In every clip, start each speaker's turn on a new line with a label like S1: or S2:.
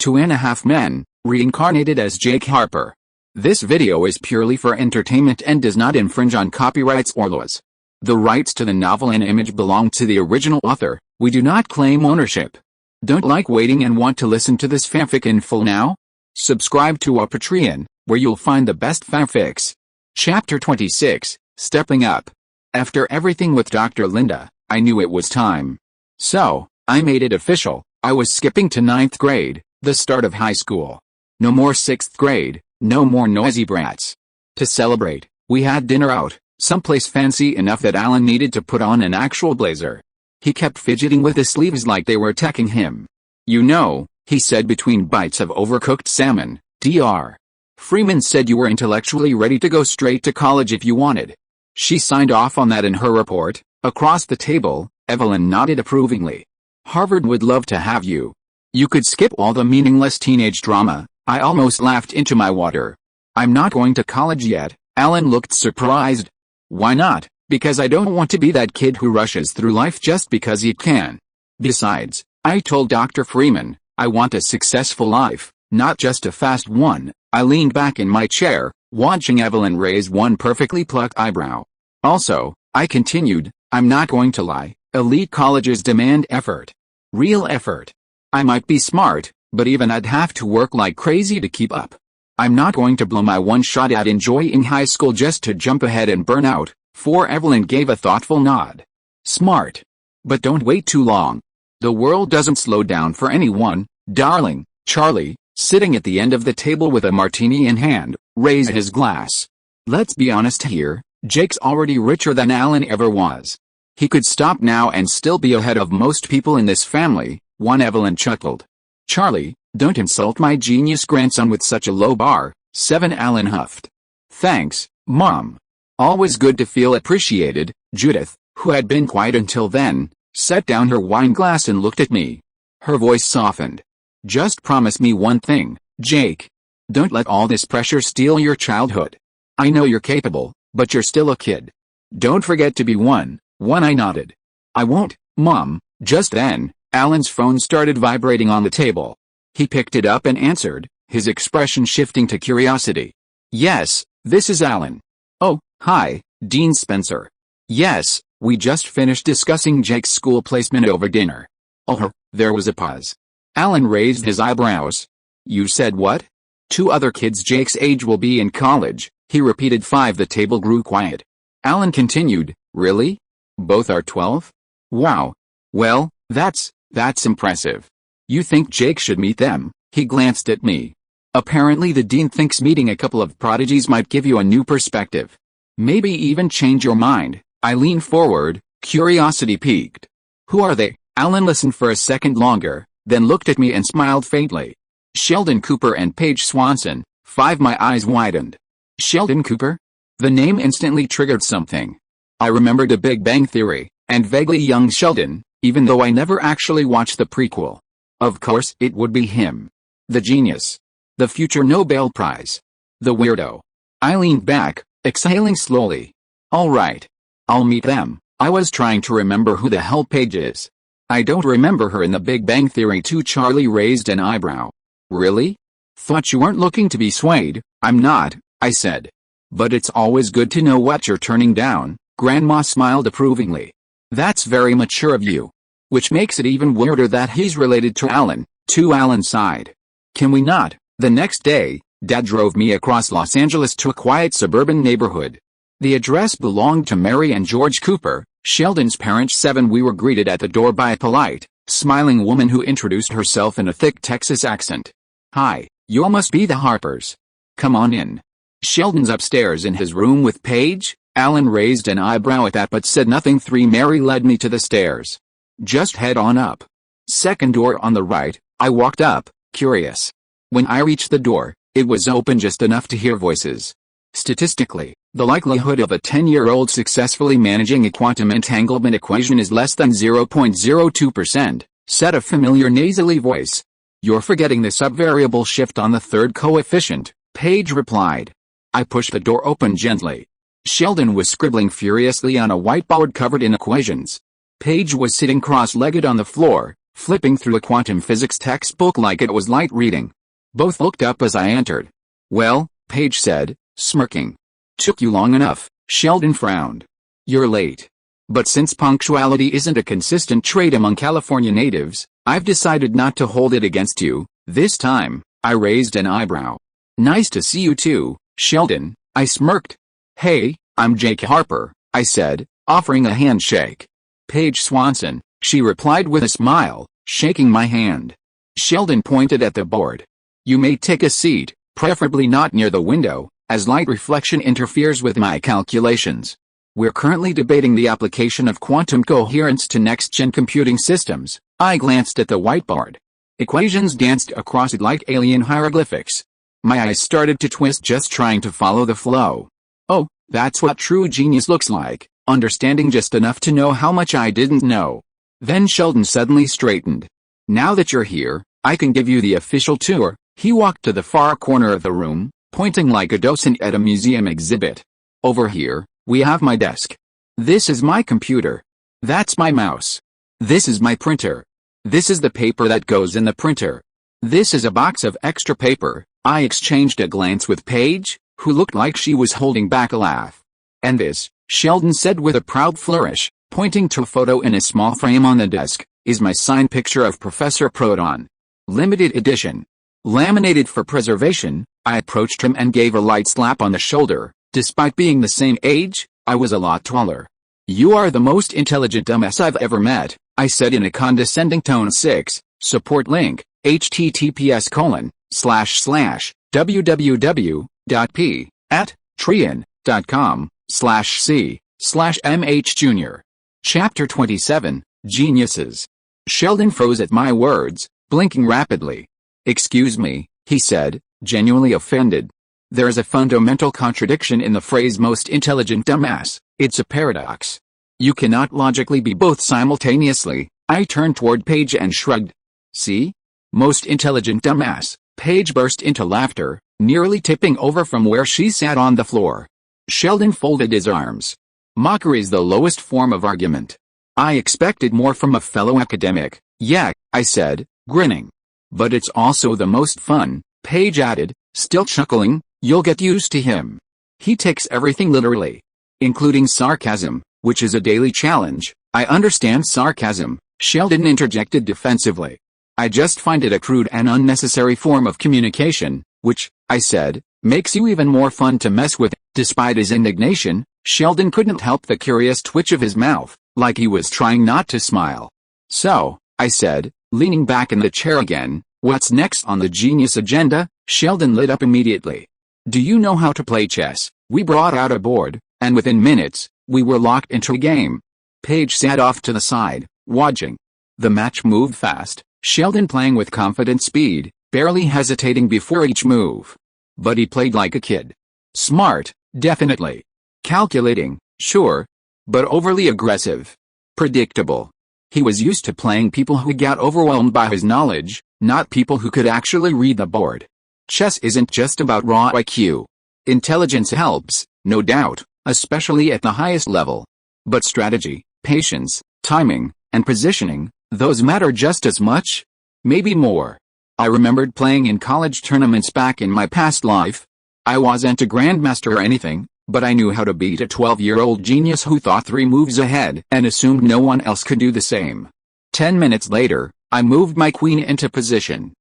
S1: 2.5 Men, Reincarnated as Jake Harper. This video is purely for entertainment and does not infringe on copyrights or laws. The rights to the novel and image belong to the original author. We do not claim ownership. Don't like waiting and want to listen to this fanfic in full now? Subscribe to our Patreon, where you'll find the best fanfics. Chapter 26, Stepping Up. After everything with Dr. Linda, I knew it was time. So, I made it official. I was skipping to 9th grade, the start of high school. No more 6th grade, no more noisy brats. To celebrate, we had dinner out, someplace fancy enough that Alan needed to put on an actual blazer. He kept fidgeting with his sleeves like they were attacking him. "You know," he said between bites of overcooked salmon, Dr. Freeman said you were intellectually ready to go straight to college if you wanted. She signed off on that in her report. Across the table, Evelyn nodded approvingly. "Harvard would love to have you. You could skip all the meaningless teenage drama." I almost laughed into my water. "I'm not going to college yet." Alan looked surprised. "Why not?" "Because I don't want to be that kid who rushes through life just because he can. Besides, I told Dr. Freeman, I want a successful life, not just a fast one." I leaned back in my chair, watching Evelyn raise one perfectly plucked eyebrow. "Also," I continued, "I'm not going to lie, elite colleges demand effort. Real effort. I might be smart, but even I'd have to work like crazy to keep up. I'm not going to blow my one shot at enjoying high school just to jump ahead and burn out." Evelyn gave a thoughtful nod. "Smart. But don't wait too long. The world doesn't slow down for anyone, darling." Charlie, sitting at the end of the table with a martini in hand, raised his glass. "Let's be honest here, Jake's already richer than Alan ever was. He could stop now and still be ahead of most people in this family." Evelyn chuckled. "Charlie, don't insult my genius grandson with such a low bar." Alan huffed. "Thanks, Mom. Always good to feel appreciated." Judith, who had been quiet until then, set down her wine glass and looked at me. Her voice softened. "Just promise me one thing, Jake. Don't let all this pressure steal your childhood. I know you're capable, but you're still a kid. Don't forget to be one." I nodded. "I won't, Mom." Just then, Alan's phone started vibrating on the table. He picked it up and answered, his expression shifting to curiosity. "Yes, this is Alan." "Oh, hi, Dean Spencer." "Yes, we just finished discussing Jake's school placement over dinner." "Oh." There was a pause. Alan raised his eyebrows. "You said what?" "2 other kids Jake's age will be in college," he repeated. The table grew quiet. Alan continued, "Really? Both are 12? Wow. Well, that's impressive. You think Jake should meet them?" He glanced at me. "Apparently the dean thinks meeting a couple of prodigies might give you a new perspective. Maybe even change your mind." I leaned forward, curiosity piqued. "Who are they?" Alan listened for a second longer, then looked at me and smiled faintly. "Sheldon Cooper and Paige Swanson." My eyes widened. Sheldon Cooper? The name instantly triggered something. I remembered The Big Bang Theory, and vaguely young Sheldon, even though I never actually watched the prequel. Of course it would be him. The genius. The future Nobel Prize. The weirdo. I leaned back, exhaling slowly. "All right. I'll meet them." I was trying to remember who the hell Paige is. "I don't remember her in The Big Bang Theory too." Charlie raised an eyebrow. "Really? Thought you weren't looking to be swayed." "I'm not," I said. "But it's always good to know what you're turning down." Grandma smiled approvingly. "That's very mature of you. Which makes it even weirder that he's related to Alan." Alan sighed. "Can we not?" The next day, Dad drove me across Los Angeles to a quiet suburban neighborhood. The address belonged to Mary and George Cooper, Sheldon's parents. We were greeted at the door by a polite, smiling woman who introduced herself in a thick Texas accent. "Hi, you must be the Harpers. Come on in. Sheldon's upstairs in his room with Paige." Alan raised an eyebrow at that but said nothing. Mary led me to the stairs. "Just head on up. Second door on the right." I walked up, curious. When I reached the door, it was open just enough to hear voices. Statistically, the likelihood of a 10-year-old successfully managing a quantum entanglement equation is less than 0.02%, said a familiar nasally voice. "You're forgetting the subvariable shift on the third coefficient," Paige replied. I pushed the door open gently. Sheldon was scribbling furiously on a whiteboard covered in equations. Paige was sitting cross-legged on the floor, flipping through a quantum physics textbook like it was light reading. Both looked up as I entered. "Well," Paige said, smirking. "Took you long enough," Sheldon frowned. "You're late. But since punctuality isn't a consistent trait among California natives, I've decided not to hold it against you, this time." I raised an eyebrow. "Nice to see you too, Sheldon," I smirked. "Hey, I'm Jake Harper," I said, offering a handshake. "Paige Swanson," she replied with a smile, shaking my hand. Sheldon pointed at the board. "You may take a seat, preferably not near the window, as light reflection interferes with my calculations. We're currently debating the application of quantum coherence to next-gen computing systems." I glanced at the whiteboard. Equations danced across it like alien hieroglyphics. My eyes started to twist just trying to follow the flow. Oh, that's what true genius looks like, understanding just enough to know how much I didn't know. Then Sheldon suddenly straightened. "Now that you're here, I can give you the official tour." He walked to the far corner of the room, pointing like a docent at a museum exhibit. "Over here, we have my desk. This is my computer. That's my mouse. This is my printer. This is the paper that goes in the printer. This is a box of extra paper." I exchanged a glance with Paige, who looked like she was holding back a laugh. "And this," Sheldon said with a proud flourish, pointing to a photo in a small frame on the desk, "is my signed picture of Professor Proton. Limited edition. Laminated for preservation." I approached him and gave a light slap on the shoulder. Despite being the same age, I was a lot taller. "You are the most intelligent dumbass I've ever met," I said in a condescending tone. 6. Support link, https://www.p@trian.com/c/mhjr. Chapter 27, Geniuses. Sheldon froze at my words, blinking rapidly. "Excuse me," he said, genuinely offended. "There is a fundamental contradiction in the phrase most intelligent dumbass. It's a paradox. You cannot logically be both simultaneously." I turned toward Paige and shrugged. "See? Most intelligent dumbass." Paige burst into laughter, nearly tipping over from where she sat on the floor. Sheldon folded his arms. "Mockery is the lowest form of argument. I expected more from a fellow academic." "Yeah," I said, grinning. "But it's also the most fun," Paige added, still chuckling. "You'll get used to him. He takes everything literally, including sarcasm, which is a daily challenge." "I understand sarcasm," Sheldon interjected defensively. "I just find it a crude and unnecessary form of communication, which," I said, "makes you even more fun to mess with." Despite his indignation, Sheldon couldn't help the curious twitch of his mouth, like he was trying not to smile. "So," I said, leaning back in the chair again, "what's next on the genius agenda?" Sheldon lit up immediately. "Do you know how to play chess?" We brought out a board, and within minutes, we were locked into a game. Paige sat off to the side, watching. The match moved fast, Sheldon playing with confident speed, barely hesitating before each move. But he played like a kid. Smart, definitely. Calculating, sure. But overly aggressive. Predictable. He was used to playing people who got overwhelmed by his knowledge, not people who could actually read the board. Chess isn't just about raw IQ. Intelligence helps, no doubt, especially at the highest level. But strategy, patience, timing, and positioning, those matter just as much, maybe more. I remembered playing in college tournaments back in my past life. I wasn't a grandmaster or anything, but I knew how to beat a 12-year-old genius who thought 3 moves ahead and assumed no one else could do the same. 10 minutes later, I moved my queen into position.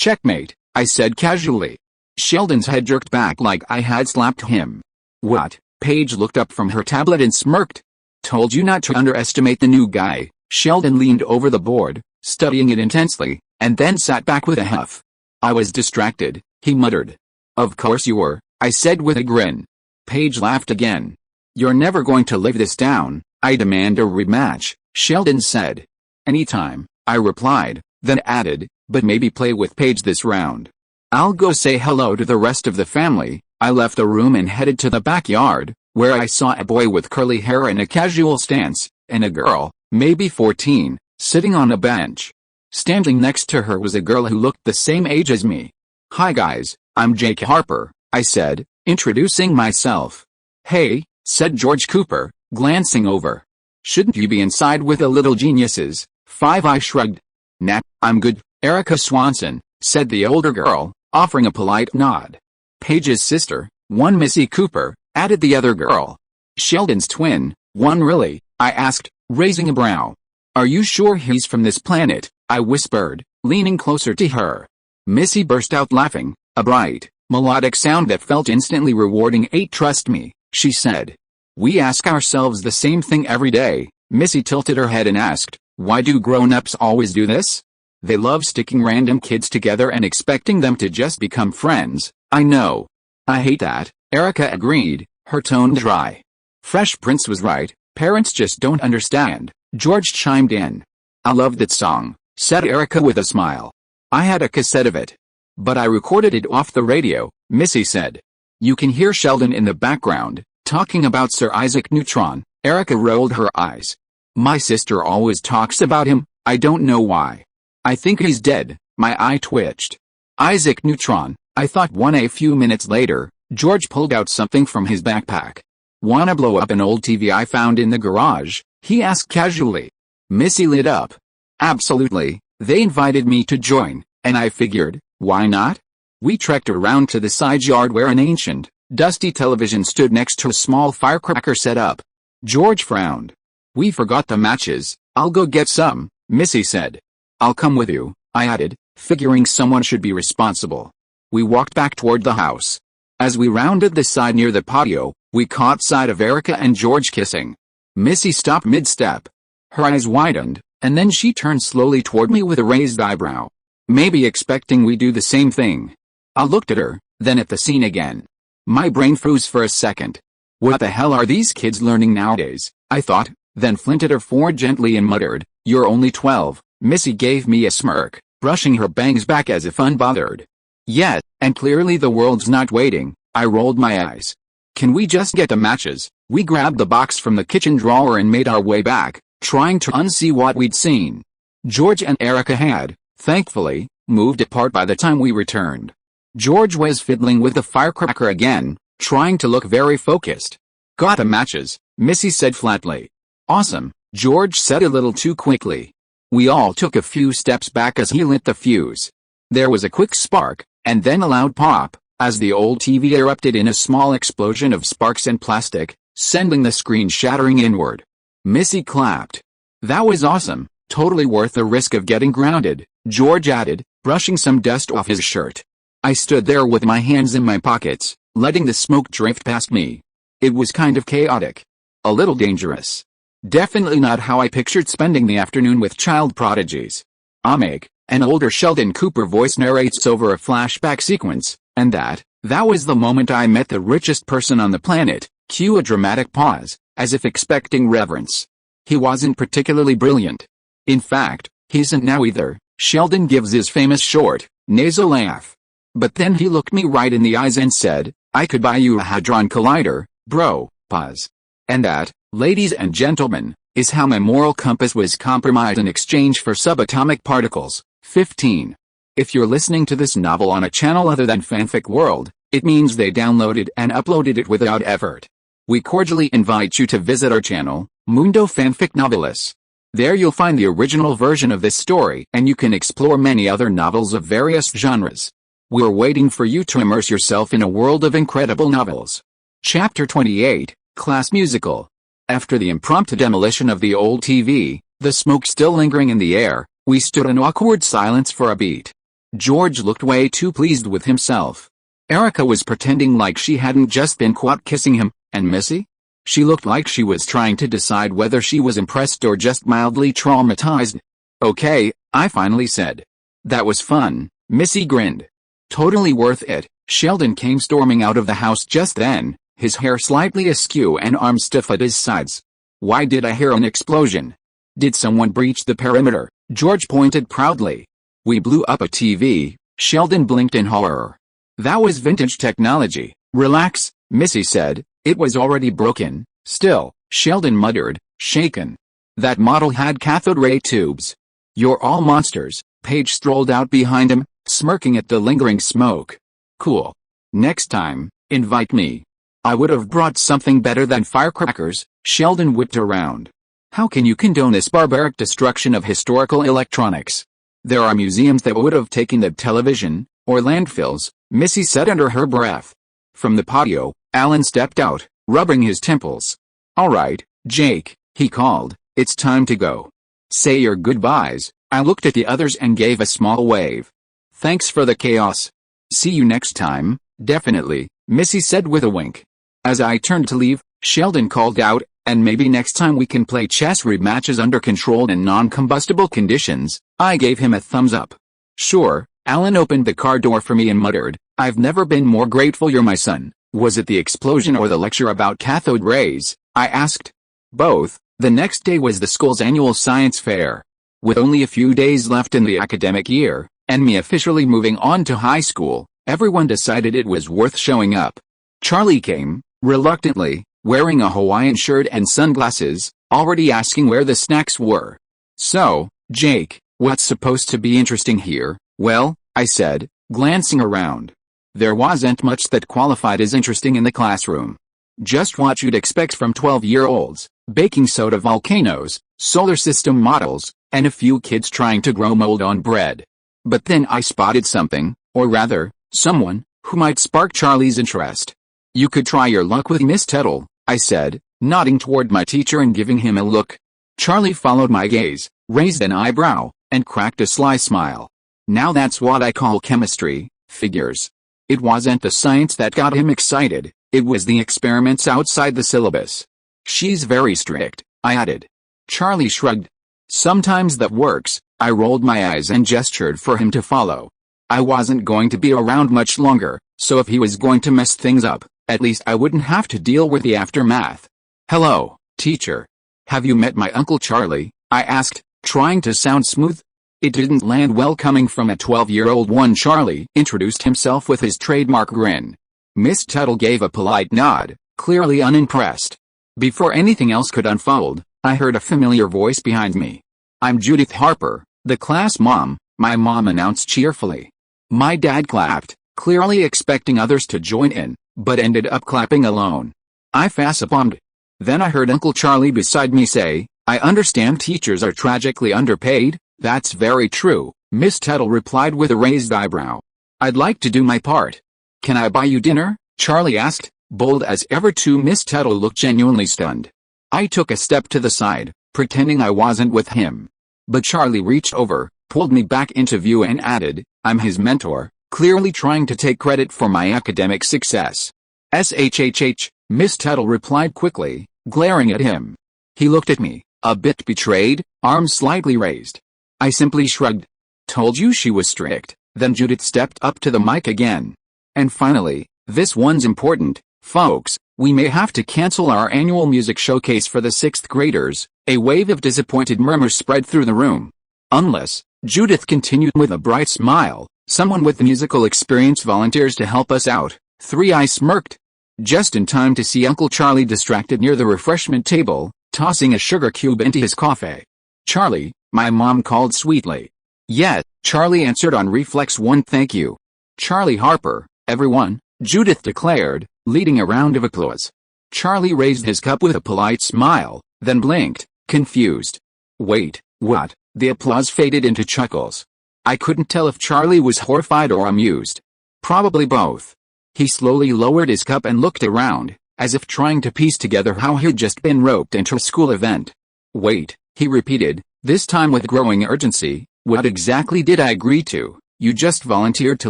S1: "Checkmate," I said casually. Sheldon's head jerked back like I had slapped him. "What?" Paige looked up from her tablet and smirked. "Told you not to underestimate the new guy." Sheldon leaned over the board, studying it intensely, and then sat back with a huff. "I was distracted," he muttered. "Of course you were," I said with a grin. Paige laughed again. "You're never going to live this down." "I demand a rematch," Sheldon said. "Anytime," I replied, then added, "but maybe play with Paige this round. I'll go say hello to the rest of the family." I left the room and headed to the backyard, where I saw a boy with curly hair in a casual stance, and a girl, maybe 14, sitting on a bench. Standing next to her was a girl who looked the same age as me. "Hi guys, I'm Jake Harper," I said, introducing myself. "Hey," said George Cooper, glancing over. "Shouldn't you be inside with the little geniuses?" 5 I shrugged. Nah, I'm good, Erica Swanson, said the older girl, offering a polite nod. Paige's sister, one Missy Cooper, added the other girl. Sheldon's twin, one really, I asked, raising a brow. Are you sure he's from this planet? I whispered, leaning closer to her. Missy burst out laughing, a bright, melodic sound that felt instantly rewarding. Trust me, she said. We ask ourselves the same thing every day. Missy tilted her head and asked, why do grown-ups always do this? They love sticking random kids together and expecting them to just become friends. I know. I hate that, Erica agreed, her tone dry. Fresh Prince was right, parents just don't understand, George chimed in. I love that song, said Erica with a smile. I had a cassette of it. But I recorded it off the radio, Missy said. You can hear Sheldon in the background, talking about Sir Isaac Newton. Erica rolled her eyes. My sister always talks about him, I don't know why. I think he's dead, my eye twitched. Isaac Newton, I thought. A few minutes later, George pulled out something from his backpack. Wanna blow up an old TV I found in the garage? He asked casually. Missy lit up. Absolutely, they invited me to join, and I figured, why not? We trekked around to the side yard where an ancient, dusty television stood next to a small firecracker set up. George frowned. We forgot the matches. I'll go get some, Missy said. I'll come with you, I added, figuring someone should be responsible. We walked back toward the house. As we rounded the side near the patio, we caught sight of Erica and George kissing. Missy stopped mid-step. Her eyes widened, and then she turned slowly toward me with a raised eyebrow. Maybe expecting we do the same thing. I looked at her, then at the scene again. My brain froze for a second. What the hell are these kids learning nowadays, I thought, then flinted her forward gently and muttered, you're only 12. Missy gave me a smirk, brushing her bangs back as if unbothered. Yes, and clearly the world's not waiting, I rolled my eyes. Can we just get the matches? We grabbed the box from the kitchen drawer and made our way back, trying to unsee what we'd seen. George and Erica had, thankfully, moved apart by the time we returned. George was fiddling with the firecracker again, trying to look very focused. Got the matches, Missy said flatly. Awesome, George said a little too quickly. We all took a few steps back as he lit the fuse. There was a quick spark, and then a loud pop, as the old TV erupted in a small explosion of sparks and plastic, sending the screen shattering inward. Missy clapped. That was awesome, totally worth the risk of getting grounded, George added, brushing some dust off his shirt. I stood there with my hands in my pockets, letting the smoke drift past me. It was kind of chaotic. A little dangerous. Definitely not how I pictured spending the afternoon with child prodigies. Amig, an older Sheldon Cooper voice narrates over a flashback sequence, and that was the moment I met the richest person on the planet. Cue a dramatic pause, as if expecting reverence. He wasn't particularly brilliant. In fact, he isn't now either. Sheldon gives his famous short, nasal laugh. But then he looked me right in the eyes and said, I could buy you a Hadron Collider, bro. Pause. And that, ladies and gentlemen, is how my moral compass was compromised in exchange for subatomic particles. 15. If you're listening to this novel on a channel other than Fanfic World, it means they downloaded and uploaded it without effort. We cordially invite you to visit our channel, Mundo Fanfic Novelis. There you'll find the original version of this story and you can explore many other novels of various genres. We're waiting for you to immerse yourself in a world of incredible novels. Chapter 28, Class Musical. After the impromptu demolition of the old TV, the smoke still lingering in the air, we stood in awkward silence for a beat. George looked way too pleased with himself. Erica was pretending like she hadn't just been caught kissing him, and Missy? She looked like she was trying to decide whether she was impressed or just mildly traumatized. Okay, I finally said. That was fun, Missy grinned. Totally worth it. Sheldon came storming out of the house just then, his hair slightly askew and arms stiff at his sides. Why did I hear an explosion? Did someone breach the perimeter? George pointed proudly. We blew up a TV, Sheldon blinked in horror. That was vintage technology. Relax, Missy said, it was already broken. Still, Sheldon muttered, shaken. That model had cathode ray tubes. You're all monsters. Paige strolled out behind him, smirking at the lingering smoke. Cool. Next time, invite me. I would have brought something better than firecrackers. Sheldon whipped around. How can you condone this barbaric destruction of historical electronics? There are museums that would have taken the television, or landfills, Missy said under her breath. From the patio, Alan stepped out, rubbing his temples. All right, Jake, he called, it's time to go. Say your goodbyes. I looked at the others and gave a small wave. Thanks for the chaos. See you next time, definitely, Missy said with a wink. As I turned to leave, Sheldon called out, and maybe next time we can play chess rematches under controlled and non-combustible conditions. I gave him a thumbs up. Sure. Alan opened the car door for me and muttered, I've never been more grateful you're my son. Was it the explosion or the lecture about cathode rays? I asked. Both. The next day was the school's annual science fair. With only a few days left in the academic year, and me officially moving on to high school, everyone decided it was worth showing up. Charlie came, reluctantly, wearing a Hawaiian shirt and sunglasses, already asking where the snacks were. So, Jake, what's supposed to be interesting here? Well, I said, glancing around. There wasn't much that qualified as interesting in the classroom. Just what you'd expect from 12-year-olds, baking soda volcanoes, solar system models, and a few kids trying to grow mold on bread. But then I spotted something, or rather, someone, who might spark Charlie's interest. You could try your luck with Miss Tuttle, I said, nodding toward my teacher and giving him a look. Charlie followed my gaze, raised an eyebrow, and cracked a sly smile. Now that's what I call chemistry, figures. It wasn't the science that got him excited, it was the experiments outside the syllabus. She's very strict, I added. Charlie shrugged. Sometimes that works. I rolled my eyes and gestured for him to follow. I wasn't going to be around much longer, so if he was going to mess things up, at least I wouldn't have to deal with the aftermath. Hello, teacher. Have you met my Uncle Charlie? I asked, trying to sound smooth. It didn't land well coming from a 12-year-old one. Charlie introduced himself with his trademark grin. Miss Tuttle gave a polite nod, clearly unimpressed. Before anything else could unfold, I heard a familiar voice behind me. I'm Judith Harper, the class mom, my mom announced cheerfully. My dad clapped, clearly expecting others to join in, but ended up clapping alone. I facepalmed. Then I heard Uncle Charlie beside me say, I understand teachers are tragically underpaid. That's very true, Miss Tuttle replied with a raised eyebrow. I'd like to do my part. Can I buy you dinner? Charlie asked, bold as ever too. Miss Tuttle looked genuinely stunned. I took a step to the side, pretending I wasn't with him. But Charlie reached over, pulled me back into view and added, I'm his mentor, clearly trying to take credit for my academic success. SHHH, Miss Tuttle replied quickly, glaring at him. He looked at me, a bit betrayed, arms slightly raised. I simply shrugged. Told you she was strict. Then Judith stepped up to the mic again. And finally, this one's important, folks, we may have to cancel our annual music showcase for the 6th graders. A wave of disappointed murmurs spread through the room. Unless, Judith continued with a bright smile, someone with musical experience volunteers to help us out. 3 I smirked. Just in time to see Uncle Charlie distracted near the refreshment table, tossing a sugar cube into his coffee. Charlie, my mom called sweetly. Yeah, Charlie answered on reflex. One thank you. Charlie Harper, everyone, Judith declared, leading a round of applause. Charlie raised his cup with a polite smile, then blinked, confused. Wait, what? The applause faded into chuckles. I couldn't tell if Charlie was horrified or amused. Probably both. He slowly lowered his cup and looked around, as if trying to piece together how he'd just been roped into a school event. Wait, he repeated, this time with growing urgency, what exactly did I agree to? You just volunteered to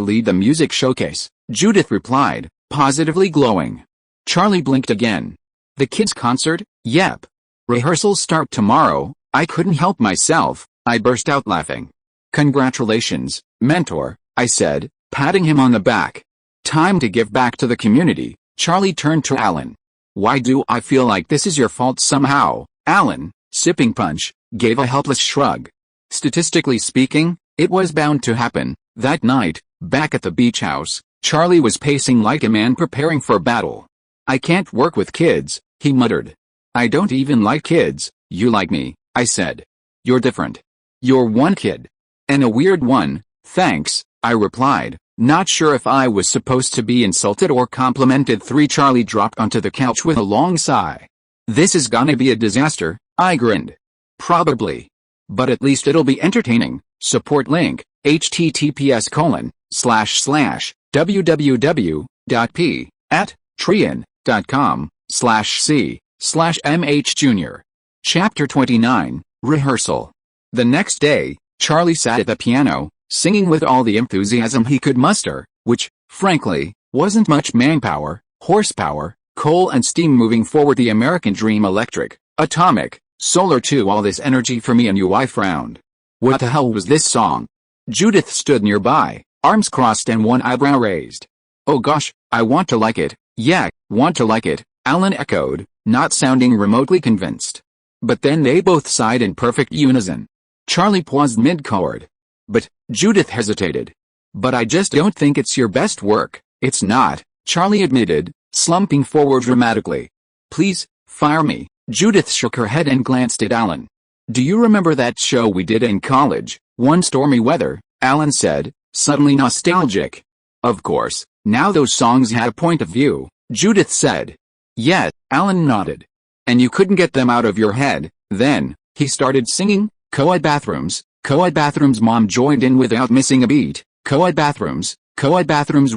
S1: lead the music showcase, Judith replied, positively glowing. Charlie blinked again. The kids' concert? Yep. Rehearsals start tomorrow. I couldn't help myself, I burst out laughing. Congratulations, mentor, I said, patting him on the back. Time to give back to the community. Charlie turned to Alan. Why do I feel like this is your fault somehow? Alan, sipping punch, gave a helpless shrug. Statistically speaking, it was bound to happen. That night, back at the beach house, Charlie was pacing like a man preparing for battle. I can't work with kids, he muttered. I don't even like kids. You like me, I said. You're different. You're one kid. And a weird one, thanks, I replied, not sure if I was supposed to be insulted or complimented. 3 Charlie dropped onto the couch with a long sigh. This is gonna be a disaster, I grinned. Probably. But at least it'll be entertaining, Support link, https://www.p@trian.com/c/mhjr. Chapter 29, Rehearsal. The next day, Charlie sat at the piano, singing with all the enthusiasm he could muster, which, frankly, wasn't much manpower, horsepower, coal and steam moving forward the American dream electric, atomic, solar to all this energy for me and you. I frowned. What the hell was this song? Judith stood nearby, arms crossed and one eyebrow raised. Oh gosh, I want to like it, yeah, want to like it, Alan echoed, not sounding remotely convinced. But then they both sighed in perfect unison. Charlie paused mid-chord. But, Judith hesitated. But I just don't think it's your best work. It's not, Charlie admitted, slumping forward dramatically. Please, fire me. Judith shook her head and glanced at Alan. Do you remember that show we did in college, One Stormy Weather? Alan said, suddenly nostalgic. Of course, now those songs had a point of view, Judith said. Yeah, Alan nodded. And you couldn't get them out of your head, then, he started singing, co-ed bathrooms, Mom joined in without missing a beat, co-ed bathrooms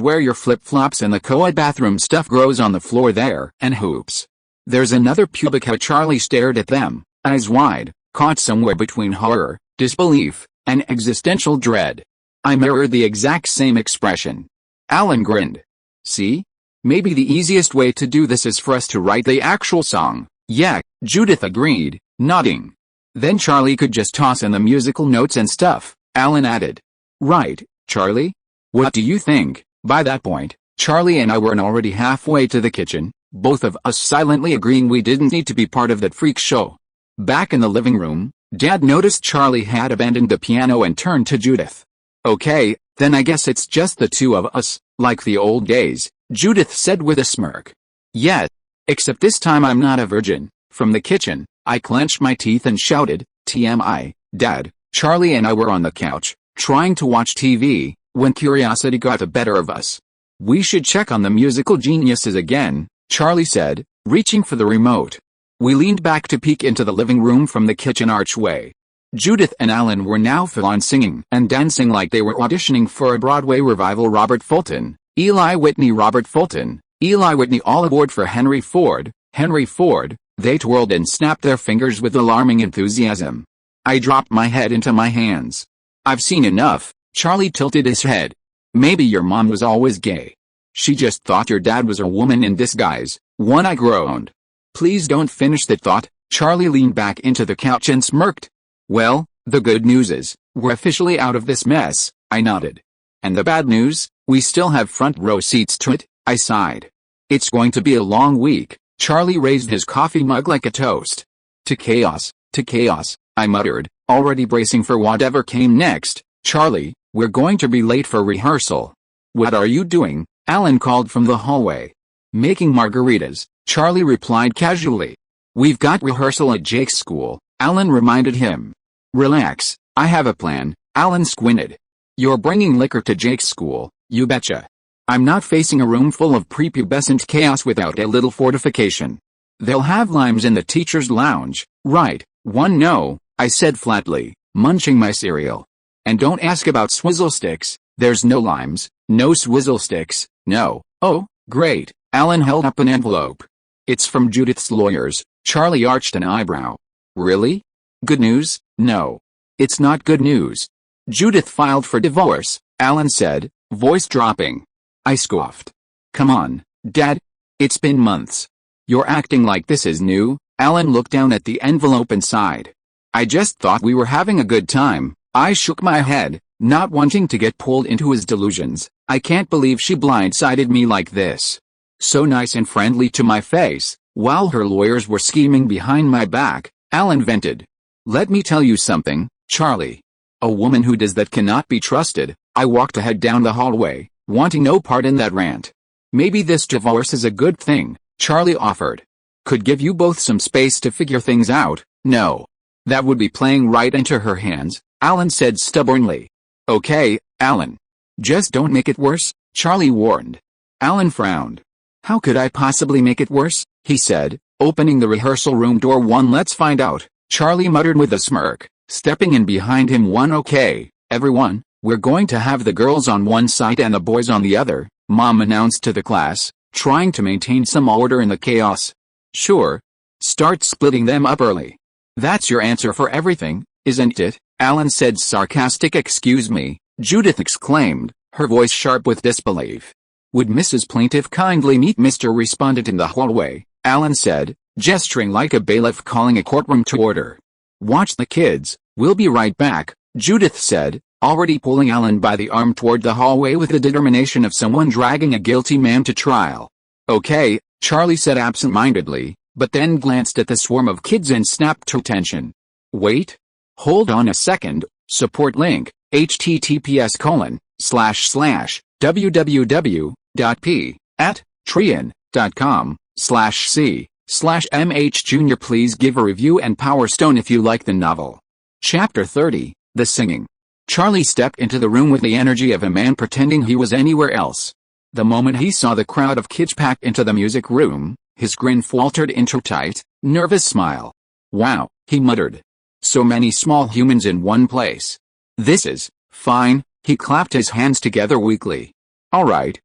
S1: wear your flip-flops and the co-ed bathroom stuff grows on the floor there, and hoops. There's another pubic hair. Charlie stared at them, eyes wide, caught somewhere between horror, disbelief, and existential dread. I mirrored the exact same expression. Alan grinned. See? Maybe the easiest way to do this is for us to write the actual song. Yeah, Judith agreed, nodding. Then Charlie could just toss in the musical notes and stuff, Alan added. Right, Charlie? What do you think? By that point, Charlie and I were already halfway to the kitchen, both of us silently agreeing we didn't need to be part of that freak show. Back in the living room, Dad noticed Charlie had abandoned the piano and turned to Judith. Okay, then I guess it's just the two of us, like the old days, Judith said with a smirk. Yeah, except this time I'm not a virgin. From the kitchen, I clenched my teeth and shouted, TMI, Dad. Charlie and I were on the couch, trying to watch TV, when curiosity got the better of us. We should check on the musical geniuses again, Charlie said, reaching for the remote. We leaned back to peek into the living room from the kitchen archway. Judith and Alan were now full-on singing and dancing like they were auditioning for a Broadway revival. Robert Fulton, Eli Whitney, all aboard for Henry Ford. They twirled and snapped their fingers with alarming enthusiasm. I dropped my head into my hands. I've seen enough. Charlie tilted his head. Maybe your mom was always gay. She just thought your dad was a woman in disguise. One, I groaned. Please don't finish that thought. Charlie leaned back into the couch and smirked. Well, the good news is, we're officially out of this mess, I nodded. And the bad news, we still have front row seats to it, I sighed. It's going to be a long week. Charlie raised his coffee mug like a toast. To chaos, I muttered, already bracing for whatever came next. Charlie, we're going to be late for rehearsal. What are you doing? Alan called from the hallway. Making margaritas, Charlie replied casually. We've got rehearsal at Jake's school, Alan reminded him. Relax, I have a plan, Alan squinted. You're bringing liquor to Jake's school, you betcha. I'm not facing a room full of prepubescent chaos without a little fortification. They'll have limes in the teacher's lounge, right? One, no, I said flatly, munching my cereal. And don't ask about swizzle sticks, there's no limes, no swizzle sticks, no. Oh, great, Alan held up an envelope. It's from Judith's lawyers. Charlie arched an eyebrow. Really? Good news? No. It's not good news. Judith filed for divorce, Alan said, voice dropping. I scoffed. Come on, Dad. It's been months. You're acting like this is new. Alan looked down at the envelope and sighed. I just thought we were having a good time. I shook my head, not wanting to get pulled into his delusions. I can't believe she blindsided me like this. So nice and friendly to my face, while her lawyers were scheming behind my back, Alan vented. Let me tell you something, Charlie. A woman who does that cannot be trusted. I walked ahead down the hallway, wanting no part in that rant. Maybe this divorce is a good thing, Charlie offered. Could give you both some space to figure things out. No. That would be playing right into her hands, Alan said stubbornly. Okay, Alan. Just don't make it worse, Charlie warned. Alan frowned. How could I possibly make it worse? He said, opening the rehearsal room door. One, let's find out, Charlie muttered with a smirk, stepping in behind him. One, okay, Everyone, we're going to have the girls on one side and the boys on the other, Mom announced to the class, trying to maintain some order in the chaos. Sure. Start splitting them up early. That's your answer for everything, isn't it? Alan said sarcastic. Excuse me, Judith exclaimed, her voice sharp with disbelief. Would Mrs. Plaintiff kindly meet Mr. Respondent in the hallway? Alan said, gesturing like a bailiff calling a courtroom to order. Watch the kids, we'll be right back, Judith said, already pulling Alan by the arm toward the hallway with the determination of someone dragging a guilty man to trial. Okay, Charlie said absent-mindedly, but then glanced at the swarm of kids and snapped to attention. Wait. Hold on a second, support link, https://www.p@patreon.com/c/mh Jr. Please give a review and Power Stone if you like the novel. Chapter 30, The Singing. Charlie stepped into the room with the energy of a man pretending he was anywhere else. The moment he saw the crowd of kids packed into the music room, his grin faltered into a tight, nervous smile. Wow, he muttered. So many small humans in one place. This is fine, he clapped his hands together weakly. Alright,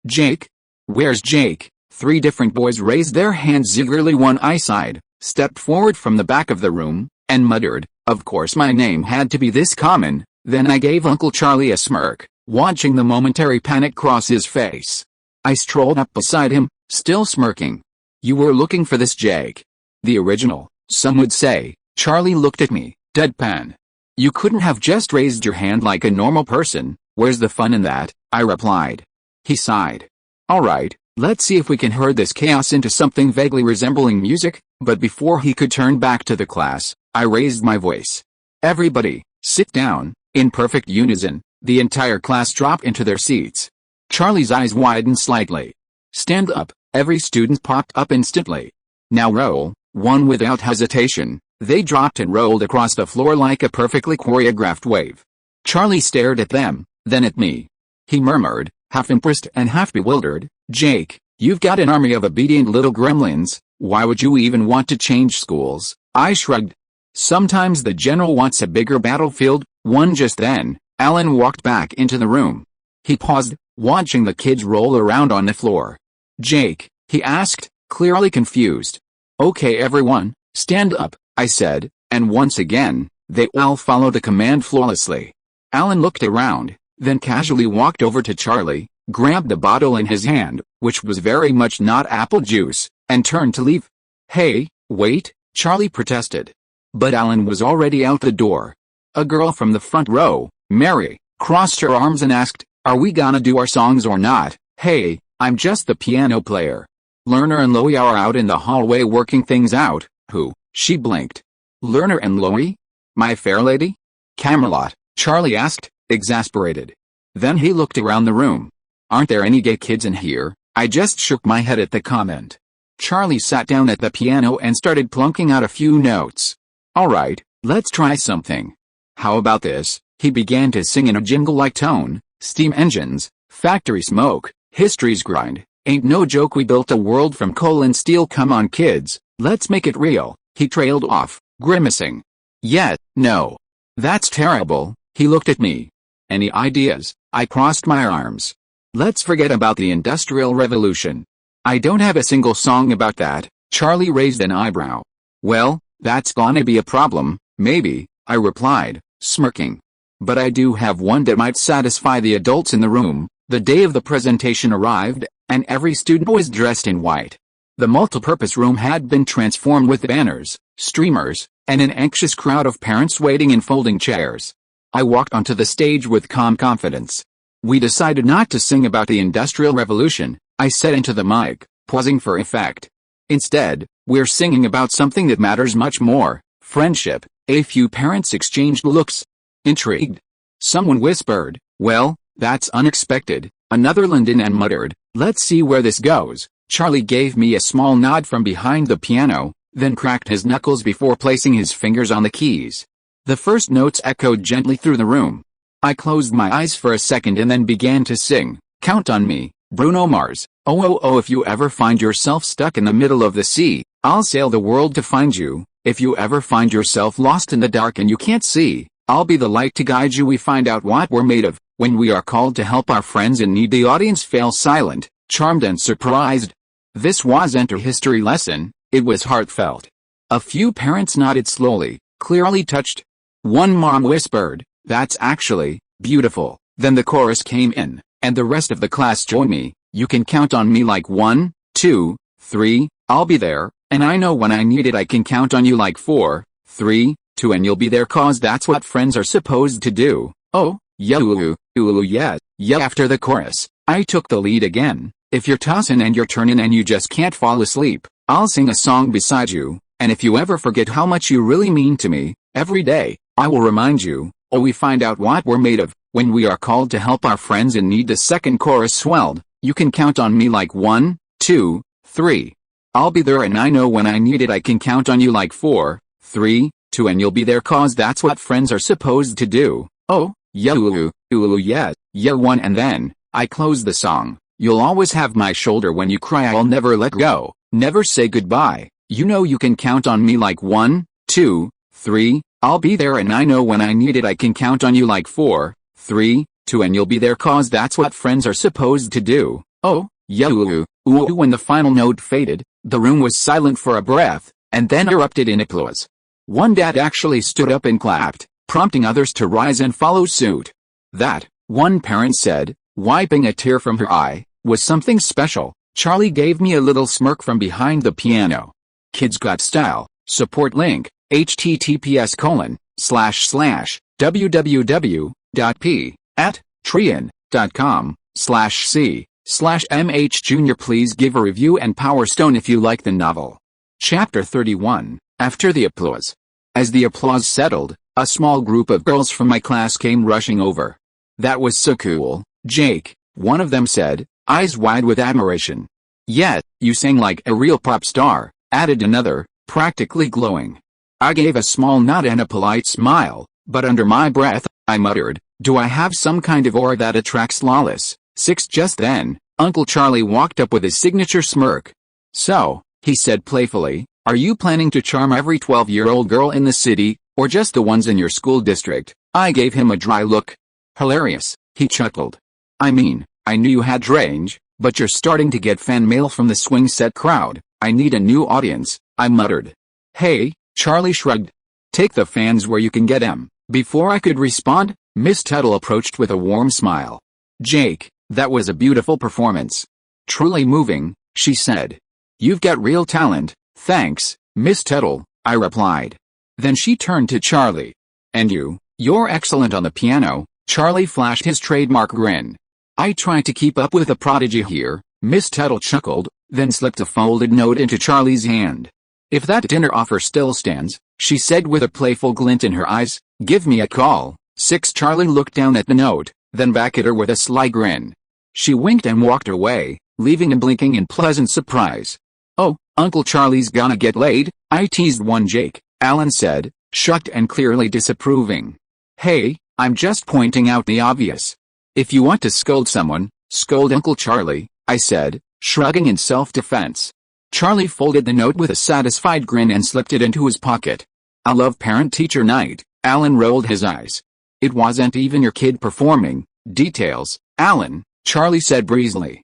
S1: Jake? Where's Jake? 3 different boys raised their hands eagerly. One eyeside, stepped forward from the back of the room, and muttered, of course my name had to be this common. Then I gave Uncle Charlie a smirk, watching the momentary panic cross his face. I strolled up beside him, still smirking. You were looking for this Jake? The original, some would say. Charlie looked at me, deadpan. You couldn't have just raised your hand like a normal person, where's the fun in that? I replied. He sighed. Alright, let's see if we can herd this chaos into something vaguely resembling music, but before he could turn back to the class, I raised my voice. Everybody, sit down. In perfect unison, the entire class dropped into their seats. Charlie's eyes widened slightly. Stand up, every student popped up instantly. Now roll, one without hesitation. They dropped and rolled across the floor like a perfectly choreographed wave. Charlie stared at them, then at me. He murmured, half impressed and half bewildered, Jake, you've got an army of obedient little gremlins, why would you even want to change schools? I shrugged. Sometimes the general wants a bigger battlefield. One just then, Alan walked back into the room. He paused, watching the kids roll around on the floor. Jake, he asked, clearly confused. Okay everyone, stand up, I said, and once again, they all followed the command flawlessly. Alan looked around, then casually walked over to Charlie, grabbed a bottle in his hand, which was very much not apple juice, and turned to leave. Hey, wait, Charlie protested. But Alan was already out the door. A girl from the front row, Mary, crossed her arms and asked, are we gonna do our songs or not? Hey, I'm just the piano player. Lerner and Loie are out in the hallway working things out. Who? She blinked. Lerner and Loie? My fair lady? Camelot, Charlie asked, exasperated. Then he looked around the room. Aren't there any gay kids in here? I just shook my head at the comment. Charlie sat down at the piano and started plunking out a few notes. Alright, let's try something. How about this? He began to sing in a jingle-like tone. Steam engines, factory smoke, history's grind. Ain't no joke we built a world from coal and steel. Come on kids, let's make it real. He trailed off, grimacing. Yeah, no. That's terrible. He looked at me. Any ideas? I crossed my arms. Let's forget about the Industrial Revolution. I don't have a single song about that. Charlie raised an eyebrow. Well, that's gonna be a problem, maybe, I replied, smirking. But I do have one that might satisfy the adults in the room. The day of the presentation arrived, and every student was dressed in white. The multipurpose room had been transformed with banners, streamers, and an anxious crowd of parents waiting in folding chairs. I walked onto the stage with calm confidence. We decided not to sing about the Industrial Revolution, I said into the mic, pausing for effect. Instead, we're singing about something that matters much more, friendship. A few parents exchanged looks. Intrigued. Someone whispered, well, that's unexpected. Another leaned in and muttered, let's see where this goes. Charlie gave me a small nod from behind the piano, then cracked his knuckles before placing his fingers on the keys. The first notes echoed gently through the room. I closed my eyes for a second and then began to sing, Count on Me, Bruno Mars. Oh oh oh, if you ever find yourself stuck in the middle of the sea, I'll sail the world to find you. If you ever find yourself lost in the dark and you can't see, I'll be the light to guide you. We find out what we're made of when we are called to help our friends in need. The audience fell silent, charmed and surprised. This wasn't a history lesson, it was heartfelt. A few parents nodded slowly, clearly touched. One mom whispered, "That's actually beautiful." Then the chorus came in, and the rest of the class joined me. You can count on me like 1, 2, 3, I'll be there, and I know when I need it. I can count on you like 4, 3, 2, and you'll be there, 'cause that's what friends are supposed to do. Oh, yeah, ulu, ulu, yeah, yeah. After the chorus, I took the lead again. If you're tossing and you're turning and you just can't fall asleep, I'll sing a song beside you, and if you ever forget how much you really mean to me, every day, I will remind you. Oh, we find out what we're made of when we are called to help our friends in need. The second chorus swelled. You can count on me like 1, 2, 3. I'll be there, and I know when I need it. I can count on you like 4, 3, 2, and you'll be there, 'cause that's what friends are supposed to do. Oh, yeah, ulu, ulu, yeah, yeah. 1, and then I close the song. You'll always have my shoulder when you cry. I'll never let go, never say goodbye. You know you can count on me like 1, 2, 3. I'll be there, and I know when I need it. I can count on you like 4, 3, 2, and you'll be there, 'cause that's what friends are supposed to do. Oh, yeah, ulu, ulu. When the final note faded, the room was silent for a breath, and then erupted in applause. One dad actually stood up and clapped, prompting others to rise and follow suit. That, one parent said, wiping a tear from her eye, was something special. Charlie gave me a little smirk from behind the piano. Kids Got Style. Support link, https://www.p@patreon.com/c/mh Jr. Please give a review and Power Stone if you like the novel. Chapter 31. After the applause. As the applause settled, a small group of girls from my class came rushing over. "That was so cool, Jake," one of them said, eyes wide with admiration. "Yeah, you sang like a real pop star," added another, practically glowing. I gave a small nod and a polite smile, but under my breath, I muttered, "Do I have some kind of aura that attracts lawless?" 6. Just then, Uncle Charlie walked up with his signature smirk. "So," he said playfully, "are you planning to charm every 12-year-old girl in the city, or just the ones in your school district?" I gave him a dry look. "Hilarious," he chuckled. "I mean, I knew you had range, but you're starting to get fan mail from the swing set crowd. I need a new audience," I muttered. "Hey," Charlie shrugged. "Take the fans where you can get them." Before I could respond, Miss Tuttle approached with a warm smile. "Jake, that was a beautiful performance. Truly moving," she said. "You've got real talent." "Thanks, Miss Tuttle," I replied. Then she turned to Charlie. "And you're excellent on the piano." Charlie flashed his trademark grin. "I try to keep up with the prodigy here," Miss Tuttle chuckled, then slipped a folded note into Charlie's hand. "If that dinner offer still stands," she said with a playful glint in her eyes, "give me a call." 6. Charlie looked down at the note, then back at her with a sly grin. She winked and walked away, leaving him blinking in pleasant surprise. "Oh, Uncle Charlie's gonna get laid?" I teased. "One Jake," Alan said, shocked and clearly disapproving. "Hey, I'm just pointing out the obvious. If you want to scold someone, scold Uncle Charlie," I said, shrugging in self-defense. Charlie folded the note with a satisfied grin and slipped it into his pocket. "I love parent-teacher night," Alan rolled his eyes. "It wasn't even your kid performing." "Details, Alan," Charlie said breezily.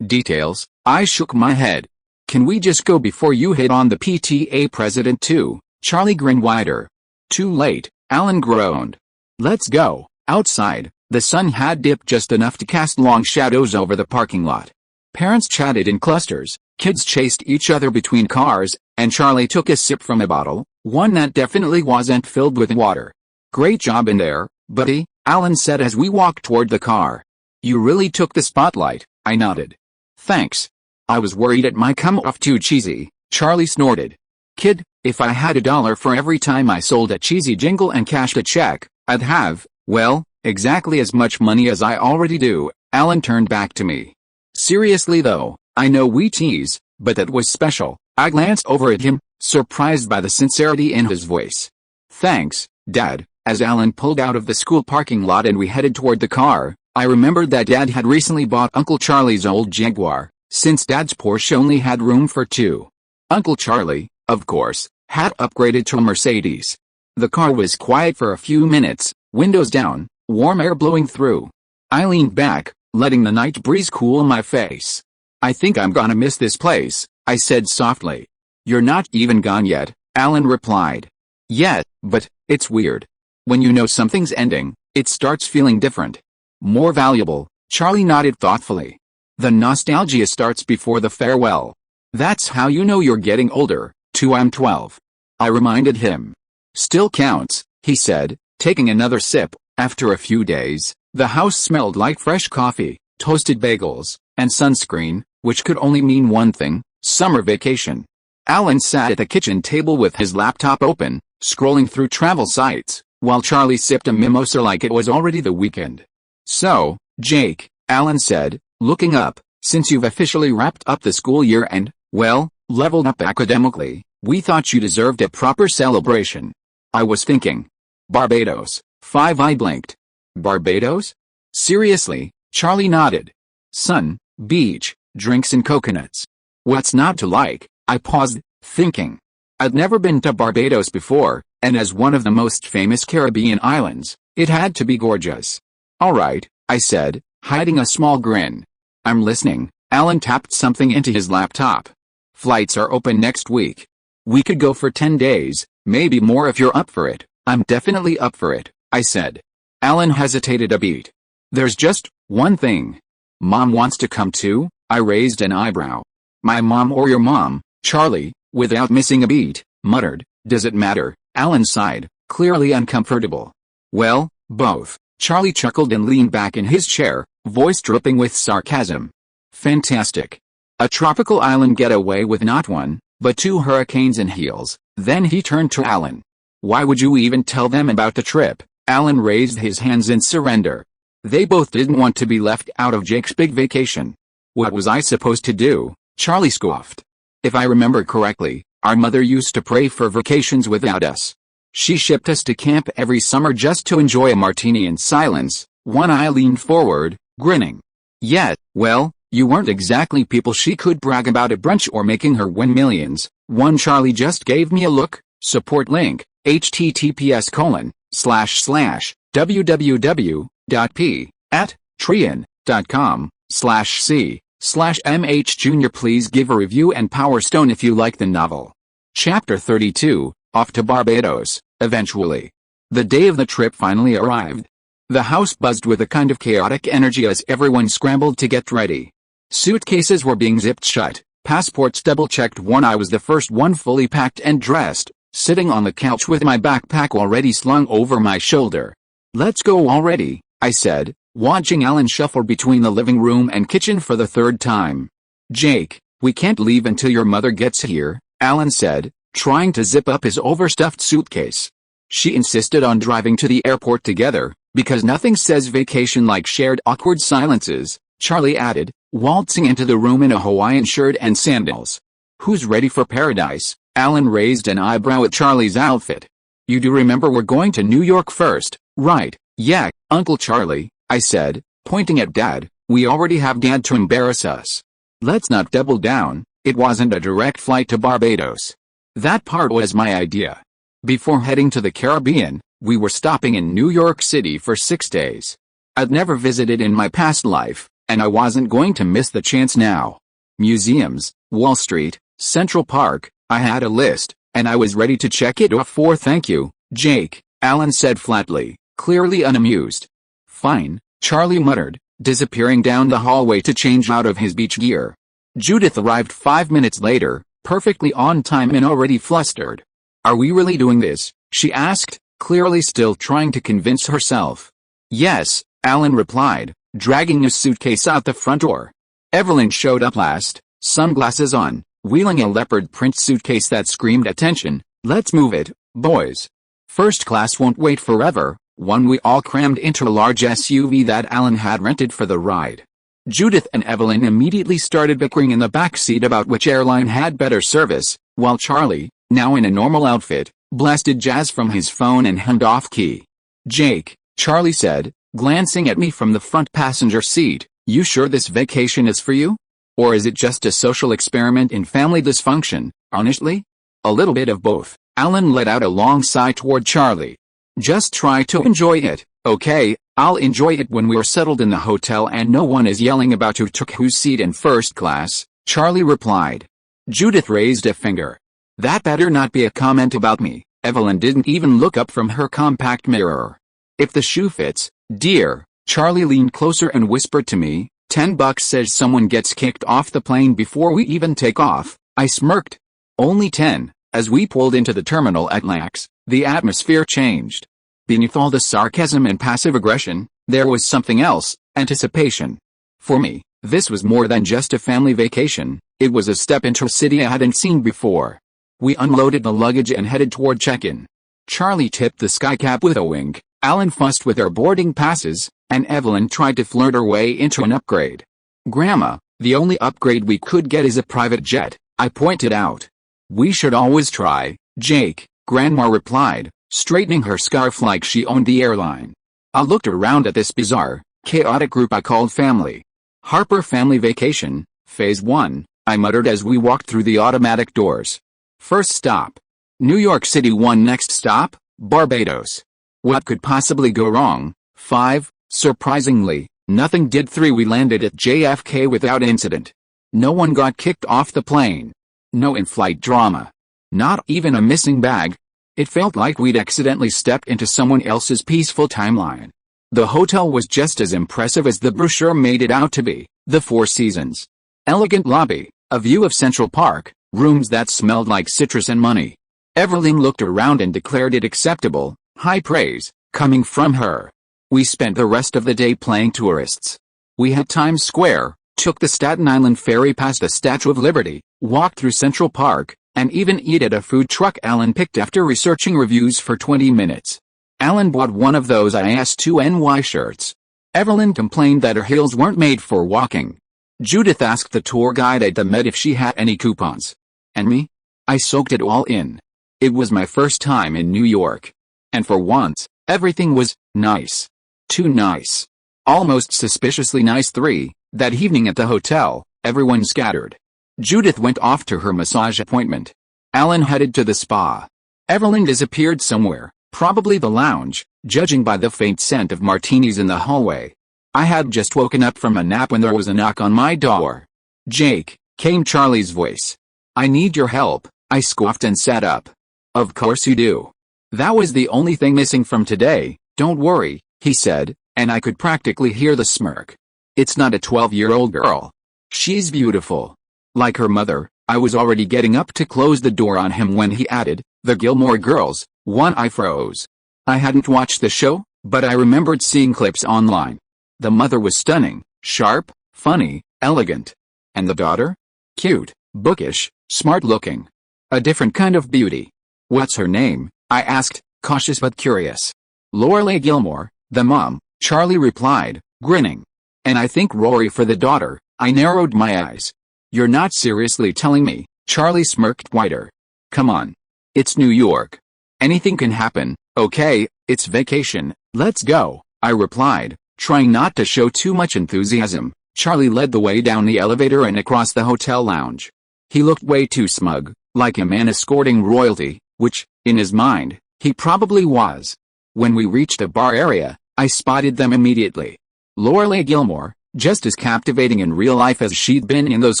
S1: "Details?" I shook my head. "Can we just go before you hit on the PTA president too?" Charlie grinned wider. "Too late," Alan groaned. "Let's go." Outside, the sun had dipped just enough to cast long shadows over the parking lot. Parents chatted in clusters, kids chased each other between cars, and Charlie took a sip from a bottle, one that definitely wasn't filled with water. "Great job in there, buddy," Alan said as we walked toward the car. "You really took the spotlight," I nodded. "Thanks. I was worried it might come off too cheesy," Charlie snorted. "Kid, if I had $1 for every time I sold a cheesy jingle and cashed a check, I'd have, well, exactly as much money as I already do." Alan turned back to me. "Seriously though, I know we tease, but that was special." I glanced over at him, surprised by the sincerity in his voice. "Thanks, Dad." As Alan pulled out of the school parking lot and we headed toward the car, I remembered that Dad had recently bought Uncle Charlie's old Jaguar, since Dad's Porsche only had room for 2. Uncle Charlie, of course, had upgraded to a Mercedes. The car was quiet for a few minutes, Windows down, warm air blowing through. I leaned back, letting the night breeze cool my face. I think I'm gonna miss this place, I said softly. You're not even gone yet, Alan replied. Yeah, but it's weird. When you know something's ending, it starts feeling different. More valuable, Charlie nodded thoughtfully. The nostalgia starts before the farewell. That's how you know you're getting older, too. I'm 12. I reminded him. Still counts, he said, taking another sip. After a few days, the house smelled like fresh coffee, toasted bagels, and sunscreen, which could only mean one thing: summer vacation. Alan sat at the kitchen table with his laptop open, scrolling through travel sites, while Charlie sipped a mimosa like it was already the weekend. So, Jake, Alan said, looking up, since you've officially wrapped up the school year and, well, leveled up academically, we thought you deserved a proper celebration. I was thinking. Barbados. I blinked. Barbados? Seriously? Charlie nodded. Sun, beach, drinks and coconuts. What's not to like? I paused, thinking. I'd never been to Barbados before, and as one of the most famous Caribbean islands, it had to be gorgeous. All right, I said, hiding a small grin. I'm listening. Alan tapped something into his laptop. Flights are open next week. We could go for 10 days, maybe more if you're up for it. I'm definitely up for it, I said. Alan hesitated a beat. There's just one thing. Mom wants to come too? I raised an eyebrow. My mom or your mom? Charlie, without missing a beat, muttered. Does it matter? Alan sighed, clearly uncomfortable. Well, both. Charlie chuckled and leaned back in his chair, voice dripping with sarcasm. Fantastic. A tropical island getaway with not one, but 2 hurricanes in heels. Then he turned to Alan. Why would you even tell them about the trip? Alan raised his hands in surrender. They both didn't want to be left out of Jake's big vacation. What was I supposed to do? Charlie scoffed. If I remember correctly, our mother used to pray for vacations without us. She shipped us to camp every summer just to enjoy a martini in silence. One eye leaned forward, grinning. Yeah, well, you weren't exactly people she could brag about at brunch or making her win millions. One Charlie just gave me a look. Support link, https://www.p@trian.com/c/mh Jr. Please give a review and Power Stone if you like the novel. Chapter 32, Off to Barbados, eventually. The day of the trip finally arrived. The house buzzed with a kind of chaotic energy as everyone scrambled to get ready. Suitcases were being zipped shut, passports double-checked. I was the first one fully packed and dressed, sitting on the couch with my backpack already slung over my shoulder. Let's go already, I said, watching Alan shuffle between the living room and kitchen for the 3rd time. Jake, we can't leave until your mother gets here, Alan said, trying to zip up his overstuffed suitcase. She insisted on driving to the airport together, because nothing says vacation like shared awkward silences, Charlie added, waltzing into the room in a Hawaiian shirt and sandals. Who's ready for paradise? Alan raised an eyebrow at Charlie's outfit. You do remember we're going to New York first, right? Yeah, Uncle Charlie, I said, pointing at Dad. We already have Dad to embarrass us. Let's not double down. It wasn't a direct flight to Barbados. That part was my idea. Before heading to the Caribbean, we were stopping in New York City for 6 days. I'd never visited in my past life, and I wasn't going to miss the chance now. Museums, Wall Street, Central Park, I had a list, and I was ready to check it off for thank you, Jake, Alan said flatly, clearly unamused. Fine, Charlie muttered, disappearing down the hallway to change out of his beach gear. Judith arrived 5 minutes later, perfectly on time and already flustered. Are we really doing this? She asked, clearly still trying to convince herself. Yes, Alan replied, dragging his suitcase out the front door. Evelyn showed up last, sunglasses on, wheeling a leopard print suitcase that screamed attention. Let's move it, boys. First class won't wait forever. We all crammed into a large SUV that Alan had rented for the ride. Judith and Evelyn immediately started bickering in the back seat about which airline had better service, while Charlie, now in a normal outfit, blasted jazz from his phone and hummed off key. Jake, Charlie said, glancing at me from the front passenger seat, you sure this vacation is for you? Or is it just a social experiment in family dysfunction, honestly? A little bit of both. Alan let out a long sigh toward Charlie. Just try to enjoy it, Okay, I'll enjoy it when we're settled in the hotel and no one is yelling about who took whose seat in first class, Charlie replied. Judith raised a finger. That better not be a comment about me. Evelyn didn't even look up from her compact mirror. If the shoe fits, dear, Charlie leaned closer and whispered to me, $10 says someone gets kicked off the plane before we even take off. I smirked. Only 10. As we pulled into the terminal at LAX, the atmosphere changed. Beneath all the sarcasm and passive aggression, there was something else, anticipation. For me, this was more than just a family vacation, it was a step into a city I hadn't seen before. We unloaded the luggage and headed toward check-in. Charlie tipped the skycap with a wink, Alan fussed with our boarding passes, and Evelyn tried to flirt her way into an upgrade. Grandma, the only upgrade we could get is a private jet, I pointed out. We should always try, Jake, Grandma replied, straightening her scarf like she owned the airline. I looked around at this bizarre, chaotic group I called family. Harper Family Vacation, Phase 1, I muttered as we walked through the automatic doors. First stop. New York City. 1. Next stop, Barbados. What could possibly go wrong? 5. Surprisingly, nothing did. 3. We landed at JFK without incident. No one got kicked off the plane. No in-flight drama. Not even a missing bag. It felt like we'd accidentally stepped into someone else's peaceful timeline. The hotel was just as impressive as the brochure made it out to be, the Four Seasons. Elegant lobby, a view of Central Park, rooms that smelled like citrus and money. Evelyn looked around and declared it acceptable, high praise, coming from her. We spent the rest of the day playing tourists. We hit Times Square, took the Staten Island ferry past the Statue of Liberty, walked through Central Park, and even ate at a food truck Alan picked after researching reviews for 20 minutes. Alan bought one of those IS2NY shirts. Evelyn complained that her heels weren't made for walking. Judith asked the tour guide at the Met if she had any coupons. And me? I soaked it all in. It was my first time in New York. And for once, everything was nice. Too nice. Almost suspiciously nice. 3. That evening at the hotel, everyone scattered. Judith went off to her massage appointment. Alan headed to the spa. Evelyn disappeared somewhere, probably the lounge, judging by the faint scent of martinis in the hallway. I had just woken up from a nap when there was a knock on my door. Jake, came Charlie's voice. I need your help, I scoffed and sat up. Of course you do. That was the only thing missing from today, don't worry, he said, and I could practically hear the smirk. It's not a 12-year-old girl. She's beautiful. Like her mother. I was already getting up to close the door on him when he added, the Gilmore Girls. I froze. I hadn't watched the show, but I remembered seeing clips online. The mother was stunning, sharp, funny, elegant. And the daughter? Cute, bookish, smart-looking. A different kind of beauty. What's her name? I asked, cautious but curious. Lorelai Gilmore, the mom, Charlie replied, grinning. And I think Rory for the daughter. I narrowed my eyes. You're not seriously telling me? Charlie smirked wider. Come on. It's New York. Anything can happen, okay, it's vacation, let's go, I replied, trying not to show too much enthusiasm. Charlie led the way down the elevator and across the hotel lounge. He looked way too smug, like a man escorting royalty, which, in his mind, he probably was. When we reached a bar area, I spotted them immediately. Lorelai Gilmore, just as captivating in real life as she'd been in those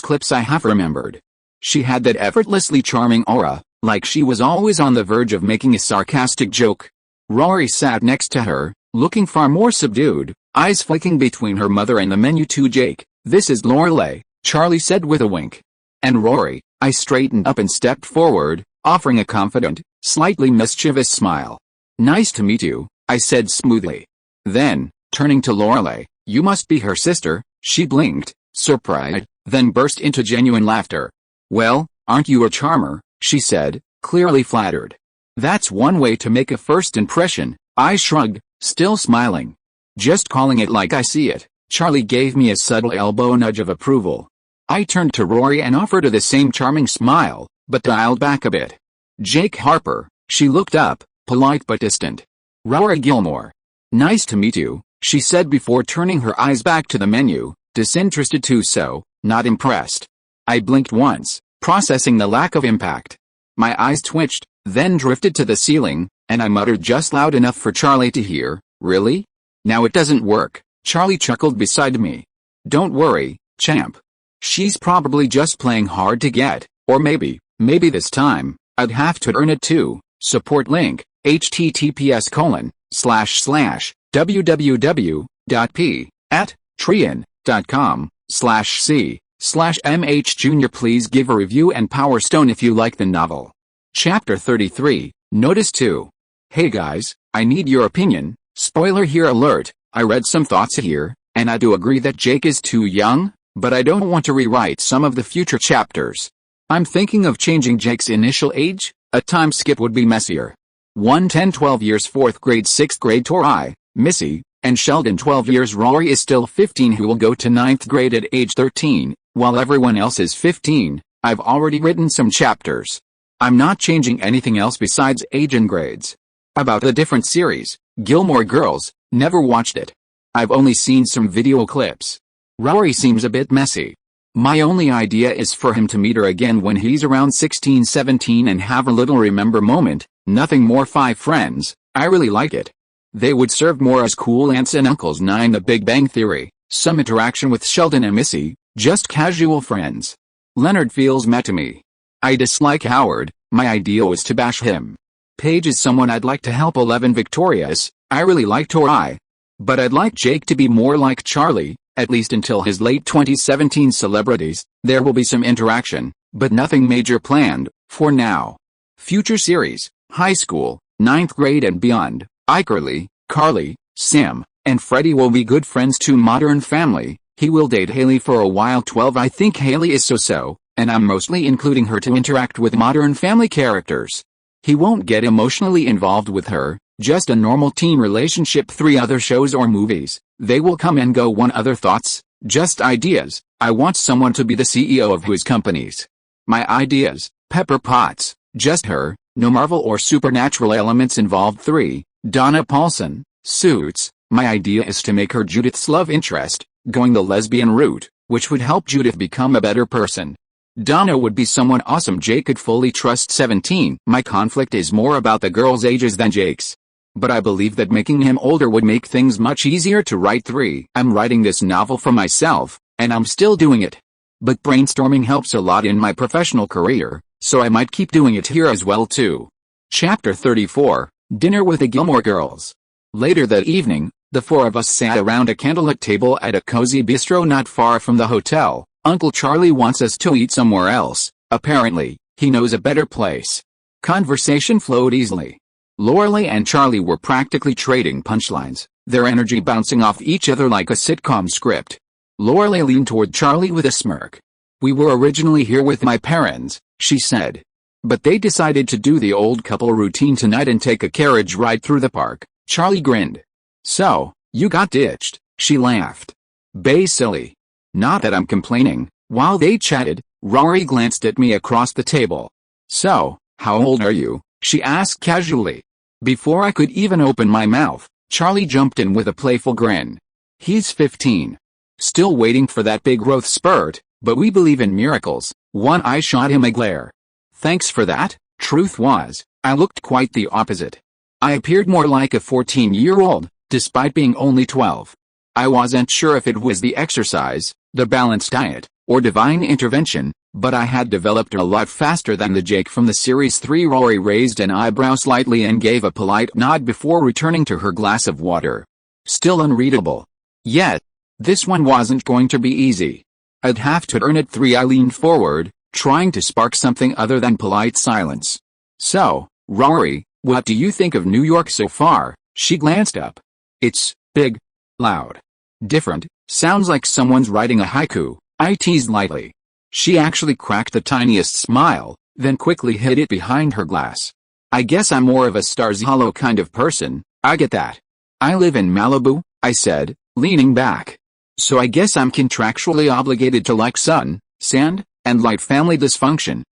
S1: clips I half remembered. She had that effortlessly charming aura, like she was always on the verge of making a sarcastic joke. Rory sat next to her, looking far more subdued, eyes flicking between her mother and the menu. To Jake, this is Lorelai, Charlie said with a wink. And Rory, I straightened up and stepped forward, offering a confident, slightly mischievous smile. Nice to meet you, I said smoothly. Then, turning to Lorelai, you must be her sister, she blinked, surprised, then burst into genuine laughter. Well, aren't you a charmer? She said, clearly flattered. That's one way to make a first impression, I shrugged, still smiling. Just calling it like I see it. Charlie gave me a subtle elbow nudge of approval. I turned to Rory and offered her the same charming smile, but dialed back a bit. Jake Harper, she looked up, polite but distant. Rory Gilmore. Nice to meet you, she said before turning her eyes back to the menu, disinterested too, so, not impressed. I blinked once, processing the lack of impact. My eyes twitched, then drifted to the ceiling, and I muttered just loud enough for Charlie to hear, really? Now it doesn't work, Charlie chuckled beside me. Don't worry, champ. She's probably just playing hard to get, or maybe this time, I'd have to earn it too. Support link, https://www.p@trian.com/c/mh Jr. Please give a review and Power Stone if you like the novel. Chapter 33, Notice 2. Hey guys, I need your opinion. Spoiler here alert, I read some thoughts here, and I do agree that Jake is too young, but I don't want to rewrite some of the future chapters. I'm thinking of changing Jake's initial age. A time skip would be messier. 1 10-12 years 4th grade 6th grade Tori, Missy, and Sheldon 12 years Rory is still 15 who will go to 9th grade at age 13, while everyone else is 15. I've already written some chapters. I'm not changing anything else besides age and grades. About the different series, Gilmore Girls, never watched it. I've only seen some video clips. Rory seems a bit messy. My only idea is for him to meet her again when he's around 16-17 and have a little remember moment, nothing more 5 friends, I really like it. They would serve more as cool aunts and uncles 9 The Big Bang Theory, some interaction with Sheldon and Missy, just casual friends. Leonard feels meh to me. I dislike Howard, my idea was to bash him. Paige is someone I'd like to help 11 Victorious, I really like Tori. But I'd like Jake to be more like Charlie. At least until his late 2017 Celebrities, there will be some interaction, but nothing major planned, for now. Future series, high school, 9th grade and beyond, iCarly, Carly, Sam, and Freddie will be good friends to Modern Family. He will date Haley for a while 12 I think Haley is so-so, and I'm mostly including her to interact with Modern Family characters. He won't get emotionally involved with her, just a normal teen relationship 3 other shows or movies. They will come and go 1 other thoughts, just ideas, I want someone to be the CEO of whose companies. My ideas, Pepper Potts, just her, no Marvel or supernatural elements involved 3, Donna Paulson, Suits, my idea is to make her Judith's love interest, going the lesbian route, which would help Judith become a better person. Donna would be someone awesome Jake could fully trust 17. My conflict is more about the girl's ages than Jake's. But I believe that making him older would make things much easier to write 3. I'm writing this novel for myself, and I'm still doing it. But brainstorming helps a lot in my professional career, so I might keep doing it here as well too. Chapter 34, Dinner with the Gilmore Girls. Later that evening, the 4 of us sat around a candlelit table at a cozy bistro not far from the hotel. Uncle Charlie wants us to eat somewhere else, apparently, he knows a better place. Conversation flowed easily. Lorelai and Charlie were practically trading punchlines, their energy bouncing off each other like a sitcom script. Lorelai leaned toward Charlie with a smirk. We were originally here with my parents, she said. But they decided to do the old couple routine tonight and take a carriage ride through the park. Charlie grinned. So, you got ditched, she laughed. Bay silly. Not that I'm complaining. While they chatted, Rory glanced at me across the table. So, how old are you? She asked casually. Before I could even open my mouth, Charlie jumped in with a playful grin. He's 15. Still waiting for that big growth spurt, but we believe in miracles. I shot him a glare. Thanks for that. Truth was, I looked quite the opposite. I appeared more like a 14-year-old, despite being only 12. I wasn't sure if it was the exercise, the balanced diet, or divine intervention, but I had developed a lot faster than the Jake from the series 3. Rory raised an eyebrow slightly and gave a polite nod before returning to her glass of water. Still unreadable. Yet, this one wasn't going to be easy. I'd have to earn it 3. I leaned forward, trying to spark something other than polite silence. So, Rory, what do you think of New York so far? She glanced up. It's big, loud, different, sounds like someone's writing a haiku, I teased lightly. She actually cracked the tiniest smile, then quickly hid it behind her glass. I guess I'm more of a Stars Hollow kind of person, I get that. I live in Malibu, I said, leaning back. So I guess I'm contractually obligated to like sun, sand, and light. Family dysfunction,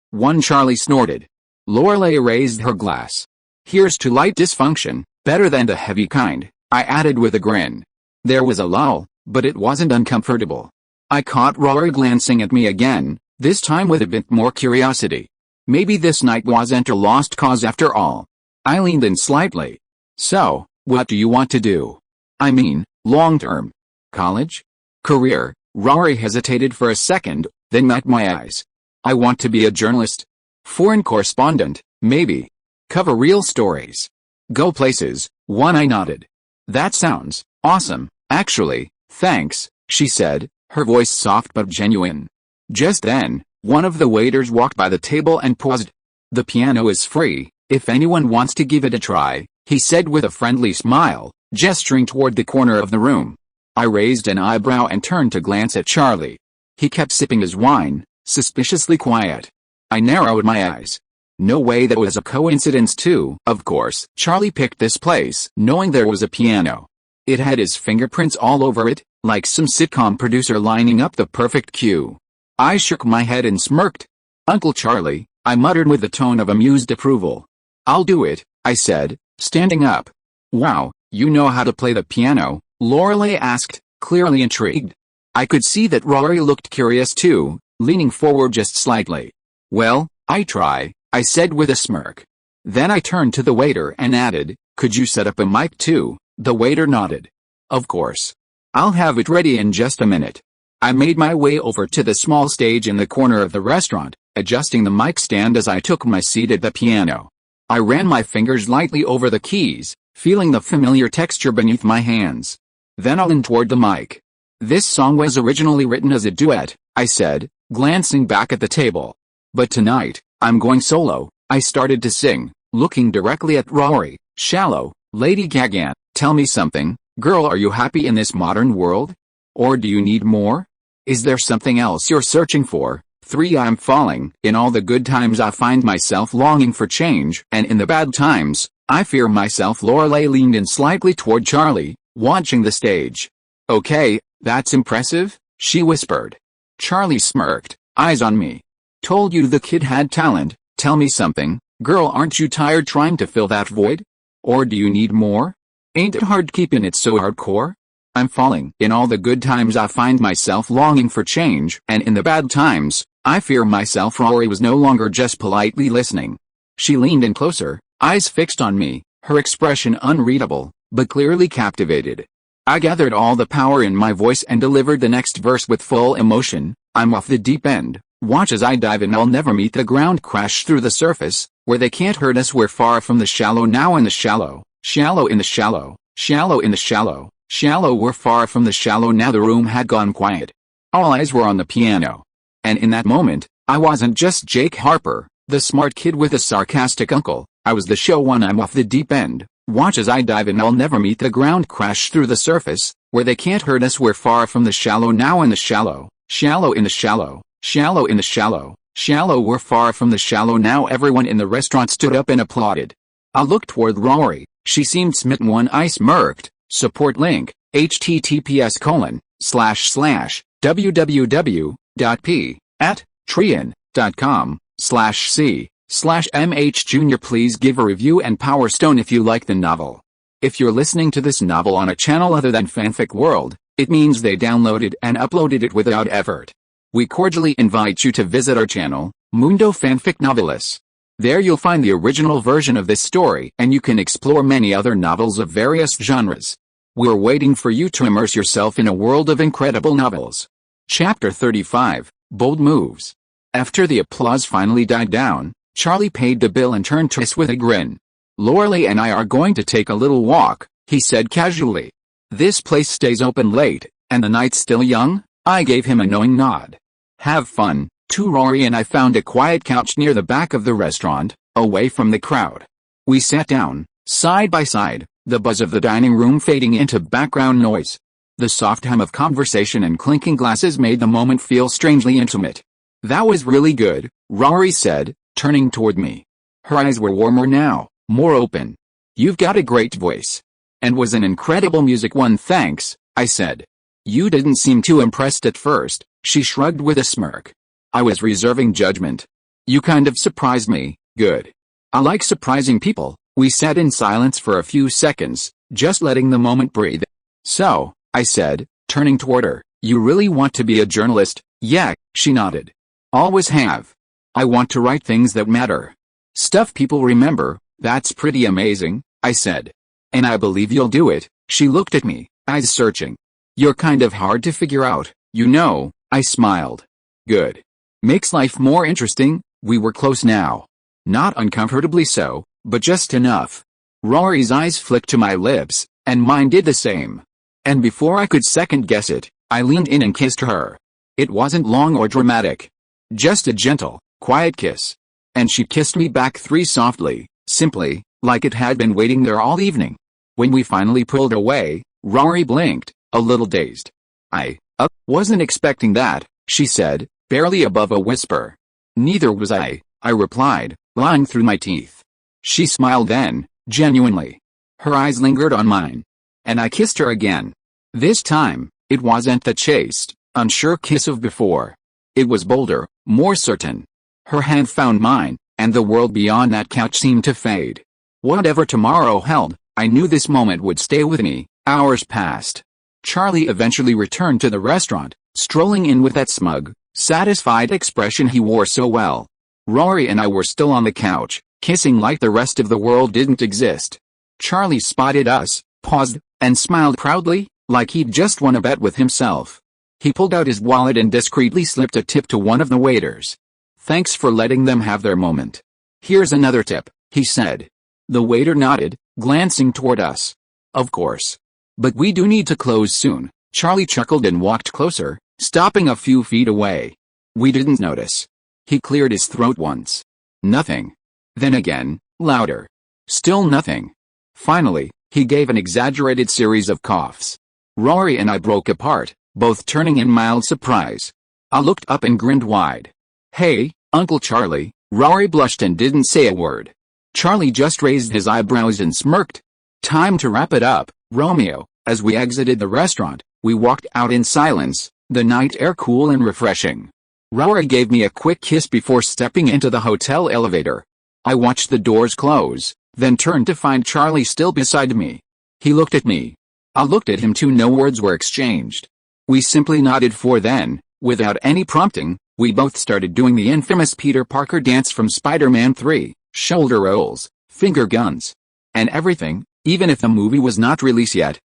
S1: Charlie snorted. Lorelai raised her glass. Here's to light dysfunction, better than the heavy kind, I added with a grin. There was a lull, but it wasn't uncomfortable. I caught Rory glancing at me again, this time with a bit more curiosity. Maybe this night wasn't a lost cause after all. I leaned in slightly. So, what do you want to do? I mean, long-term. College? Career? Rory hesitated for a second, then met my eyes. I want to be a journalist. Foreign correspondent, maybe. Cover real stories. Go places. I nodded. That sounds awesome, actually, thanks, she said, her voice soft but genuine. Just then, one of the waiters walked by the table and paused. The piano is free, if anyone wants to give it a try, he said with a friendly smile, gesturing toward the corner of the room. I raised an eyebrow and turned to glance at Charlie. He kept sipping his wine, suspiciously quiet. I narrowed my eyes. No way that was a coincidence too. Of course, Charlie picked this place knowing there was a piano. It had his fingerprints all over it, like some sitcom producer lining up the perfect cue. I shook my head and smirked. Uncle Charlie, I muttered with a tone of amused approval. I'll do it, I said, standing up. Wow, you know how to play the piano? Lorelei asked, clearly intrigued. I could see that Rory looked curious too, leaning forward just slightly. Well, I try, I said with a smirk. Then I turned to the waiter and added, could you set up a mic too? The waiter nodded. Of course. I'll have it ready in just a minute. I made my way over to the small stage in the corner of the restaurant, adjusting the mic stand as I took my seat at the piano. I ran my fingers lightly over the keys, feeling the familiar texture beneath my hands. Then I leaned toward the mic. This song was originally written as a duet, I said, glancing back at the table. But tonight, I'm going solo, I started to sing, looking directly at Rory. Shallow, Lady Gaga, tell me something, girl, are you happy in this modern world? Or do you need more? Is there something else you're searching for? 3 I'm falling, in all the good times I find myself longing for change, and in the bad times, I fear myself. Lorelei leaned in slightly toward Charlie, watching the stage. Okay, that's impressive, she whispered. Charlie smirked, eyes on me. Told you the kid had talent, tell me something, girl, aren't you tired trying to fill that void? Or do you need more? Ain't it hard keeping it so hardcore? I'm falling. In all the good times I find myself longing for change, and in the bad times, I fear myself. Rory was no longer just politely listening. She leaned in closer, eyes fixed on me, her expression unreadable, but clearly captivated. I gathered all the power in my voice and delivered the next verse with full emotion. I'm off the deep end, watch as I dive in. I'll never meet the ground, crash through the surface, where they can't hurt us. We're far from the shallow, now in the shallow, shallow in the shallow, shallow in the shallow, shallow. We're far from the shallow now. The room had gone quiet. All eyes were on the piano. And in that moment, I wasn't just Jake Harper, the smart kid with a sarcastic uncle. I was the show one. I'm off the deep end, watch as I dive in. I'll never meet the ground, crash through the surface, where they can't hurt us. We're far from the shallow now in the shallow, shallow in the shallow, shallow in the shallow, shallow. We're far from the shallow now. Everyone in the restaurant stood up and applauded. I looked toward Rory. She seemed smitten. One eye smirked. Support link, https://www.p@patreon.com/c/mh Jr. Please give a review and Power Stone if you like the novel. If you're listening to this novel on a channel other than Fanfic World, it means they downloaded and uploaded it without effort. We cordially invite you to visit our channel, Mundo Fanfic Novelis. There you'll find the original version of this story, and you can explore many other novels of various genres. We're waiting for you to immerse yourself in a world of incredible novels. Chapter 35, Bold Moves. After the applause finally died down, Charlie paid the bill and turned to us with a grin. Lorelei and I are going to take a little walk, he said casually. This place stays open late, and the night's still young. I gave him a knowing nod. Have fun, too. Rory and I found a quiet couch near the back of the restaurant, away from the crowd. We sat down, side by side, the buzz of the dining room fading into background noise. The soft hum of conversation and clinking glasses made the moment feel strangely intimate. That was really good, Rory said, turning toward me. Her eyes were warmer now, more open. You've got a great voice. And was an incredible music one. Thanks, I said. You didn't seem too impressed at first, she shrugged with a smirk. I was reserving judgment. You kind of surprised me. Good. I like surprising people. We sat in silence for a few seconds, just letting the moment breathe. So, I said, turning toward her, you really want to be a journalist? Yeah, she nodded. Always have. I want to write things that matter. Stuff people remember. That's pretty amazing, I said. And I believe you'll do it, She looked at me, eyes searching. "You're kind of hard to figure out, you know," I smiled. "Good. Makes life more interesting." We were close now. Not uncomfortably so, but just enough. Rory's eyes flicked to my lips, and mine did the same. And before I could second guess it, I leaned in and kissed her. It wasn't long or dramatic. Just a gentle, quiet kiss. And she kissed me back softly, simply, like it had been waiting there all evening. When we finally pulled away, Rory blinked, a little dazed. "I wasn't expecting that," she said, barely above a whisper. "Neither was I replied, lying through my teeth. She smiled then, genuinely. Her eyes lingered on mine. And I kissed her again. This time, it wasn't the chaste, unsure kiss of before. It was bolder, more certain. Her hand found mine, and the world beyond that couch seemed to fade. Whatever tomorrow held, I knew this moment would stay with me. Hours passed. Charlie eventually returned to the restaurant, strolling in with that smug, satisfied expression he wore so well. Rory and I were still on the couch, kissing like the rest of the world didn't exist. Charlie spotted us, paused, and smiled proudly, like he'd just won a bet with himself. He pulled out his wallet and discreetly slipped a tip to one of the waiters. "Thanks for letting them have their moment. Here's another tip," he said. The waiter nodded, glancing toward us. "Of course. But we do need to close soon." Charlie chuckled and walked closer, stopping a few feet away. We didn't notice. He cleared his throat once. Nothing. Then again, louder. Still nothing. Finally, he gave an exaggerated series of coughs. Rory and I broke apart, both turning in mild surprise. I looked up and grinned wide. "Hey, Uncle Charlie." Rory blushed and didn't say a word. Charlie just raised his eyebrows and smirked. "Time to wrap it up, Romeo." As we exited the restaurant, we walked out in silence, the night air cool and refreshing. Rory gave me a quick kiss before stepping into the hotel elevator. I watched the doors close, then turned to find Charlie still beside me. He looked at me. I looked at him too. No words were exchanged. We simply nodded, for then, without any prompting, we both started doing the infamous Peter Parker dance from Spider-Man 3, shoulder rolls, finger guns, and everything, even if the movie was not released yet.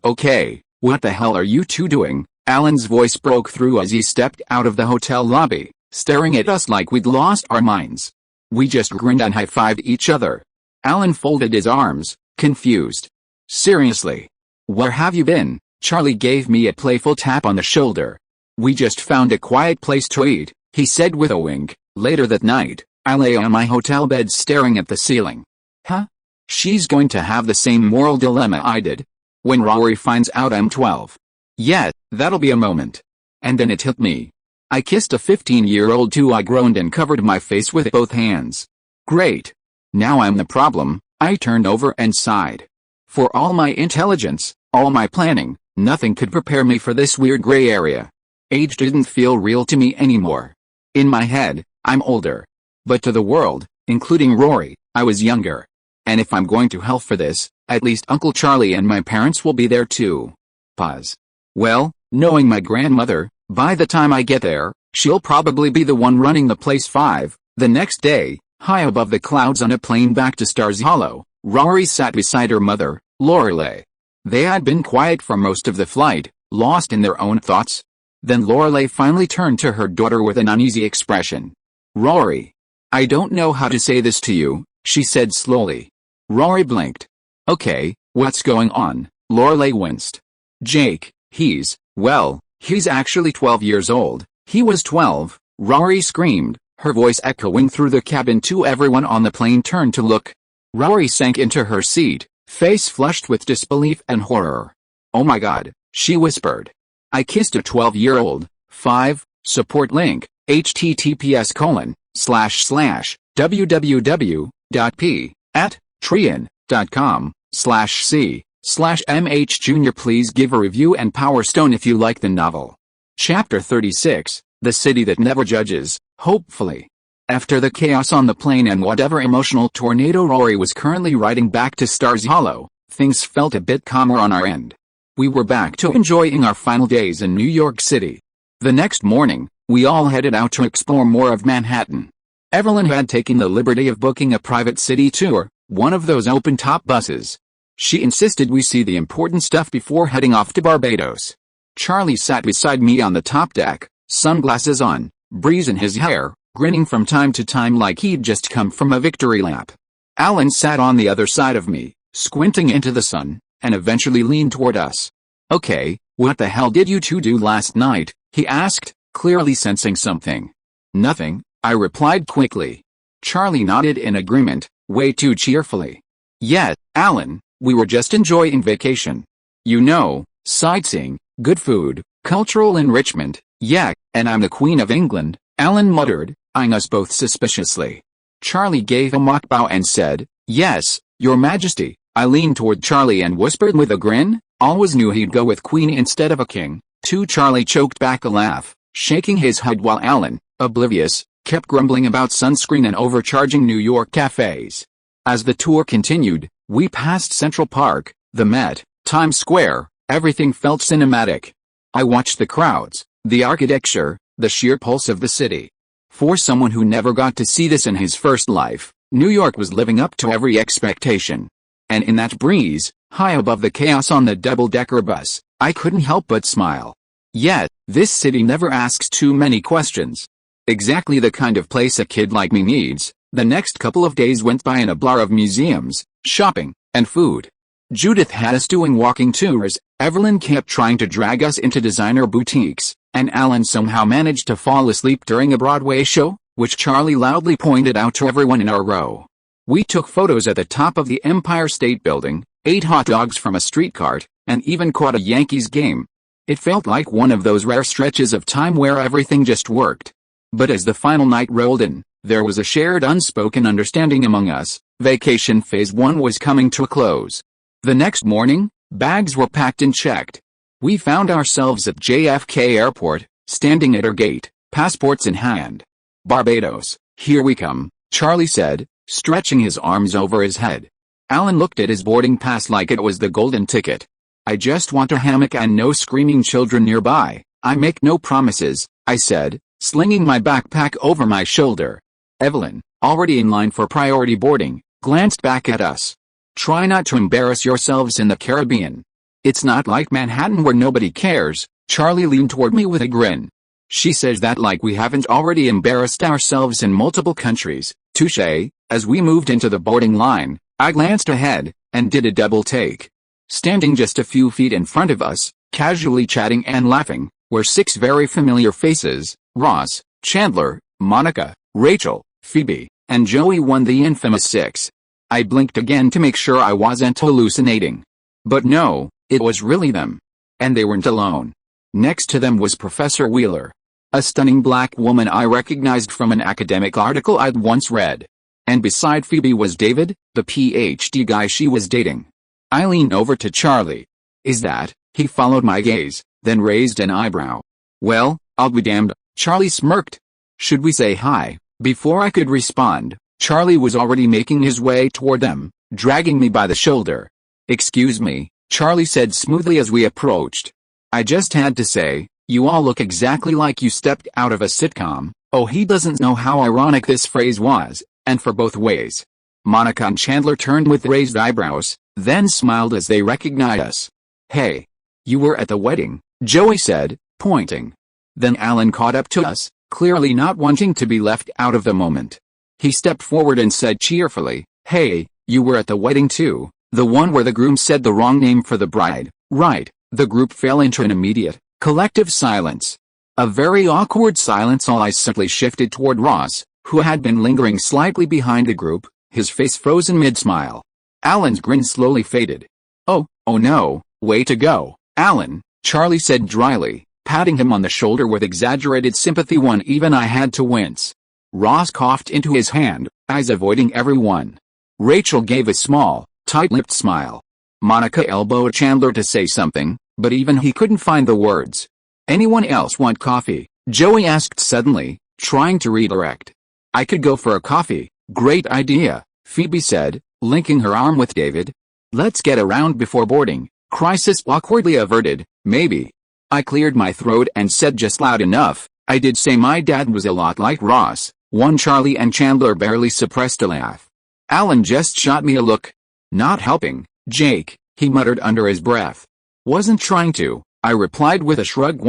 S1: Okay, what the hell are you two doing? Alan's voice broke through as he stepped out of the hotel lobby, staring at us like we'd lost our minds. We just grinned and high-fived each other. Alan folded his arms, confused. "Seriously? Where have you been?" Charlie gave me a playful tap on the shoulder. "We just found a quiet place to eat," he said with a wink. Later that night, I lay on my hotel bed staring at the ceiling. Huh? She's going to have the same moral dilemma I did. When Rory finds out I'm 12. Yeah, that'll be a moment. And then it hit me. I kissed a 15-year-old too. I groaned and covered my face with both hands. Great. Now I'm the problem. I turned over and sighed. For all my intelligence, all my planning, nothing could prepare me for this weird gray area. Age didn't feel real to me anymore. In my head, I'm older. But to the world, including Rory, I was younger. And if I'm going to hell for this, at least Uncle Charlie and my parents will be there too. Pause. Well, knowing my grandmother, by the time I get there, she'll probably be the one running the place. The next day, high above the clouds on a plane back to Stars Hollow, Rory sat beside her mother, Lorelei. They had been quiet for most of the flight, lost in their own thoughts. Then Lorelei finally turned to her daughter with an uneasy expression. "Rory. I don't know how to say this to you," she said slowly. Rory blinked. "Okay, what's going on?" Lorelei winced. "Jake, he's actually 12 years old." "He was 12, Rory screamed, her voice echoing through the cabin. Everyone on the plane turned to look. Rory sank into her seat, face flushed with disbelief and horror. "Oh my God," she whispered. "I kissed a 12-year-old. 5, support link, https://www.p@trian.com/c/mh Jr. Please give a review and Power Stone if you like the novel. Chapter 36, The City That Never Judges, hopefully. After the chaos on the plane and whatever emotional tornado Rory was currently riding back to Stars Hollow, things felt a bit calmer on our end. We were back to enjoying our final days in New York City. The next morning, we all headed out to explore more of Manhattan. Evelyn had taken the liberty of booking a private city tour, one of those open-top buses. She insisted we see the important stuff before heading off to Barbados. Charlie sat beside me on the top deck, sunglasses on, breeze in his hair, grinning from time to time like he'd just come from a victory lap. Alan sat on the other side of me, squinting into the sun, and eventually leaned toward us. "Okay, what the hell did you two do last night?" he asked, clearly sensing something. "Nothing," I replied quickly. Charlie nodded in agreement, way too cheerfully. "Yeah, Alan, we were just enjoying vacation. You know, sightseeing, good food, cultural enrichment, yeah, and I'm the Queen of England," Alan muttered, eyeing us both suspiciously. Charlie gave a mock bow and said, "Yes, Your Majesty." I leaned toward Charlie and whispered with a grin, "Always knew he'd go with Queen instead of a king." Charlie choked back a laugh, shaking his head while Alan, oblivious, kept grumbling about sunscreen and overcharging New York cafes. As the tour continued, we passed Central Park, the Met, Times Square. Everything felt cinematic. I watched the crowds, the architecture, the sheer pulse of the city. For someone who never got to see this in his first life, New York was living up to every expectation. And in that breeze, high above the chaos on the double-decker bus, I couldn't help but smile. Yet, this city never asks too many questions. Exactly the kind of place a kid like me needs. The next couple of days went by in a blur of museums, shopping, and food. Judith had us doing walking tours, Evelyn kept trying to drag us into designer boutiques, and Alan somehow managed to fall asleep during a Broadway show, which Charlie loudly pointed out to everyone in our row. We took photos at the top of the Empire State Building, ate hot dogs from a street cart, and even caught a Yankees game. It felt like one of those rare stretches of time where everything just worked. But as the final night rolled in, there was a shared unspoken understanding among us. Vacation phase 1 was coming to a close. The next morning, bags were packed and checked. We found ourselves at JFK Airport, standing at our gate, passports in hand. "Barbados, here we come," Charlie said, stretching his arms over his head. Alan looked at his boarding pass like it was the golden ticket. "I just want a hammock and no screaming children nearby. I make no promises," I said, slinging my backpack over my shoulder. Evelyn, already in line for priority boarding, glanced back at us. "Try not to embarrass yourselves in the Caribbean. It's not like Manhattan where nobody cares." Charlie leaned toward me with a grin. "She says that like we haven't already embarrassed ourselves in multiple countries." Touché. As we moved into the boarding line, I glanced ahead, and did a double take. Standing just a few feet in front of us, casually chatting and laughing, were 6 very familiar faces: Ross, Chandler, Monica, Rachel, Phoebe, and Joey, the infamous 6. I blinked again to make sure I wasn't hallucinating. But no, it was really them. And they weren't alone. Next to them was Professor Wheeler, a stunning black woman I recognized from an academic article I'd once read. And beside Phoebe was David, the PhD guy she was dating. I leaned over to Charlie. "Is that?" He followed my gaze, then raised an eyebrow. "Well, I'll be damned," Charlie smirked. "Should we say hi?" Before I could respond, Charlie was already making his way toward them, dragging me by the shoulder. "Excuse me," Charlie said smoothly as we approached. "I just had to say, you all look exactly like you stepped out of a sitcom." Oh, he doesn't know how ironic this phrase was, and for both ways. Monica and Chandler turned with raised eyebrows, then smiled as they recognized us. "Hey, you were at the wedding," Joey said, pointing. Then Alan caught up to us, clearly not wanting to be left out of the moment. He stepped forward and said cheerfully, "Hey, you were at the wedding too, the one where the groom said the wrong name for the bride, right?" The group fell into an immediate, collective silence. A very awkward silence. All eyes simply shifted toward Ross, who had been lingering slightly behind the group, his face frozen mid-smile. Alan's grin slowly faded. Oh no, way to go, Alan," Charlie said dryly, patting him on the shoulder with exaggerated sympathy. Even I had to wince. Ross coughed into his hand, eyes avoiding everyone. Rachel gave a small, tight-lipped smile. Monica elbowed Chandler to say something, but even he couldn't find the words. "Anyone else want coffee?" Joey asked suddenly, trying to redirect. "I could go for a coffee." "Great idea," Phoebe said, linking her arm with David. "Let's get around before boarding. Crisis awkwardly averted, maybe." I cleared my throat and said just loud enough, "I did say my dad was a lot like Ross." Charlie and Chandler barely suppressed a laugh. Alan just shot me a look. Not helping, Jake, he muttered under his breath. Wasn't trying to, I replied with a shrug.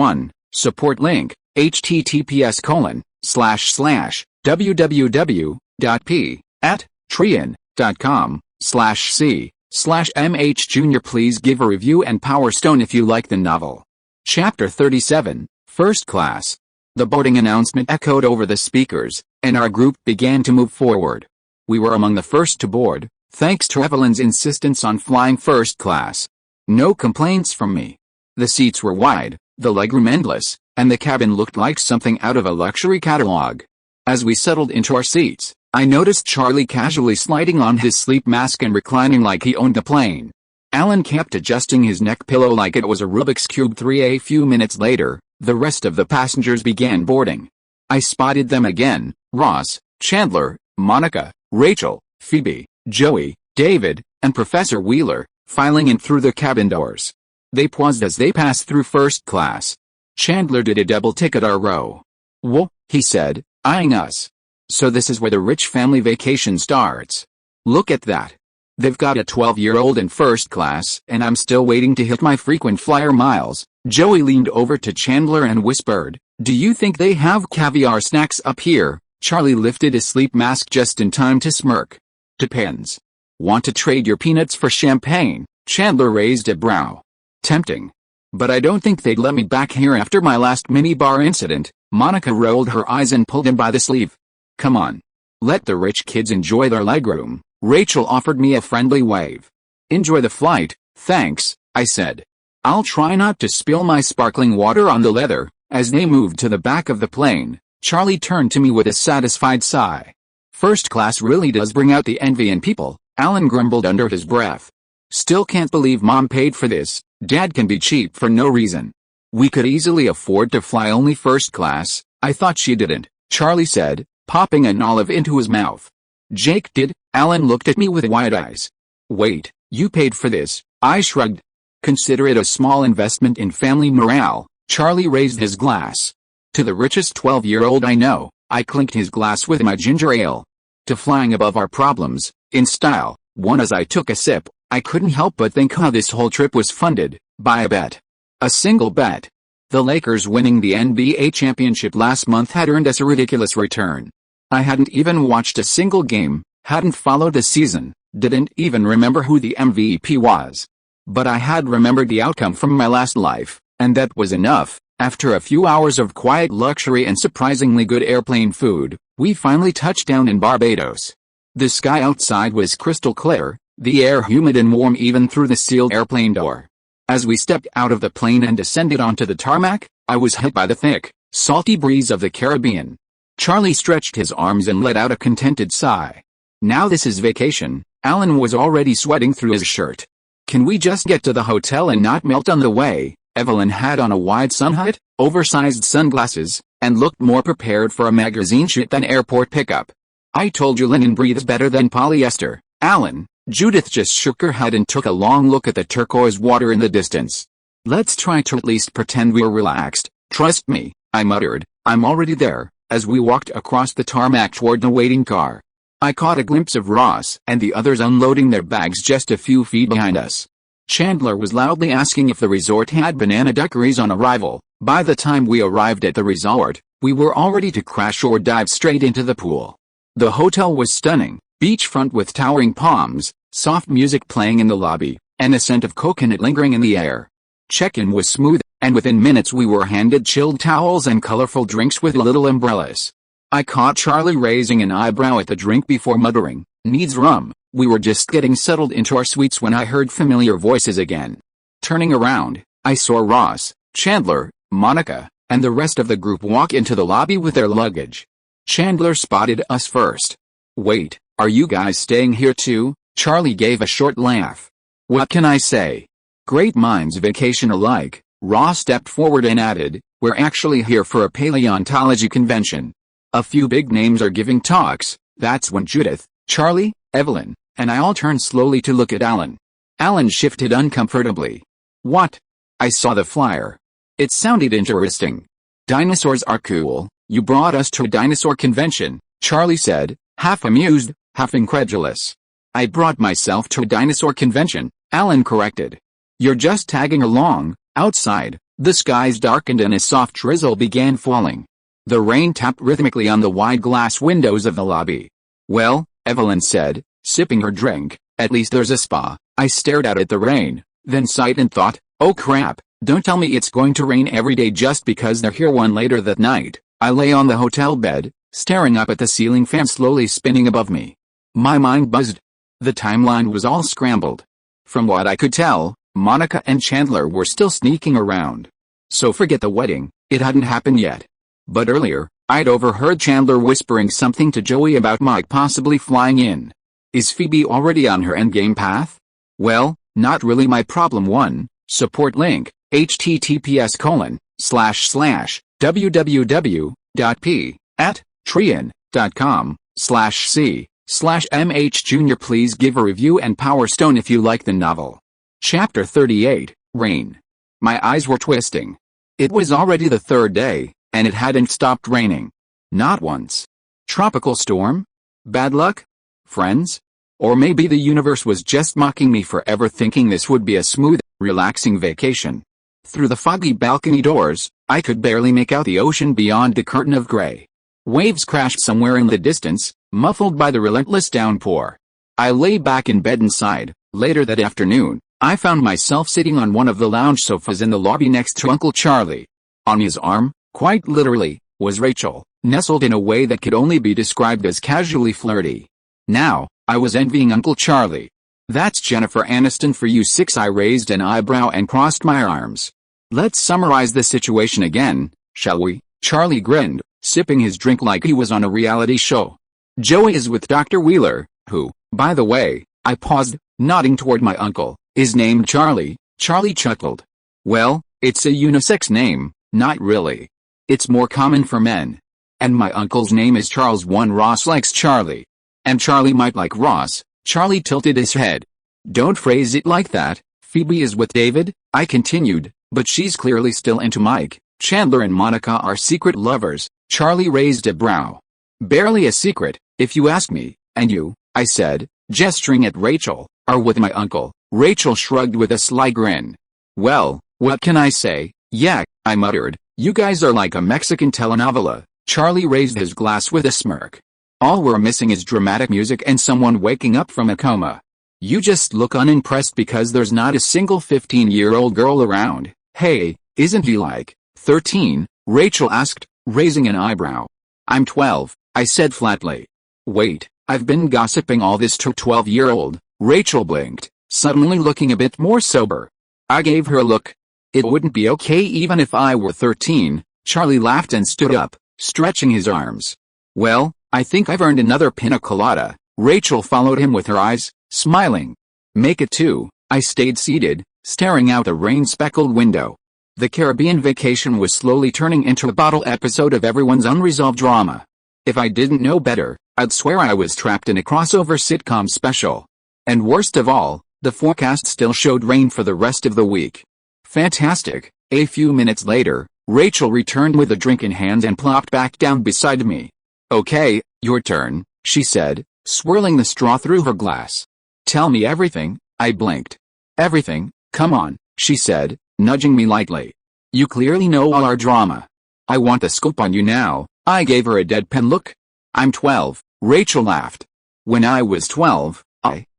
S1: Support link, https://www.p@trian.com/c/mh Jr. Please give a review and Power Stone if you like the novel. Chapter 37, First Class. The boarding announcement echoed over the speakers, and our group began to move forward. We were among the first to board, thanks to Evelyn's insistence on flying first class. No complaints from me. The seats were wide, the legroom endless, and the cabin looked like something out of a luxury catalog. As we settled into our seats, I noticed Charlie casually sliding on his sleep mask and reclining like he owned the plane. Alan kept adjusting his neck pillow like it was a Rubik's Cube. A few minutes later, the rest of the passengers began boarding. I spotted them again: Ross, Chandler, Monica, Rachel, Phoebe, Joey, David, and Professor Wheeler, filing in through the cabin doors. They paused as they passed through first class. Chandler did a double take at our row. "Whoa," he said, eyeing us. "So this is where the rich family vacation starts. Look at that. They've got a 12-year-old in first class, and I'm still waiting to hit my frequent flyer miles." Joey leaned over to Chandler and whispered, "Do you think they have caviar snacks up here?" Charlie lifted his sleep mask just in time to smirk. "Depends. Want to trade your peanuts for champagne?" Chandler raised a brow. "Tempting. But I don't think they'd let me back here after my last minibar incident." Monica rolled her eyes and pulled him by the sleeve. "Come on. Let the rich kids enjoy their legroom." Rachel offered me a friendly wave. "Enjoy the flight, thanks," I said. "I'll try not to spill my sparkling water on the leather." As they moved to the back of the plane, Charlie turned to me with a satisfied sigh. "First class really does bring out the envy in people," Alan grumbled under his breath. "Still can't believe Mom paid for this. Dad can be cheap for no reason. We could easily afford to fly only first class." "I thought she didn't," Charlie said, popping an olive into his mouth. "Jake did." Alan looked at me with wide eyes. "Wait, you paid for this?" I shrugged. "Consider it a small investment in family morale." Charlie raised his glass. "To the richest 12-year-old I know." I clinked his glass with my ginger ale. "To flying above our problems, in style." As I took a sip, I couldn't help but think how this whole trip was funded by a bet. A single bet. The Lakers winning the NBA championship last month had earned us a ridiculous return. I hadn't even watched a single game, hadn't followed the season, didn't even remember who the MVP was. But I had remembered the outcome from my last life, and that was enough. After a few hours of quiet luxury and surprisingly good airplane food, we finally touched down in Barbados. The sky outside was crystal clear, the air humid and warm even through the sealed airplane door. As we stepped out of the plane and descended onto the tarmac, I was hit by the thick, salty breeze of the Caribbean. Charlie stretched his arms and let out a contented sigh. "Now this is vacation." Alan was already sweating through his shirt. "Can we just get to the hotel and not melt on the way?" Evelyn had on a wide sun hat, oversized sunglasses, and looked more prepared for a magazine shoot than airport pickup. "I told you linen breathes better than polyester, Alan." Judith just shook her head and took a long look at the turquoise water in the distance. "Let's try to at least pretend we're relaxed. Trust me," I muttered. "I'm already there." As we walked across the tarmac toward the waiting car, I caught a glimpse of Ross and the others unloading their bags just a few feet behind us. Chandler was loudly asking if the resort had banana daiquiris on arrival. By the time we arrived at the resort, we were all ready to crash or dive straight into the pool. The hotel was stunning, beachfront with towering palms, soft music playing in the lobby, and a scent of coconut lingering in the air. Check-in was smooth, and within minutes we were handed chilled towels and colorful drinks with little umbrellas. I caught Charlie raising an eyebrow at the drink before muttering, "Needs rum." We were just getting settled into our suites when I heard familiar voices again. Turning around, I saw Ross, Chandler, Monica, and the rest of the group walk into the lobby with their luggage. Chandler spotted us first. "Wait, are you guys staying here too?" Charlie gave a short laugh. "What can I say? Great minds vacation alike." Ross stepped forward and added, "We're actually here for a paleontology convention. A few big names are giving talks." That's when Judith, Charlie, Evelyn, and I all turned slowly to look at Alan. Alan shifted uncomfortably. "What?" I saw the flyer. It sounded interesting. "Dinosaurs are cool. You brought us to a dinosaur convention," Charlie said, half amused, half incredulous. "I brought myself to a dinosaur convention?" Alan corrected. You're just tagging along. Outside, the skies darkened and a soft drizzle began falling. The rain tapped rhythmically on the wide glass windows of the lobby. Well, Evelyn said, sipping her drink, at least there's a spa. I stared out at the rain, then sighed and thought, oh crap, don't tell me it's going to rain every day just because they're here. One later that night, I lay on the hotel bed, staring up at the ceiling fan slowly spinning above me. My mind buzzed. The timeline was all scrambled. From what I could tell, Monica and Chandler were still sneaking around. So forget the wedding, it hadn't happened yet. But earlier, I'd overheard Chandler whispering something to Joey about Mike possibly flying in. Is Phoebe already on her endgame path? Well, not really my problem. 1. Support link, https://www.p@trian.com/c/mh Jr. Please give a review and Power Stone if you like the novel. Chapter 38, Rain. My eyes were twisting. It was already the third day, and it hadn't stopped raining. Not once. Tropical storm? Bad luck? Friends? Or maybe the universe was just mocking me for ever thinking this would be a smooth, relaxing vacation. Through the foggy balcony doors, I could barely make out the ocean beyond the curtain of gray. Waves crashed somewhere in the distance, muffled by the relentless downpour. I lay back in bed and sighed. Later that afternoon, I found myself sitting on one of the lounge sofas in the lobby next to Uncle Charlie. On his arm, quite literally, was Rachel, nestled in a way that could only be described as casually flirty. Now, I was envying Uncle Charlie. That's Jennifer Aniston for you. 6. I raised an eyebrow and crossed my arms. Let's summarize the situation again, shall we? Charlie grinned, sipping his drink like he was on a reality show. Joey is with Dr. Wheeler, who, by the way, I paused, nodding toward my uncle, is named Charlie. Charlie chuckled. Well, it's a unisex name, not really. It's more common for men. And my uncle's name is Charles. 1. Ross likes Charlie. And Charlie might like Ross. Charlie tilted his head. Don't phrase it like that. Phoebe is with David, I continued, but she's clearly still into Mike. Chandler and Monica are secret lovers. Charlie raised a brow. Barely a secret, if you ask me. And you, I said, gesturing at Rachel, are with my uncle. Rachel shrugged with a sly grin. Well, what can I say? Yeah, I muttered, you guys are like a Mexican telenovela. Charlie raised his glass with a smirk. All we're missing is dramatic music and someone waking up from a coma. You just look unimpressed because there's not a single 15-year-old girl around. Hey, isn't he like 13? Rachel asked, raising an eyebrow. I'm 12, I said flatly. Wait, I've been gossiping all this to 12-year-old. Rachel blinked, suddenly looking a bit more sober. I gave her a look. It wouldn't be okay even if I were 13. Charlie laughed and stood up, stretching his arms. Well, I think I've earned another pina colada. Rachel followed him with her eyes, smiling. Make it 2. I stayed seated, staring out the rain-speckled window. The Caribbean vacation was slowly turning into a bottle episode of everyone's unresolved drama. If I didn't know better, I'd swear I was trapped in a crossover sitcom special. And worst of all, the forecast still showed rain for the rest of the week. Fantastic. A few minutes later, Rachel returned with a drink in hand and plopped back down beside me. Okay, your turn, she said, swirling the straw through her glass. Tell me everything. I blinked. Everything, come on, she said, nudging me lightly. You clearly know all our drama. I want the scoop on you now. I gave her a deadpan look. I'm 12, Rachel laughed. When I was 12,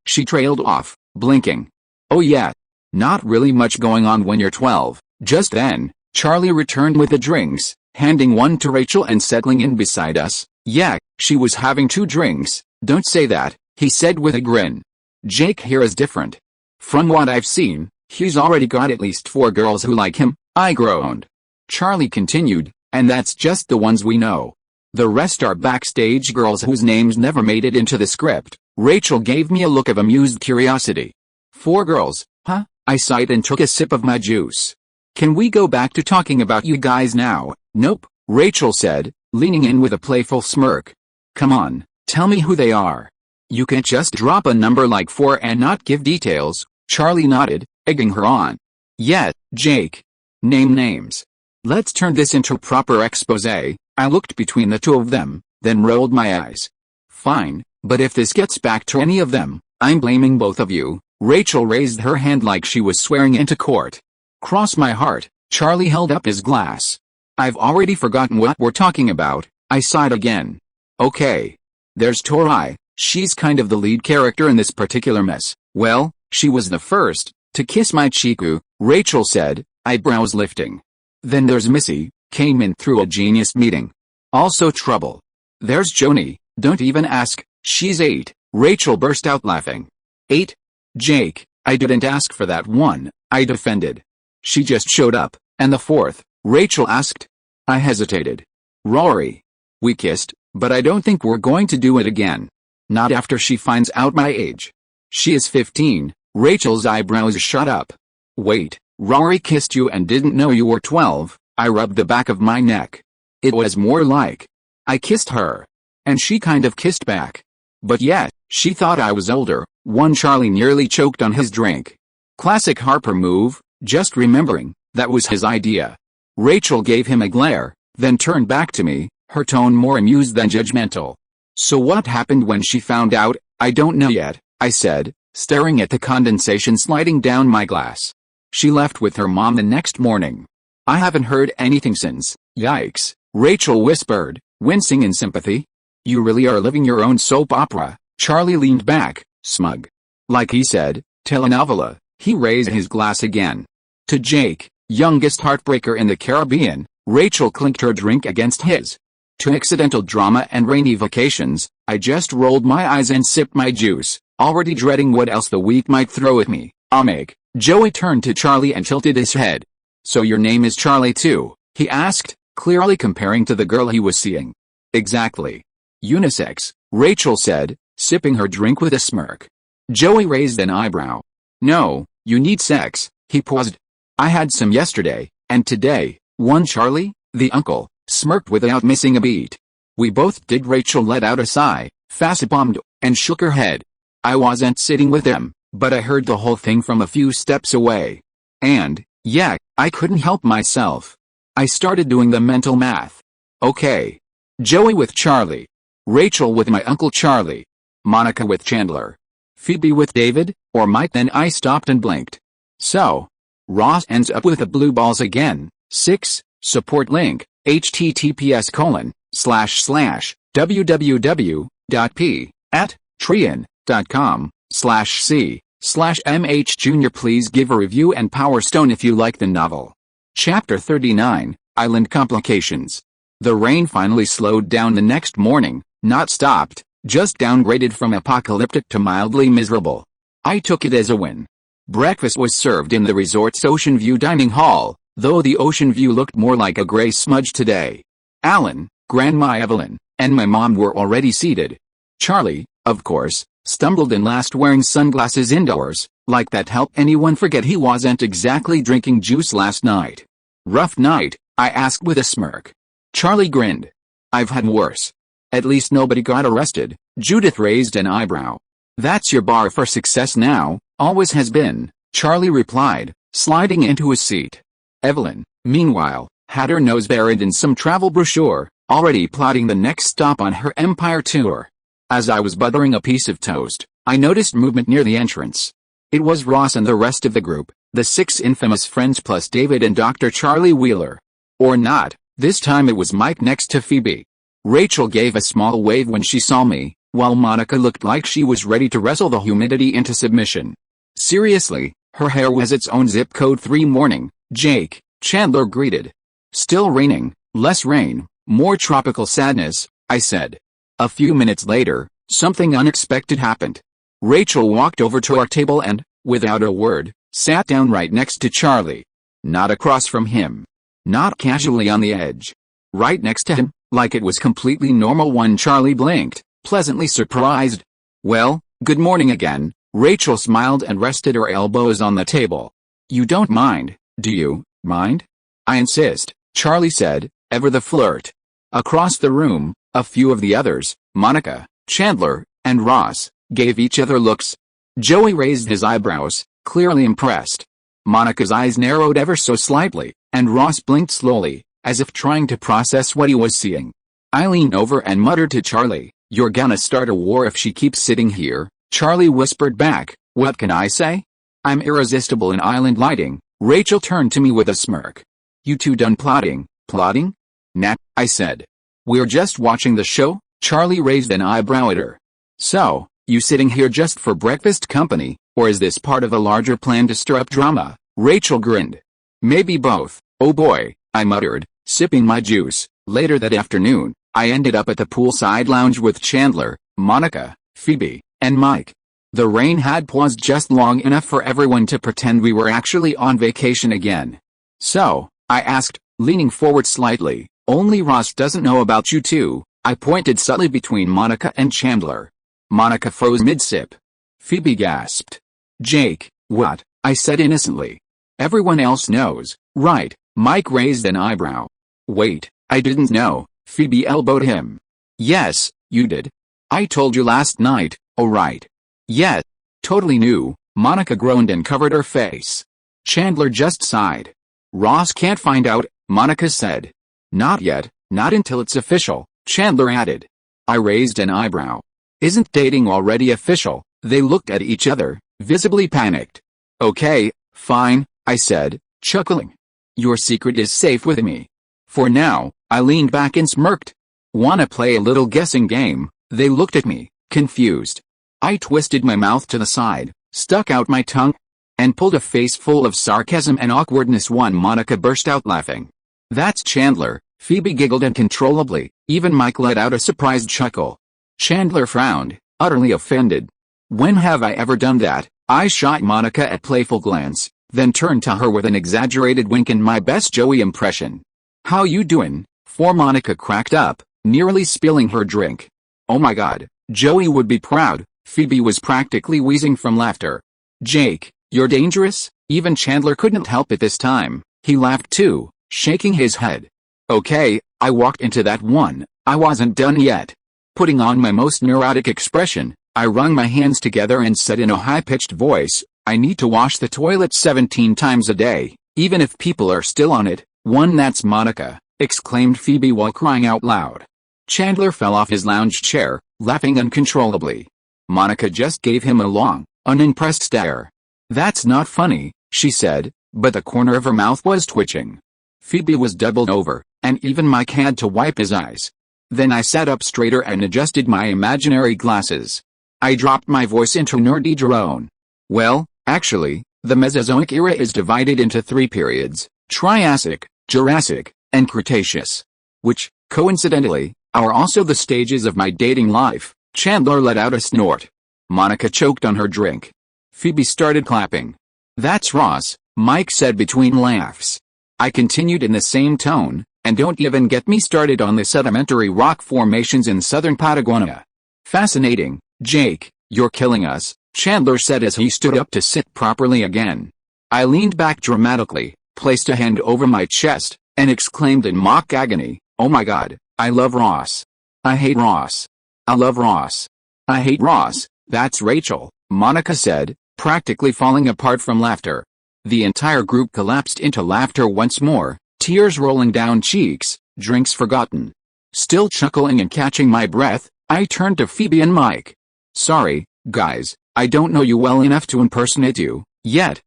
S1: she trailed off, blinking. Oh yeah. Not really much going on when you're 12. Just then, Charlie returned with the drinks, handing one to Rachel and settling in beside us. Yeah, she was having 2 drinks. Don't say that, he said with a grin. Jake here is different. From what I've seen, he's already got at least 4 girls who like him, I groaned. Charlie continued, and that's just the ones we know. The rest are backstage girls whose names never made it into the script. Rachel gave me a look of amused curiosity. 4 girls, huh? I sighed and took a sip of my juice. Can we go back to talking about you guys now? Nope, Rachel said, leaning in with a playful smirk. Come on, tell me who they are. You can't just drop a number like 4 and not give details. Charlie nodded, egging her on. Yeah, Jake. Name names. Let's turn this into a proper expose. I looked between the 2 of them, then rolled my eyes. Fine, but if this gets back to any of them, I'm blaming both of you. Rachel raised her hand like she was swearing into court. Cross my heart. Charlie held up his glass. I've already forgotten what we're talking about, I sighed again. Okay. There's Tori, she's kind of the lead character in this particular mess. Well, she was the first to kiss my Chiku, Rachel said, eyebrows lifting. Then there's Missy, came in through a genius meeting. Also trouble. There's Joni, don't even ask, she's 8, Rachel burst out laughing. 8? Jake, I didn't ask for that one, I defended. She just showed up, and the 4th, Rachel asked. I hesitated. Rory. We kissed, but I don't think we're going to do it again. Not after she finds out my age. She is 15, Rachel's eyebrows shot up. Wait, Rory kissed you and didn't know you were 12, I rubbed the back of my neck. It was more like I kissed her. And she kind of kissed back. But yet, she thought I was older. One Charlie nearly choked on his drink. Classic Harper move, just remembering, that was his idea. Rachel gave him a glare, then turned back to me, her tone more amused than judgmental. So what happened when she found out? I don't know yet, I said, staring at the condensation sliding down my glass. She left with her mom the next morning. I haven't heard anything since. Yikes, Rachel whispered, wincing in sympathy. You really are living your own soap opera. Charlie leaned back, smug. Like he said, telenovela. He raised his glass again. To Jake, youngest heartbreaker in the Caribbean, Rachel clinked her drink against his. To accidental drama and rainy vacations, I just rolled my eyes and sipped my juice, already dreading what else the week might throw at me. Meg. Joey turned to Charlie and tilted his head. So your name is Charlie too? He asked, clearly comparing to the girl he was seeing. Exactly. Unisex, Rachel said, sipping her drink with a smirk. Joey raised an eyebrow. No, you need sex, he paused. I had some yesterday, and today. One Charlie, the uncle, smirked without missing a beat. We both did. Rachel let out a sigh, facepalmed, and shook her head. I wasn't sitting with them, but I heard the whole thing from a few steps away. And, yeah, I couldn't help myself. I started doing the mental math. Okay. Joey with Charlie. Rachel with my Uncle Charlie. Monica with Chandler. Phoebe with David, or Mike. Then I stopped and blinked. So, Ross ends up with the blue balls again. 6. Support link, https://www.p@patreon.com/c/mh Jr. Please give a review and Power Stone if you like the novel. Chapter 39, Island Complications. The rain finally slowed down the next morning, not stopped, just downgraded from apocalyptic to mildly miserable. I took it as a win. Breakfast was served in the resort's Ocean View dining hall, though the ocean view looked more like a gray smudge today. Alan, Grandma Evelyn, and my mom were already seated. Charlie, of course, stumbled in last wearing sunglasses indoors, like that helped anyone forget he wasn't exactly drinking juice last night. Rough night? I asked with a smirk. Charlie grinned. I've had worse. At least nobody got arrested. Judith raised an eyebrow. That's your bar for success now, always has been, Charlie replied, sliding into his seat. Evelyn, meanwhile, had her nose buried in some travel brochure, already plotting the next stop on her empire tour. As I was buttering a piece of toast, I noticed movement near the entrance. It was Ross and the rest of the group, the 6 infamous friends plus David and Dr. Charlie Wheeler. Or not, this time it was Mike next to Phoebe. Rachel gave a small wave when she saw me, while Monica looked like she was ready to wrestle the humidity into submission. Seriously, her hair was its own zip code 3 morning. Jake, Chandler greeted. Still raining, less rain, more tropical sadness, I said. A few minutes later, something unexpected happened. Rachel walked over to our table and, without a word, sat down right next to Charlie. Not across from him. Not casually on the edge. Right next to him, like it was completely normal. One Charlie blinked, pleasantly surprised. Well, good morning again. Rachel smiled and rested her elbows on the table. You don't mind, do you, mind? I insist, Charlie said, ever the flirt. Across the room, a few of the others, Monica, Chandler, and Ross, gave each other looks. Joey raised his eyebrows, clearly impressed. Monica's eyes narrowed ever so slightly, and Ross blinked slowly, as if trying to process what he was seeing. I leaned over and muttered to Charlie, "You're gonna start a war if she keeps sitting here," Charlie whispered back, What can I say? I'm irresistible in island lighting. Rachel turned to me with a smirk. You two done plotting? Plotting? Nah, I said. We're just watching the show. Charlie raised an eyebrow at her. So, you sitting here just for breakfast company, or is this part of a larger plan to stir up drama? Rachel grinned. Maybe both. Oh boy, I muttered, sipping my juice. Later that afternoon, I ended up at the poolside lounge with Chandler, Monica, Phoebe, and Mike. The rain had paused just long enough for everyone to pretend we were actually on vacation again. So, I asked, leaning forward slightly, only Ross doesn't know about you two. I pointed subtly between Monica and Chandler. Monica froze mid-sip. Phoebe gasped. Jake, what? I said innocently. Everyone else knows, right? Mike raised an eyebrow. Wait, I didn't know. Phoebe elbowed him. Yes, you did. I told you last night, oh right. Yes, totally knew. Monica groaned and covered her face. Chandler just sighed. Ross can't find out, Monica said. Not yet, not until it's official, Chandler added. I raised an eyebrow. Isn't dating already official? They looked at each other, visibly panicked. Okay, fine, I said, chuckling. Your secret is safe with me. For now, I leaned back and smirked. Wanna play a little guessing game? They looked at me, confused. I twisted my mouth to the side, stuck out my tongue, and pulled a face full of sarcasm and awkwardness. Monica burst out laughing. That's Chandler. Phoebe giggled uncontrollably. Even Mike let out a surprised chuckle. Chandler frowned, utterly offended. When have I ever done that? I shot Monica a playful glance, then turned to her with an exaggerated wink in my best Joey impression. How you doin'? Monica cracked up, nearly spilling her drink. Oh my god, Joey would be proud. Phoebe was practically wheezing from laughter. Jake, you're dangerous? Even Chandler couldn't help it this time. He laughed too, shaking his head. Okay, I walked into that one. I wasn't done yet. Putting on my most neurotic expression, I wrung my hands together and said in a high-pitched voice, I need to wash the toilet 17 times a day, even if people are still on it. That's Monica, exclaimed Phoebe while crying out loud. Chandler fell off his lounge chair, laughing uncontrollably. Monica just gave him a long, unimpressed stare. That's not funny, she said, but the corner of her mouth was twitching. Phoebe was doubled over, and even Mike had to wipe his eyes. Then I sat up straighter and adjusted my imaginary glasses. I dropped my voice into nerdy drone. Well, actually, the Mesozoic era is divided into 3 periods, Triassic, Jurassic, and Cretaceous. Which, coincidentally, are also the stages of my dating life. Chandler let out a snort. Monica choked on her drink. Phoebe started clapping. That's Ross, Mike said between laughs. I continued in the same tone, and don't even get me started on the sedimentary rock formations in southern Patagonia. Fascinating, Jake, you're killing us, Chandler said as he stood up to sit properly again. I leaned back dramatically, placed a hand over my chest, and exclaimed in mock agony, oh my god, I love Ross. I hate Ross. I love Ross. I hate Ross. That's Rachel, Monica said, practically falling apart from laughter. The entire group collapsed into laughter once more, tears rolling down cheeks, drinks forgotten. Still chuckling and catching my breath, I turned to Phoebe and Mike. Sorry, guys, I don't know you well enough to impersonate you, yet.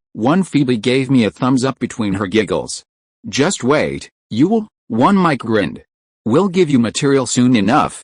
S1: Phoebe gave me a thumbs up between her giggles. Just wait, you will? Mike grinned. We'll give you material soon enough.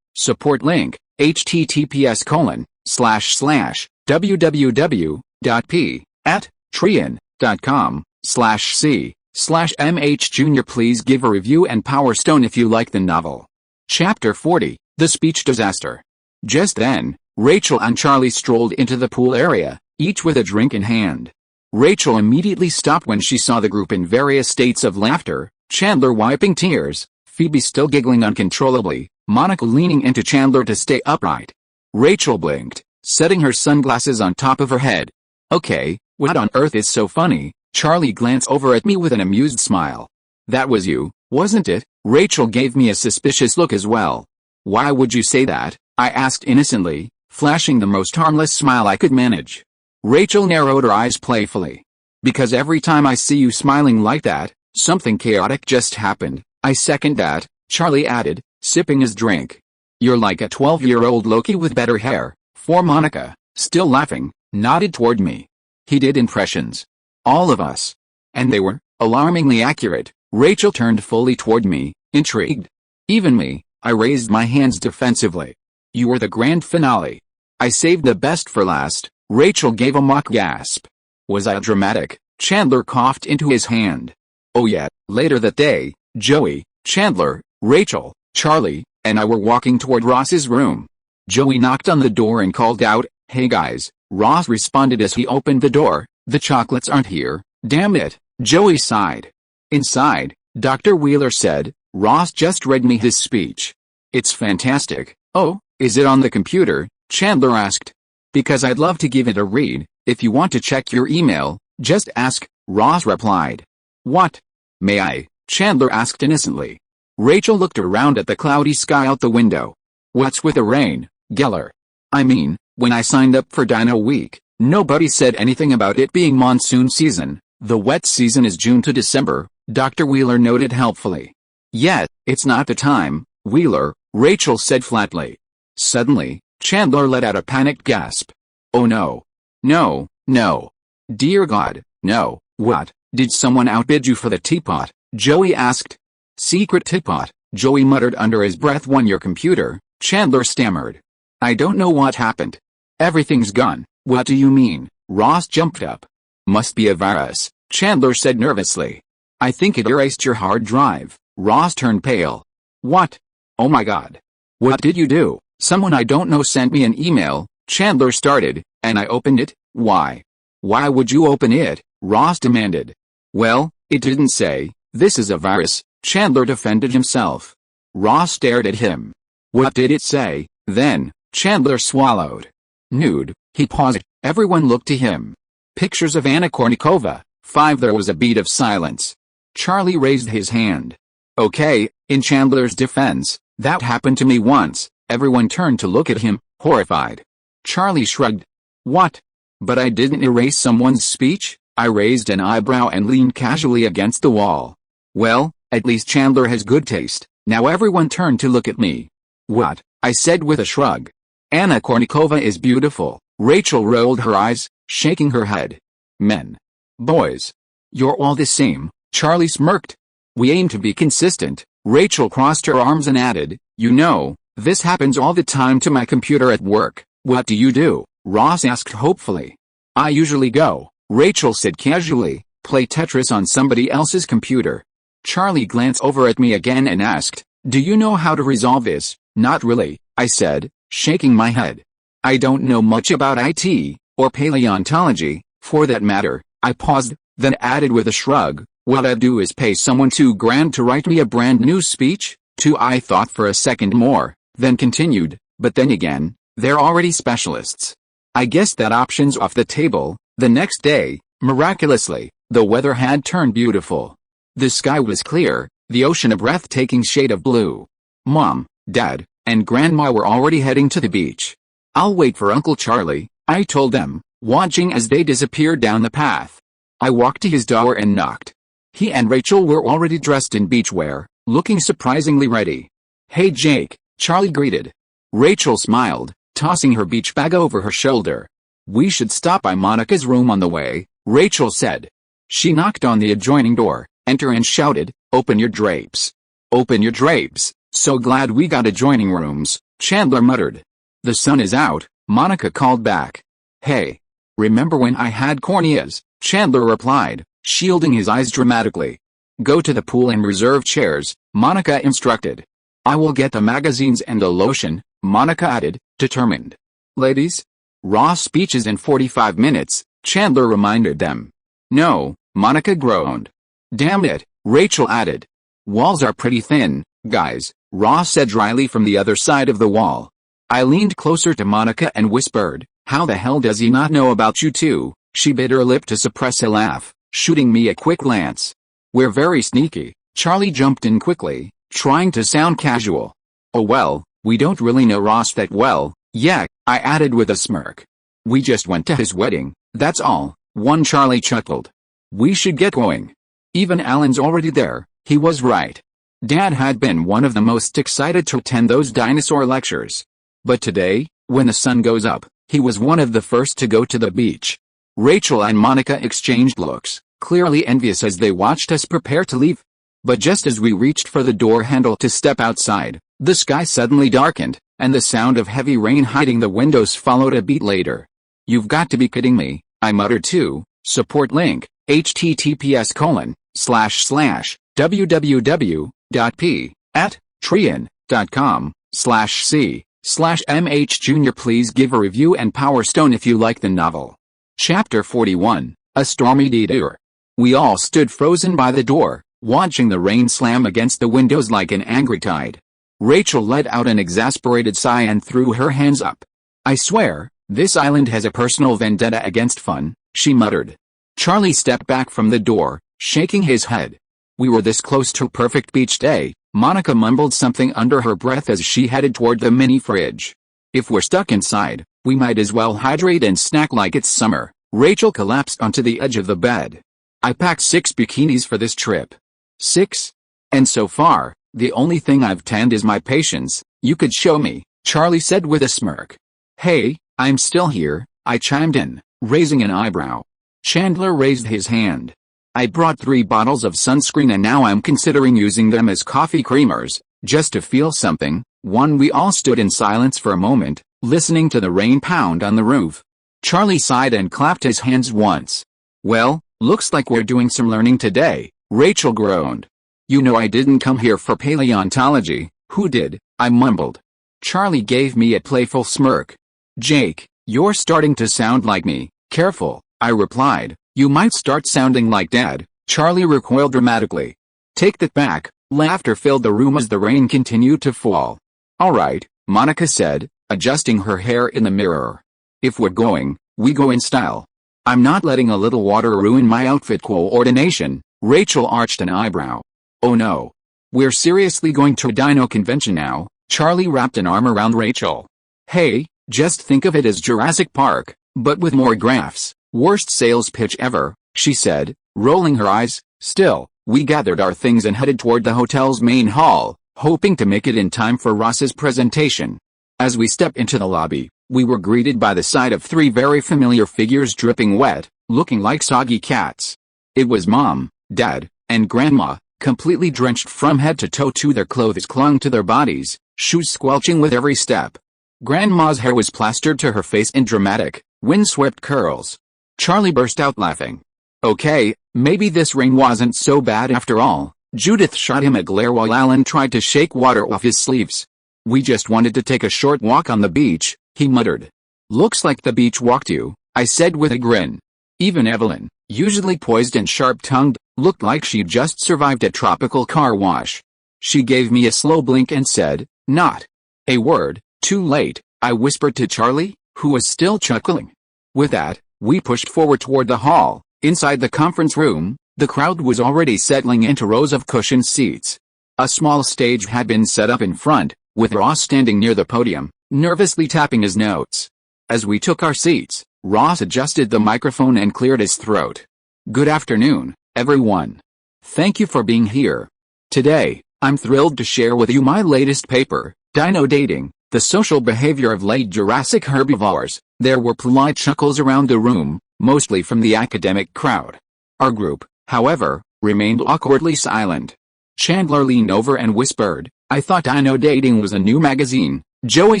S1: Support link, https://www.p@patreon.com/c/mh Jr. Please give a review and Power Stone if you like the novel. Chapter 40, The Speech Disaster. Just then, Rachel and Charlie strolled into the pool area, each with a drink in hand. Rachel immediately stopped when she saw the group in various states of laughter, Chandler wiping tears, Phoebe still giggling uncontrollably, Monica leaning into Chandler to stay upright. Rachel blinked, setting her sunglasses on top of her head. Okay, what on earth is so funny? Charlie glanced over at me with an amused smile. That was you, wasn't it? Rachel gave me a suspicious look as well. Why would you say that? I asked innocently, flashing the most harmless smile I could manage. Rachel narrowed her eyes playfully. Because every time I see you smiling like that, something chaotic just happened. I second that, Charlie added, sipping his drink. You're like a 12-year-old Loki with better hair. For Monica, still laughing, nodded toward me. He did impressions. All of us. And they were alarmingly accurate. Rachel turned fully toward me, intrigued. Even me. I raised my hands defensively. You were the grand finale. I saved the best for last. Rachel gave a mock gasp. Was I dramatic? Chandler coughed into his hand. Oh yeah. Later that day, Joey, Chandler, Rachel, Charlie, and I were walking toward Ross's room. Joey knocked on the door and called out, "Hey guys." Ross responded as he opened the door, "The chocolates aren't here, damn it." Joey sighed. Inside, Dr. Wheeler said, "Ross just read me his speech. It's fantastic." "Oh, is it on the computer?" Chandler asked. "Because I'd love to give it a read. If you want to check your email, just ask," Ross replied. "What? May I?" Chandler asked innocently. Rachel looked around at the cloudy sky out the window. "What's with the rain, Geller? I mean, when I signed up for Dino Week, nobody said anything about it being monsoon season. The wet season is June to December," Dr. Wheeler noted helpfully. "Yet, it's not the time, Wheeler," Rachel said flatly. Suddenly, Chandler let out a panicked gasp. "Oh no. No, no. Dear God, no." "What, did someone outbid you for the teapot?" Joey asked. "Secret teapot," Joey muttered under his breath. "On your computer," Chandler stammered. "I don't know what happened. Everything's gone." "What do you mean?" Ross jumped up. "Must be a virus," Chandler said nervously. "I think it erased your hard drive." Ross turned pale. "What? Oh my God. What did you do?" "Someone I don't know sent me an email," Chandler started, "and I opened it." "Why? Why would you open it?" Ross demanded. "Well, it didn't say, 'This is a virus,'" Chandler defended himself. Ross stared at him. "What did it say, then?" Chandler swallowed. "Nude." He paused. Everyone looked to him. "Pictures of Anna Kournikova." 5. There was a beat of silence. Charlie raised his hand. "Okay," in Chandler's defense, "that happened to me once." Everyone turned to look at him, horrified. Charlie shrugged. "What? But I didn't erase someone's speech." I raised an eyebrow and leaned casually against the wall. "Well, at least Chandler has good taste." Now everyone turned to look at me. "What?" I said with a shrug. "Anna Kournikova is beautiful." Rachel rolled her eyes, shaking her head. "Men. Boys. You're all the same," Charlie smirked. "We aim to be consistent." Rachel crossed her arms and added, "You know, this happens all the time to my computer at work." "What do you do?" Ross asked hopefully. "I usually go," Rachel said casually, "play Tetris on somebody else's computer." Charlie glanced over at me again and asked, "Do you know how to resolve this?" "Not really," I said, shaking my head. "I don't know much about IT, or paleontology, for that matter." I paused, then added with a shrug, "What I do is pay someone $2,000 to write me a brand new speech." I thought for a second more, then continued, "But then again, they're already specialists. I guess that option's off the table." The next day, miraculously, the weather had turned beautiful. The sky was clear, the ocean a breathtaking shade of blue. Mom, Dad, and Grandma were already heading to the beach. "I'll wait for Uncle Charlie," I told them, watching as they disappeared down the path. I walked to his door and knocked. He and Rachel were already dressed in beachwear, looking surprisingly ready. "Hey Jake," Charlie greeted. Rachel smiled, tossing her beach bag over her shoulder. "We should stop by Monica's room on the way," Rachel said. She knocked on the adjoining door, entered and shouted, "Open your drapes. Open your drapes." "So glad we got adjoining rooms," Chandler muttered. "The sun is out," Monica called back. "Hey. Remember when I had corneas?" Chandler replied, shielding his eyes dramatically. "Go to the pool and reserve chairs," Monica instructed. "I will get the magazines and a lotion," Monica added, determined. "Ladies? Ross speeches in 45 minutes, Chandler reminded them. "No," Monica groaned. "Damn it," Rachel added. "Walls are pretty thin, guys," Ross said dryly from the other side of the wall. I leaned closer to Monica and whispered, "How the hell does he not know about you two?" She bit her lip to suppress a laugh, shooting me a quick glance. "We're very sneaky," Charlie jumped in quickly, trying to sound casual. "Oh well, we don't really know Ross that well, yeah," I added with a smirk. "We just went to his wedding, that's all." One Charlie chuckled. "We should get going. Even Alan's already there." He was right. Dad had been one of the most excited to attend those dinosaur lectures. But today, when the sun goes up, He was one of the first to go to the beach. Rachel and Monica exchanged looks, clearly envious as they watched us prepare to leave. But just as we reached for the door handle to step outside, the sky suddenly darkened, and the sound of heavy rain hiding the windows followed a beat later. "You've got to be kidding me," I muttered too. Support link, https://www.p@trian.com/c/mh Jr. Please give a review and Power Stone if you like the novel. Chapter 41, A Stormy Detour. We all stood frozen by the door, watching the rain slam against the windows like an angry tide. Rachel let out an exasperated sigh and threw her hands up. "I swear, this island has a personal vendetta against fun," she muttered. Charlie stepped back from the door, shaking his head. "We were this close to a perfect beach day," Monica mumbled something under her breath as she headed toward the mini fridge. "If we're stuck inside, we might as well hydrate and snack like it's summer." Rachel collapsed onto the edge of the bed. "I packed 6 bikinis for this trip." 6? "And so far, the only thing I've tanned is my patience." "You could show me," Charlie said with a smirk. "Hey, I'm still here," I chimed in, raising an eyebrow. Chandler raised his hand. "I brought 3 bottles of sunscreen and now I'm considering using them as coffee creamers, just to feel something." We all stood in silence for a moment, listening to the rain pound on the roof. Charlie sighed and clapped his hands once. "Well, looks like we're doing some learning today," Rachel groaned. "You know I didn't come here for paleontology." "Who did?" I mumbled. Charlie gave me a playful smirk. "Jake, you're starting to sound like me." "Careful," I replied. "You might start sounding like Dad." Charlie recoiled dramatically. "Take that back." Laughter filled the room as the rain continued to fall. "All right," Monica said, adjusting her hair in the mirror. "If we're going, we go in style. I'm not letting a little water ruin my outfit coordination." Rachel arched an eyebrow. "Oh no. We're seriously going to a dino convention now?" Charlie wrapped an arm around Rachel. "Hey, just think of it as Jurassic Park, but with more graphs." "Worst sales pitch ever," she said, rolling her eyes. Still, we gathered our things and headed toward the hotel's main hall, hoping to make it in time for Ross's presentation. As we stepped into the lobby, we were greeted by the sight of 3 very familiar figures dripping wet, looking like soggy cats. It was Mom, Dad, and Grandma, completely drenched from head to toe. Their clothes clung to their bodies, shoes squelching with every step. Grandma's hair was plastered to her face in dramatic, windswept curls. Charlie burst out laughing. "Okay, maybe this rain wasn't so bad after all." Judith shot him a glare while Alan tried to shake water off his sleeves. "We just wanted to take a short walk on the beach," he muttered. "Looks like the beach walked you," I said with a grin. Even Evelyn, usually poised and sharp-tongued, looked like she'd just survived a tropical car wash. She gave me a slow blink and said, "Not a word." "Too late," I whispered to Charlie, who was still chuckling. With that, we pushed forward toward the hall. Inside the conference room, the crowd was already settling into rows of cushioned seats. A small stage had been set up in front, with Ross standing near the podium, nervously tapping his notes. As we took our seats, Ross adjusted the microphone and cleared his throat. "Good afternoon, everyone. Thank you for being here. Today, I'm thrilled to share with you my latest paper, Dino Dating, the Social Behavior of Late Jurassic Herbivores." There were polite chuckles around the room, mostly from the academic crowd. Our group, however, remained awkwardly silent. Chandler leaned over and whispered, "I thought Dino Dating was a new magazine." Joey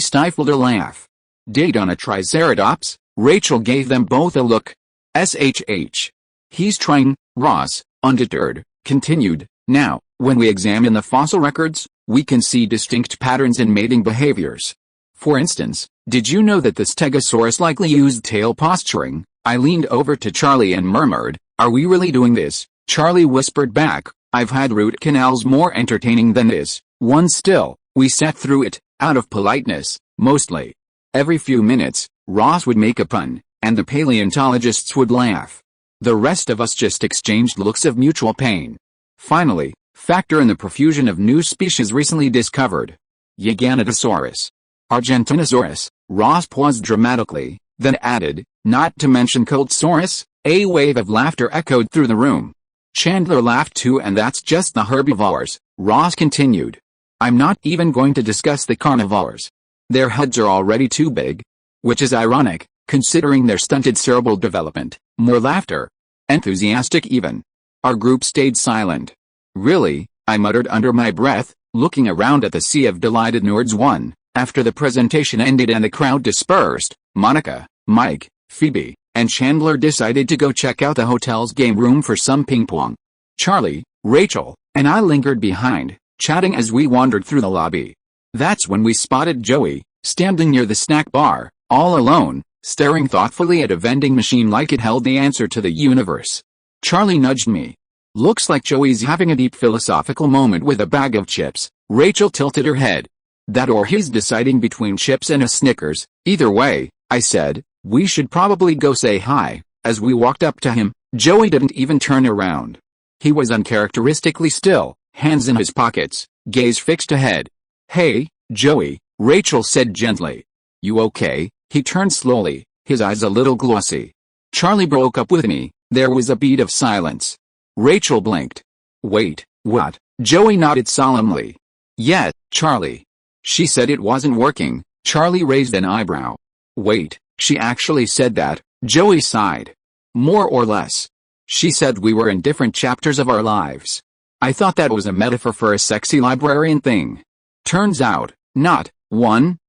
S1: stifled a laugh. "Date on a Triceratops?" Rachel gave them both a look. "SHH. He's trying," Ross, undeterred, continued. "Now, when we examine the fossil records, we can see distinct patterns in mating behaviors. For instance, did you know that the Stegosaurus likely used tail posturing?" I leaned over to Charlie and murmured, "Are we really doing this?" Charlie whispered back, "I've had root canals more entertaining than this." Still, we sat through it, out of politeness, mostly. Every few minutes, Ross would make a pun, and the paleontologists would laugh. The rest of us just exchanged looks of mutual pain. Finally, factor in the profusion of new species recently discovered. Giganotosaurus. Argentinosaurus. Ross paused dramatically, then added, "Not to mention Coltsaurus." A wave of laughter echoed through the room. Chandler laughed too. "And that's just the herbivores," Ross continued. "I'm not even going to discuss the carnivores. Their heads are already too big." Which is ironic, considering their stunted cerebral development. More laughter. Enthusiastic even. Our group stayed silent. Really, I muttered under my breath, looking around at the sea of delighted nerds. After the presentation ended and the crowd dispersed, Monica, Mike, Phoebe, and Chandler decided to go check out the hotel's game room for some ping pong. Charlie, Rachel, and I lingered behind, chatting as we wandered through the lobby. That's when we spotted Joey, standing near the snack bar, all alone, staring thoughtfully at a vending machine like it held the answer to the universe. Charlie nudged me. Looks like Joey's having a deep philosophical moment with a bag of chips. Rachel tilted her head. That or he's deciding between chips and a Snickers. Either way, I said, we should probably go say hi. As we walked up to him, Joey didn't even turn around. He was uncharacteristically still, hands in his pockets, gaze fixed ahead. Hey, Joey, Rachel said gently. You okay? He turned slowly, his eyes a little glossy. Charlie broke up with me. There was a beat of silence. Rachel blinked. Wait, what? Joey nodded solemnly. Yeah, Charlie. She said it wasn't working. Charlie raised an eyebrow. Wait, she actually said that? Joey sighed. More or less. She said we were in different chapters of our lives. I thought that was a metaphor for a sexy librarian thing. Turns out, not.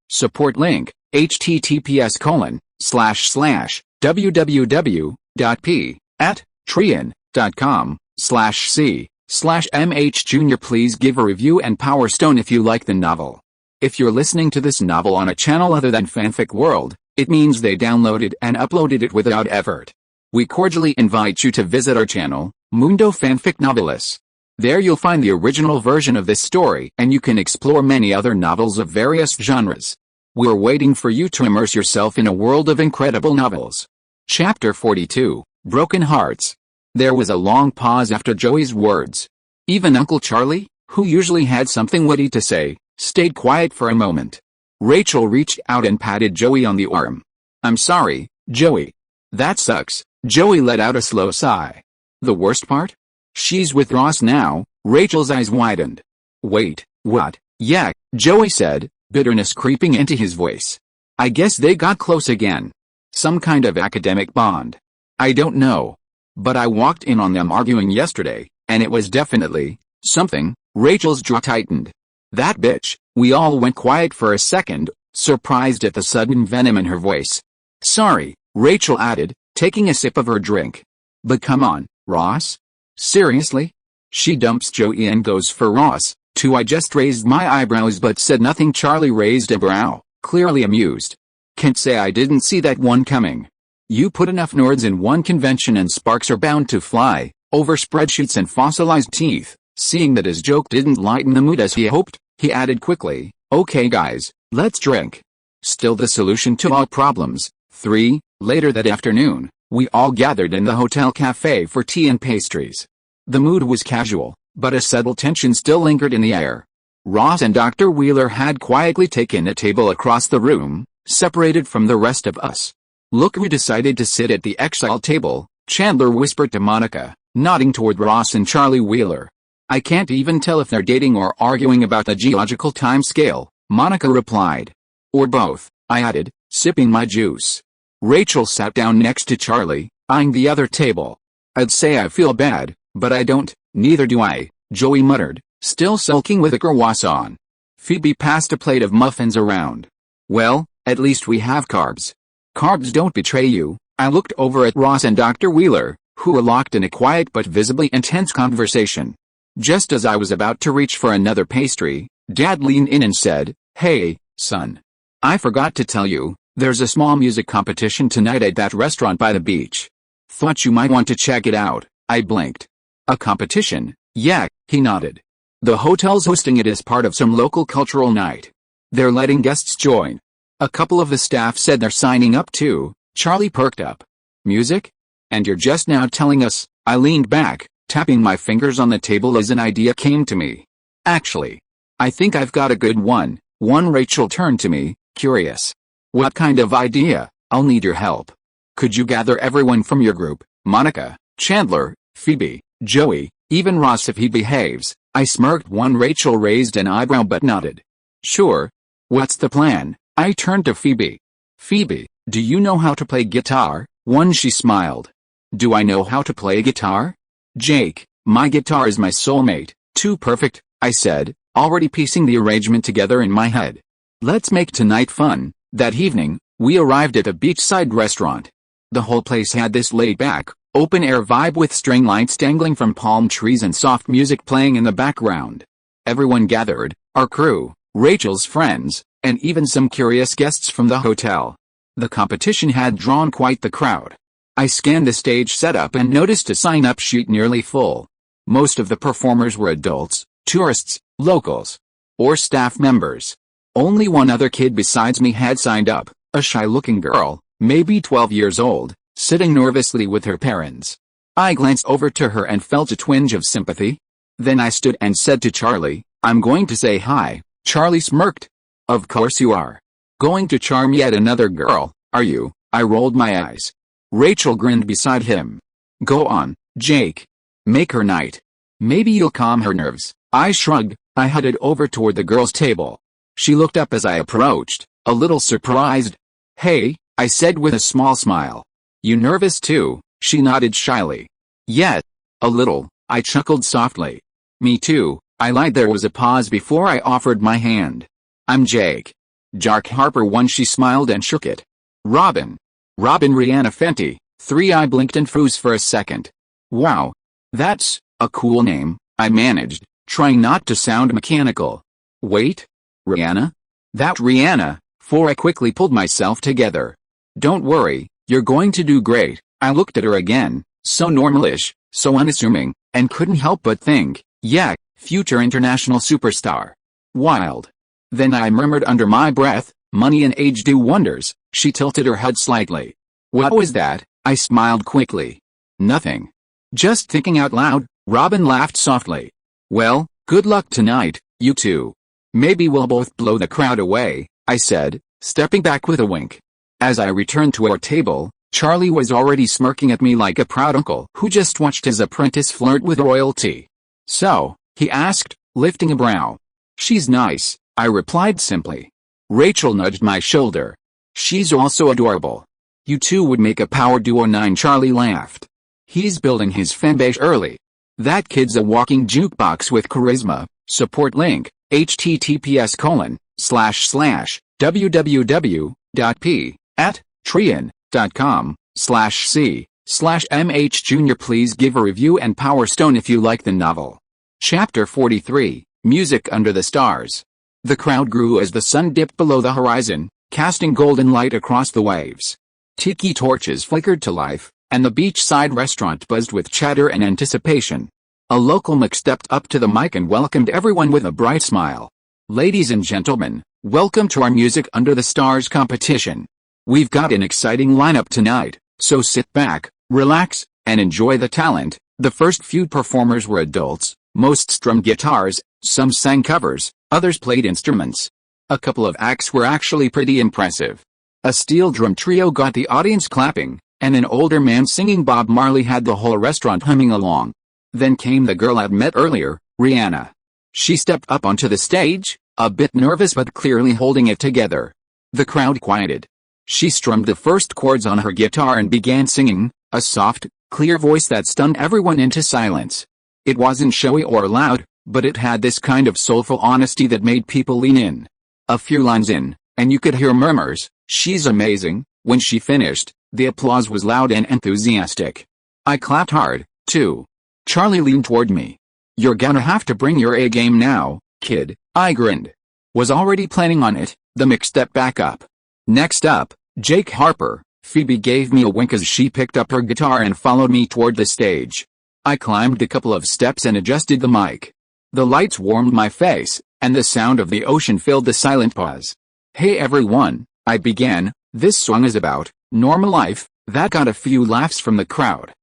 S1: Support link, https://www.p@patreon.com/c/mh junior. Please give a review and Power Stone if you like the novel. If you're listening to this novel on a channel other than Fanfic World, it means they downloaded and uploaded it without effort. We cordially invite you to visit our channel, Mundo Fanfic Novelis. There you'll find the original version of this story and you can explore many other novels of various genres. We're waiting for you to immerse yourself in a world of incredible novels. Chapter 42, Broken Hearts. There was a long pause after Joey's words. Even Uncle Charlie, who usually had something witty to say, stayed quiet for a moment. Rachel reached out and patted Joey on the arm. I'm sorry, Joey. That sucks. Joey let out a slow sigh. The worst part? She's with Ross now. Rachel's eyes widened. Wait, what? Yeah, Joey said, bitterness creeping into his voice. I guess they got close again. Some kind of academic bond. I don't know. But I walked in on them arguing yesterday, and it was definitely something. Rachel's jaw tightened. That bitch. We all went quiet for a second, surprised at the sudden venom in her voice. Sorry, Rachel added, taking a sip of her drink. But come on, Ross? Seriously? She dumps Joey and goes for Ross, too. I just raised my eyebrows but said nothing. Charlie raised a brow, clearly amused. Can't say I didn't see that one coming. You put enough nerds in one convention and sparks are bound to fly, over spreadsheets and fossilized teeth. Seeing that his joke didn't lighten the mood as he hoped, he added quickly, okay guys, let's drink. Still the solution to all problems. 3. Later that afternoon, we all gathered in the hotel cafe for tea and pastries. The mood was casual, but a subtle tension still lingered in the air. Ross and Dr. Wheeler had quietly taken a table across the room, separated from the rest of us. Look, we decided to sit at the exile table, Chandler whispered to Monica, nodding toward Ross and Charlie Wheeler. I can't even tell if they're dating or arguing about the geological time scale, Monica replied. Or both, I added, sipping my juice. Rachel sat down next to Charlie, eyeing the other table. I'd say I feel bad, but I don't. Neither do I, Joey muttered, still sulking with a croissant. Phoebe passed a plate of muffins around. Well, at least we have carbs. Carbs don't betray you. I looked over at Ross and Dr. Wheeler, who were locked in a quiet but visibly intense conversation. Just as I was about to reach for another pastry, Dad leaned in and said, Hey, son. I forgot to tell you, there's a small music competition tonight at that restaurant by the beach. Thought you might want to check it out. I blinked. A competition? Yeah, he nodded. The hotel's hosting it as part of some local cultural night. They're letting guests join. A couple of the staff said they're signing up too. Charlie perked up. Music? And you're just now telling us? I leaned back, tapping my fingers on the table as an idea came to me. Actually, I think I've got a good one. Rachel turned to me, curious. What kind of idea? I'll need your help. Could you gather everyone from your group? Monica, Chandler, Phoebe, Joey, even Ross if he behaves. I smirked. Rachel raised an eyebrow but nodded. Sure. What's the plan? I turned to Phoebe. Phoebe, do you know how to play guitar? One, she smiled. Do I know how to play guitar? Jake, my guitar is my soulmate. Two, perfect, I said, already piecing the arrangement together in my head. Let's make tonight fun. That evening, we arrived at a beachside restaurant. The whole place had this laid-back, open-air vibe with string lights dangling from palm trees and soft music playing in the background. Everyone gathered, our crew, Rachel's friends, and even some curious guests from the hotel. The competition had drawn quite the crowd. I scanned the stage setup and noticed a sign-up sheet nearly full. Most of the performers were adults, tourists, locals, or staff members. Only one other kid besides me had signed up, a shy-looking girl, maybe 12 years old, sitting nervously with her parents. I glanced over to her and felt a twinge of sympathy. Then I stood and said to Charlie, I'm going to say hi. Charlie smirked. Of course you are. Going to charm yet another girl, are you? I rolled my eyes. Rachel grinned beside him. Go on, Jake. Make her night. Maybe you'll calm her nerves. I shrugged. I headed over toward the girl's table. She looked up as I approached, a little surprised. Hey, I said with a small smile. You nervous too? She nodded shyly. Yet. A little, I chuckled softly. Me too, I lied. There was a pause before I offered my hand. I'm Jake. Jake Harper. One, she smiled and shook it. Robin. Robin Rihanna Fenty. Three, I blinked and froze for a second. Wow. That's a cool name, I managed, trying not to sound mechanical. Wait. Rihanna? That Rihanna. Four, I quickly pulled myself together. Don't worry, you're going to do great. I looked at her again, so normalish, so unassuming, and couldn't help but think, yeah, future international superstar. Wild. Then I murmured under my breath, money and age do wonders. She tilted her head slightly. What was that? I smiled quickly. Nothing. Just thinking out loud. Robin laughed softly. Well, good luck tonight, you two. Maybe we'll both blow the crowd away, I said, stepping back with a wink. As I returned to our table, Charlie was already smirking at me like a proud uncle who just watched his apprentice flirt with royalty. So, he asked, lifting a brow. She's nice, I replied simply. Rachel nudged my shoulder. She's also adorable. You two would make a power duo. 9, Charlie laughed. He's building his fanbase early. That kid's a walking jukebox with charisma. Support link, https://www.p@patreon.com/c/mh Jr. Please give a review and Power Stone if you like the novel. Chapter 43, Music Under the Stars. The crowd grew as the sun dipped below the horizon, casting golden light across the waves. Tiki torches flickered to life, and the beachside restaurant buzzed with chatter and anticipation. A local mic stepped up to the mic and welcomed everyone with a bright smile. Ladies and gentlemen, welcome to our Music Under the Stars competition. We've got an exciting lineup tonight, so sit back, relax, and enjoy the talent. The first few performers were adults, most strummed guitars, some sang covers, others played instruments. A couple of acts were actually pretty impressive. A steel drum trio got the audience clapping, and an older man singing Bob Marley had the whole restaurant humming along. Then came the girl I'd met earlier, Rihanna. She stepped up onto the stage, a bit nervous but clearly holding it together. The crowd quieted. She strummed the first chords on her guitar and began singing, a soft, clear voice that stunned everyone into silence. It wasn't showy or loud, but it had this kind of soulful honesty that made people lean in. A few lines in, and you could hear murmurs, "She's amazing." When she finished, the applause was loud and enthusiastic. I clapped hard, too. Charlie leaned toward me. "You're gonna have to bring your A game now, kid," I grinned. Was already planning on it. The mic stepped back up. Next up, Jake Harper. Phoebe gave me a wink as she picked up her guitar and followed me toward the stage. I climbed a couple of steps and adjusted the mic. The lights warmed my face, and the sound of the ocean filled the silent pause. "Hey everyone," I began, "this song is about normal life." That got a few laughs from the crowd.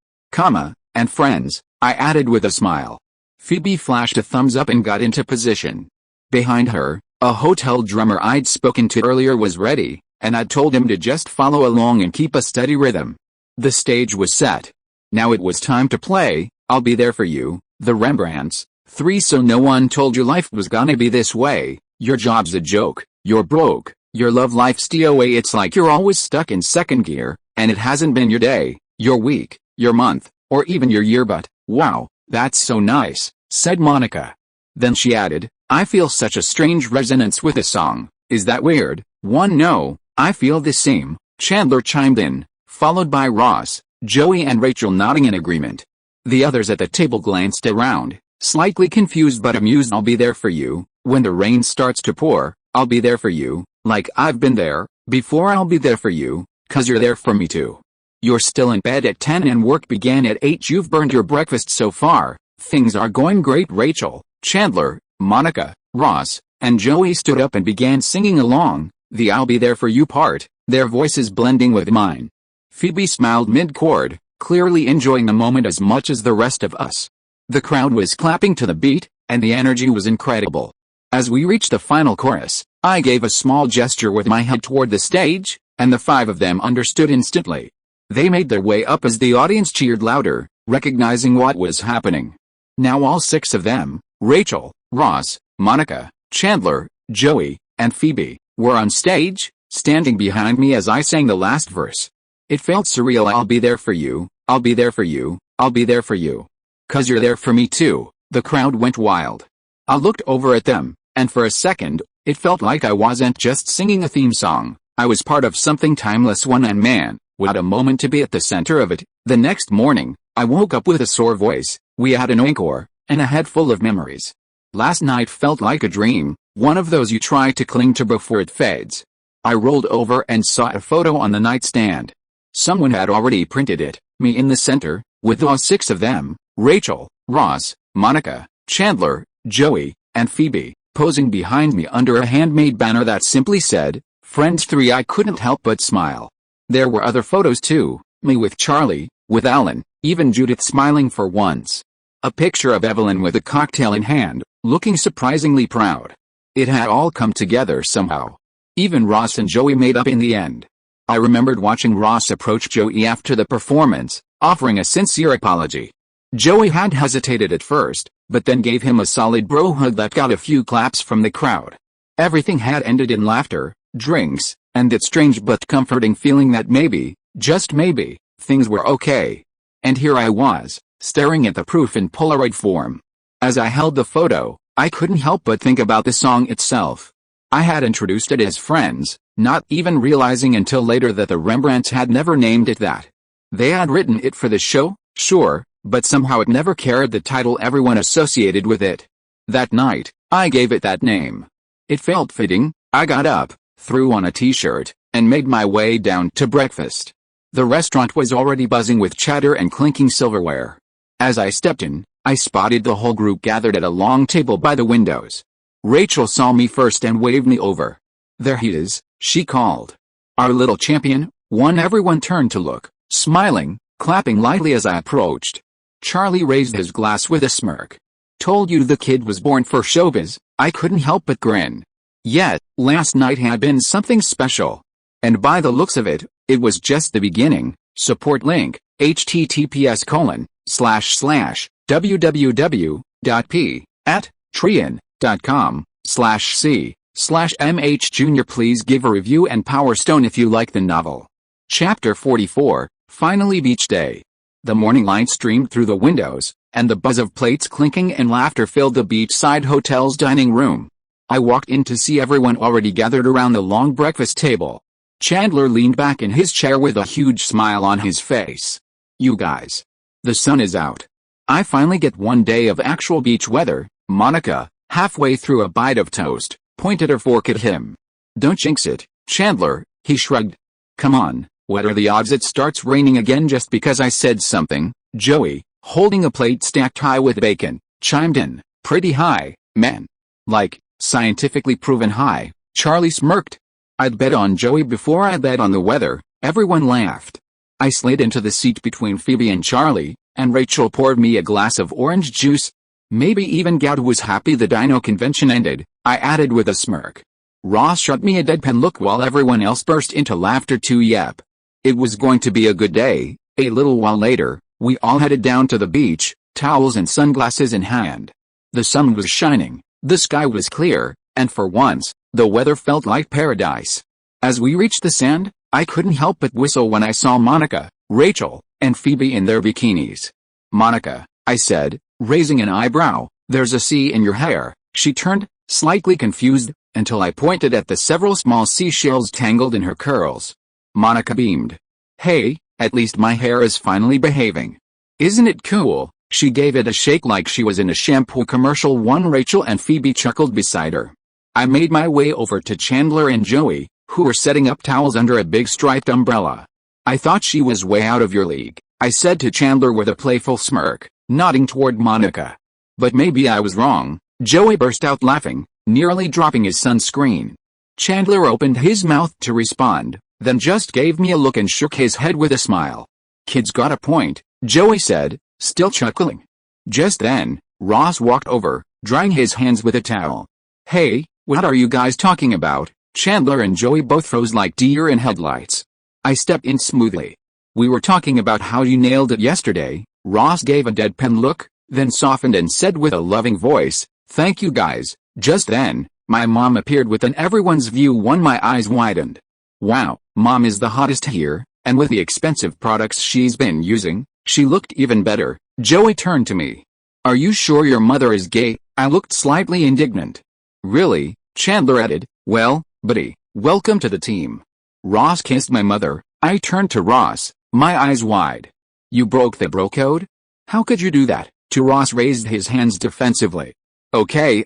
S1: And friends, I added with a smile. Phoebe flashed a thumbs up and got into position. Behind her, a hotel drummer I'd spoken to earlier was ready, and I'd told him to just follow along and keep a steady rhythm. The stage was set. Now it was time to play "I'll Be There For You," the Rembrandts. 3. So no one told you life was gonna be this way. Your job's a joke, you're broke, Your love life's DOA. It's like you're always stuck in second gear, and it hasn't been your day, your week, your month, or even your year. But, wow, that's so nice, said Monica. Then she added, I feel such a strange resonance with the song. Is that weird? No, I feel the same, Chandler chimed in, followed by Ross, Joey and Rachel nodding in agreement. The others at the table glanced around, slightly confused but amused. I'll be there for you, when the rain starts to pour, I'll be there for you, like I've been there before. I'll be there for you, 'cause you're there for me too. You're still in bed at 10 and work began at 8. You've burned your breakfast so far, things are going great. Rachel, Chandler, Monica, Ross, and Joey stood up and began singing along, the I'll be there for you part, their voices blending with mine. Phoebe smiled mid-chord, clearly enjoying the moment as much as the rest of us. The crowd was clapping to the beat, and the energy was incredible. As we reached the final chorus, I gave a small gesture with my head toward the stage, and the 5 of them understood instantly. They made their way up as the audience cheered louder, recognizing what was happening. Now all 6 of them, Rachel, Ross, Monica, Chandler, Joey, and Phoebe, were on stage, standing behind me as I sang the last verse. It felt surreal. I'll be there for you, I'll be there for you, I'll be there for you. 'Cause you're there for me too. The crowd went wild. I looked over at them, and for a second, it felt like I wasn't just singing a theme song, I was part of something timeless. And man, what a moment to be at the center of it. The next morning, I woke up with a sore voice, we had an encore, and a head full of memories. Last night felt like a dream, one of those you try to cling to before it fades. I rolled over and saw a photo on the nightstand. Someone had already printed it, me in the center, with all 6 of them, Rachel, Ross, Monica, Chandler, Joey, and Phoebe, posing behind me under a handmade banner that simply said, Friends 3. I couldn't help but smile. There were other photos too, me with Charlie, with Alan, even Judith smiling for once. A picture of Evelyn with a cocktail in hand, looking surprisingly proud. It had all come together somehow. Even Ross and Joey made up in the end. I remembered watching Ross approach Joey after the performance, offering a sincere apology. Joey had hesitated at first, but then gave him a solid bro hug that got a few claps from the crowd. Everything had ended in laughter, drinks, and that strange but comforting feeling that maybe, just maybe, things were okay. And here I was, staring at the proof in Polaroid form. As I held the photo, I couldn't help but think about the song itself. I had introduced it as Friends, not even realizing until later that the Rembrandts had never named it that. They had written it for the show, sure, but somehow it never carried the title everyone associated with it. That night, I gave it that name. It felt fitting. I got up, threw on a t-shirt, and made my way down to breakfast. The restaurant was already buzzing with chatter and clinking silverware. As I stepped in, I spotted the whole group gathered at a long table by the windows. Rachel saw me first and waved me over. There he is, she called. Our little champion. Everyone turned to look, smiling, clapping lightly as I approached. Charlie raised his glass with a smirk. Told you the kid was born for showbiz. I couldn't help but grin. Yet, last night had been something special. And by the looks of it, it was just the beginning. Support link, https://www.p@patreon.com/c/mh Jr. Please give a review and Power Stone if you like the novel. Chapter 44, Finally Beach Day. The morning light streamed through the windows, and the buzz of plates clinking and laughter filled the beachside hotel's dining room. I walked in to see everyone already gathered around the long breakfast table. Chandler leaned back in his chair with a huge smile on his face. You guys. The sun is out. I finally get one day of actual beach weather. Monica, halfway through a bite of toast, pointed her fork at him. Don't jinx it, Chandler, he shrugged. Come on, what are the odds it starts raining again just because I said something? Joey, holding a plate stacked high with bacon, chimed in. Pretty high, man. Like, scientifically proven high. Charlie smirked. I'd bet on Joey before I bet on the weather. Everyone laughed. I slid into the seat between Phoebe and Charlie, and Rachel poured me a glass of orange juice. Maybe even Gad was happy the dino convention ended, I added with a smirk. Ross shot me a deadpan look while everyone else burst into laughter too. Yep. It was going to be a good day. A little while later, we all headed down to the beach, towels and sunglasses in hand. The sun was shining, the sky was clear, and for once, The weather felt like paradise. As we reached the sand, I couldn't help but whistle when I saw Monica, Rachel, and Phoebe in their bikinis. "Monica," I said, raising an eyebrow, "there's a C in your hair." She turned, slightly confused, until I pointed at the several small seashells tangled in her curls. Monica beamed. "Hey, at least my hair is finally behaving. Isn't it cool?" She gave it a shake like she was in a shampoo commercial. Rachel and Phoebe chuckled beside her. I made my way over to Chandler and Joey, who were setting up towels under a big striped umbrella. "I thought she was way out of your league," I said to Chandler with a playful smirk, nodding toward Monica. "But maybe I was wrong." Joey burst out laughing, nearly dropping his sunscreen. Chandler opened his mouth to respond, then just gave me a look and shook his head with a smile. "Kid's got a point," Joey said, still chuckling. Just then, Ross walked over, drying his hands with a towel. "Hey, what are you guys talking about?" Chandler and Joey both froze like deer in headlights. I stepped in smoothly. "We were talking about how you nailed it yesterday." Ross gave a deadpan look, then softened and said with a loving voice, "Thank you guys." Just then, my mom appeared within everyone's view. My eyes widened. Wow, Mom is the hottest here, and with the expensive products she's been using, she looked even better. Joey turned to me. "Are you sure your mother is gay?" I looked slightly indignant. "Really?" Chandler added. "Well, buddy, welcome to the team." Ross kissed my mother. I turned to Ross, my eyes wide. "You broke the bro code? How could you do that?" Ross raised his hands defensively. Okay.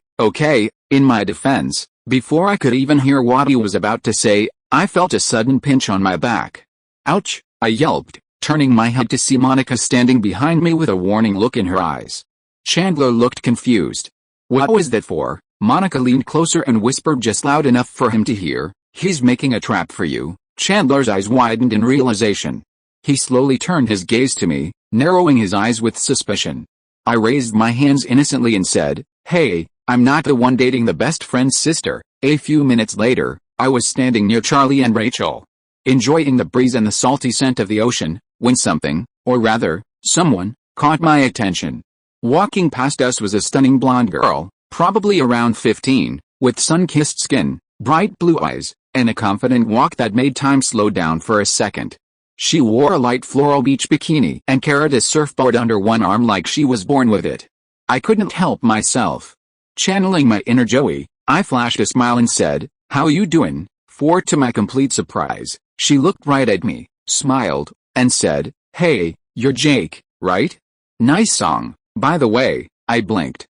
S1: In my defense, before I could even hear what he was about to say, I felt a sudden pinch on my back. "Ouch," I yelped, turning my head to see Monica standing behind me with a warning look in her eyes. Chandler looked confused. "What was that for?" Monica leaned closer and whispered just loud enough for him to hear. "He's making a trap for you." Chandler's eyes widened in realization. He slowly turned his gaze to me, narrowing his eyes with suspicion. I raised my hands innocently and said, "Hey, I'm not the one dating the best friend's sister." A few minutes later, I was standing near Charlie and Rachel, enjoying the breeze and the salty scent of the ocean, when something, or rather, someone, caught my attention. Walking past us was a stunning blonde girl, probably around 15, with sun-kissed skin, bright blue eyes, and a confident walk that made time slow down for a second. She wore a light floral beach bikini and carried a surfboard under one arm like she was born with it. I couldn't help myself. Channeling my inner Joey, I flashed a smile and said, "How you doing?" For to my complete surprise, she looked right at me, smiled, and said, "Hey, you're Jake, right? Nice song, by the way." I blinked.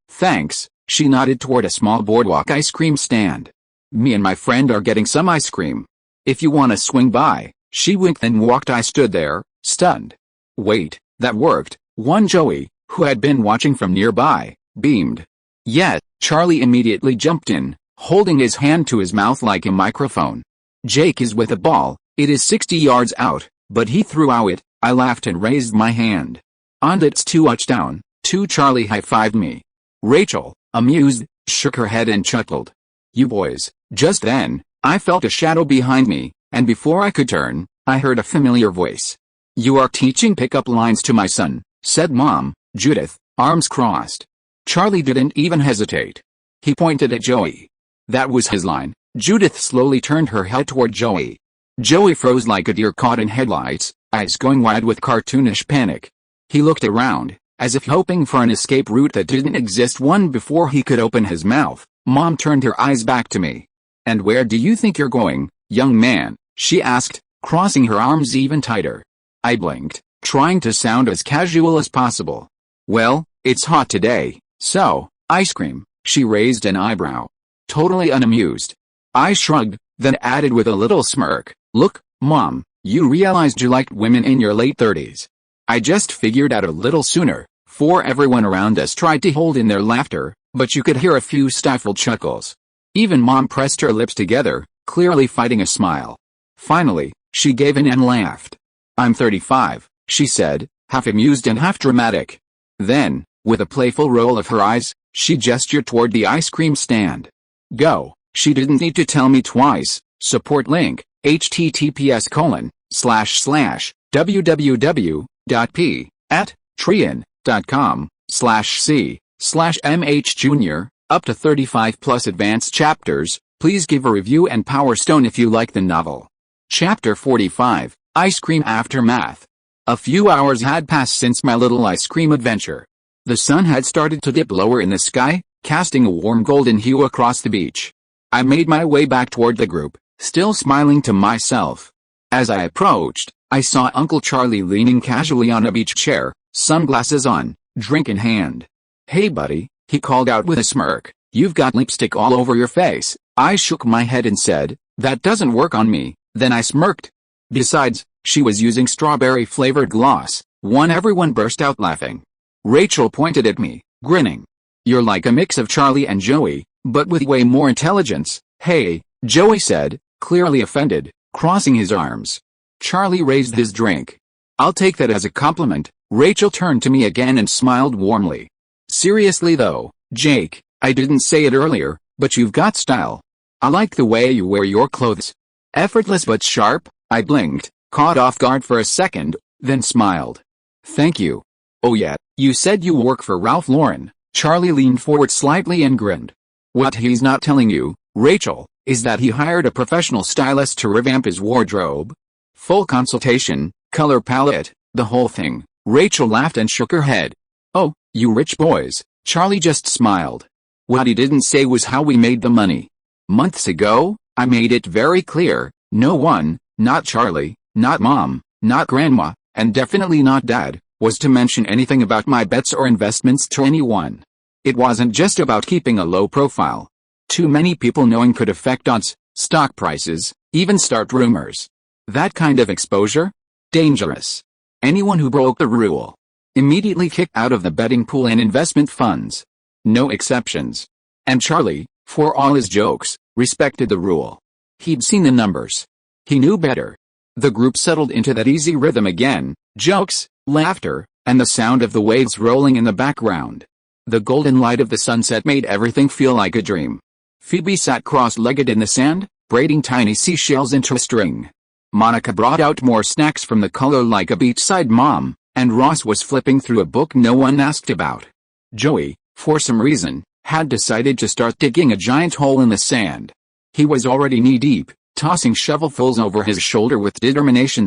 S1: Thanks." She nodded toward a small boardwalk ice cream stand. "Me and my friend are getting some ice cream. If you want to swing by." She winked and walked. I stood there, stunned. "Wait, that worked." One Joey, who had been watching from nearby, beamed. "Yeah." Charlie immediately jumped in, holding his hand to his mouth like a microphone. "Jake is with a ball. It is 60 yards out, but he threw it." I laughed and raised my hand. "And it's 2 touchdown." Charlie high-fived me. Rachel, amused, shook her head and chuckled. "You boys." Just then, I felt a shadow behind me, and before I could turn, I heard a familiar voice. "You are teaching pickup lines to my son," said Mom, Judith, arms crossed. Charlie didn't even hesitate. He pointed at Joey. That was his line. Judith slowly turned her head toward Joey. Joey froze like a deer caught in headlights, eyes going wide with cartoonish panic. He looked around, as if hoping for an escape route that didn't exist. Before he could open his mouth, Mom turned her eyes back to me. "And where do you think you're going, young man?" she asked, crossing her arms even tighter. I blinked, trying to sound as casual as possible. "Well, it's hot today, so, ice cream." She raised an eyebrow. Totally unamused. I shrugged, then added with a little smirk, "Look, Mom, you realized you liked women in your late 30s. I just figured out a little sooner." For everyone around us tried to hold in their laughter, but you could hear a few stifled chuckles. Even Mom pressed her lips together, clearly fighting a smile. Finally, she gave in and laughed. "I'm 35, she said, half amused and half dramatic. Then, with a playful roll of her eyes, she gestured toward the ice cream stand. "Go." She didn't need to tell me twice. Support link, https://www.p@patreon.com/c/mhjunior, up to 35+ advanced chapters, Please give a review and Power Stone if you like the novel. Chapter 45, Ice Cream Aftermath. A few hours had passed since my little ice cream adventure. The sun had started to dip lower in the sky, casting a warm golden hue across the beach. I made my way back toward the group, still smiling to myself. As I approached, I saw Uncle Charlie leaning casually on a beach chair, sunglasses on, drink in hand. "Hey buddy," he called out with a smirk, "you've got lipstick all over your face." I shook my head and said, "That doesn't work on me." Then I smirked. Besides, she was using strawberry-flavored gloss. Everyone burst out laughing. Rachel pointed at me, grinning. "You're like a mix of Charlie and Joey, but with way more intelligence." "Hey," Joey said, clearly offended, crossing his arms. Charlie raised his drink. "I'll take that as a compliment." Rachel turned to me again and smiled warmly. "Seriously though, Jake, I didn't say it earlier, but you've got style. I like the way you wear your clothes. Effortless but sharp." I blinked, caught off guard for a second, then smiled. "Thank you." "Oh yeah, you said you work for Ralph Lauren." Charlie leaned forward slightly and grinned. "What he's not telling you, Rachel, is that he hired a professional stylist to revamp his wardrobe. Full consultation, color palette, the whole thing." Rachel laughed and shook her head. "Oh, you rich boys." Charlie just smiled. What he didn't say was how we made the money. Months ago, I made it very clear, no one, not Charlie, not Mom, not Grandma, and definitely not Dad, was to mention anything about my bets or investments to anyone. It wasn't just about keeping a low profile. Too many people knowing could affect odds, stock prices, even start rumors. That kind of exposure? Dangerous. Anyone who broke the rule immediately kicked out of the betting pool and investment funds. No exceptions. And Charlie, for all his jokes, respected the rule. He'd seen the numbers. He knew better. The group settled into that easy rhythm again, jokes, laughter, and the sound of the waves rolling in the background. The golden light of the sunset made everything feel like a dream. Phoebe sat cross-legged in the sand, braiding tiny seashells into a string. Monica brought out more snacks from the color like a beachside mom, and Ross was flipping through a book no one asked about. Joey, for some reason, had decided to start digging a giant hole in the sand. He was already knee-deep, tossing shovelfuls over his shoulder with determination.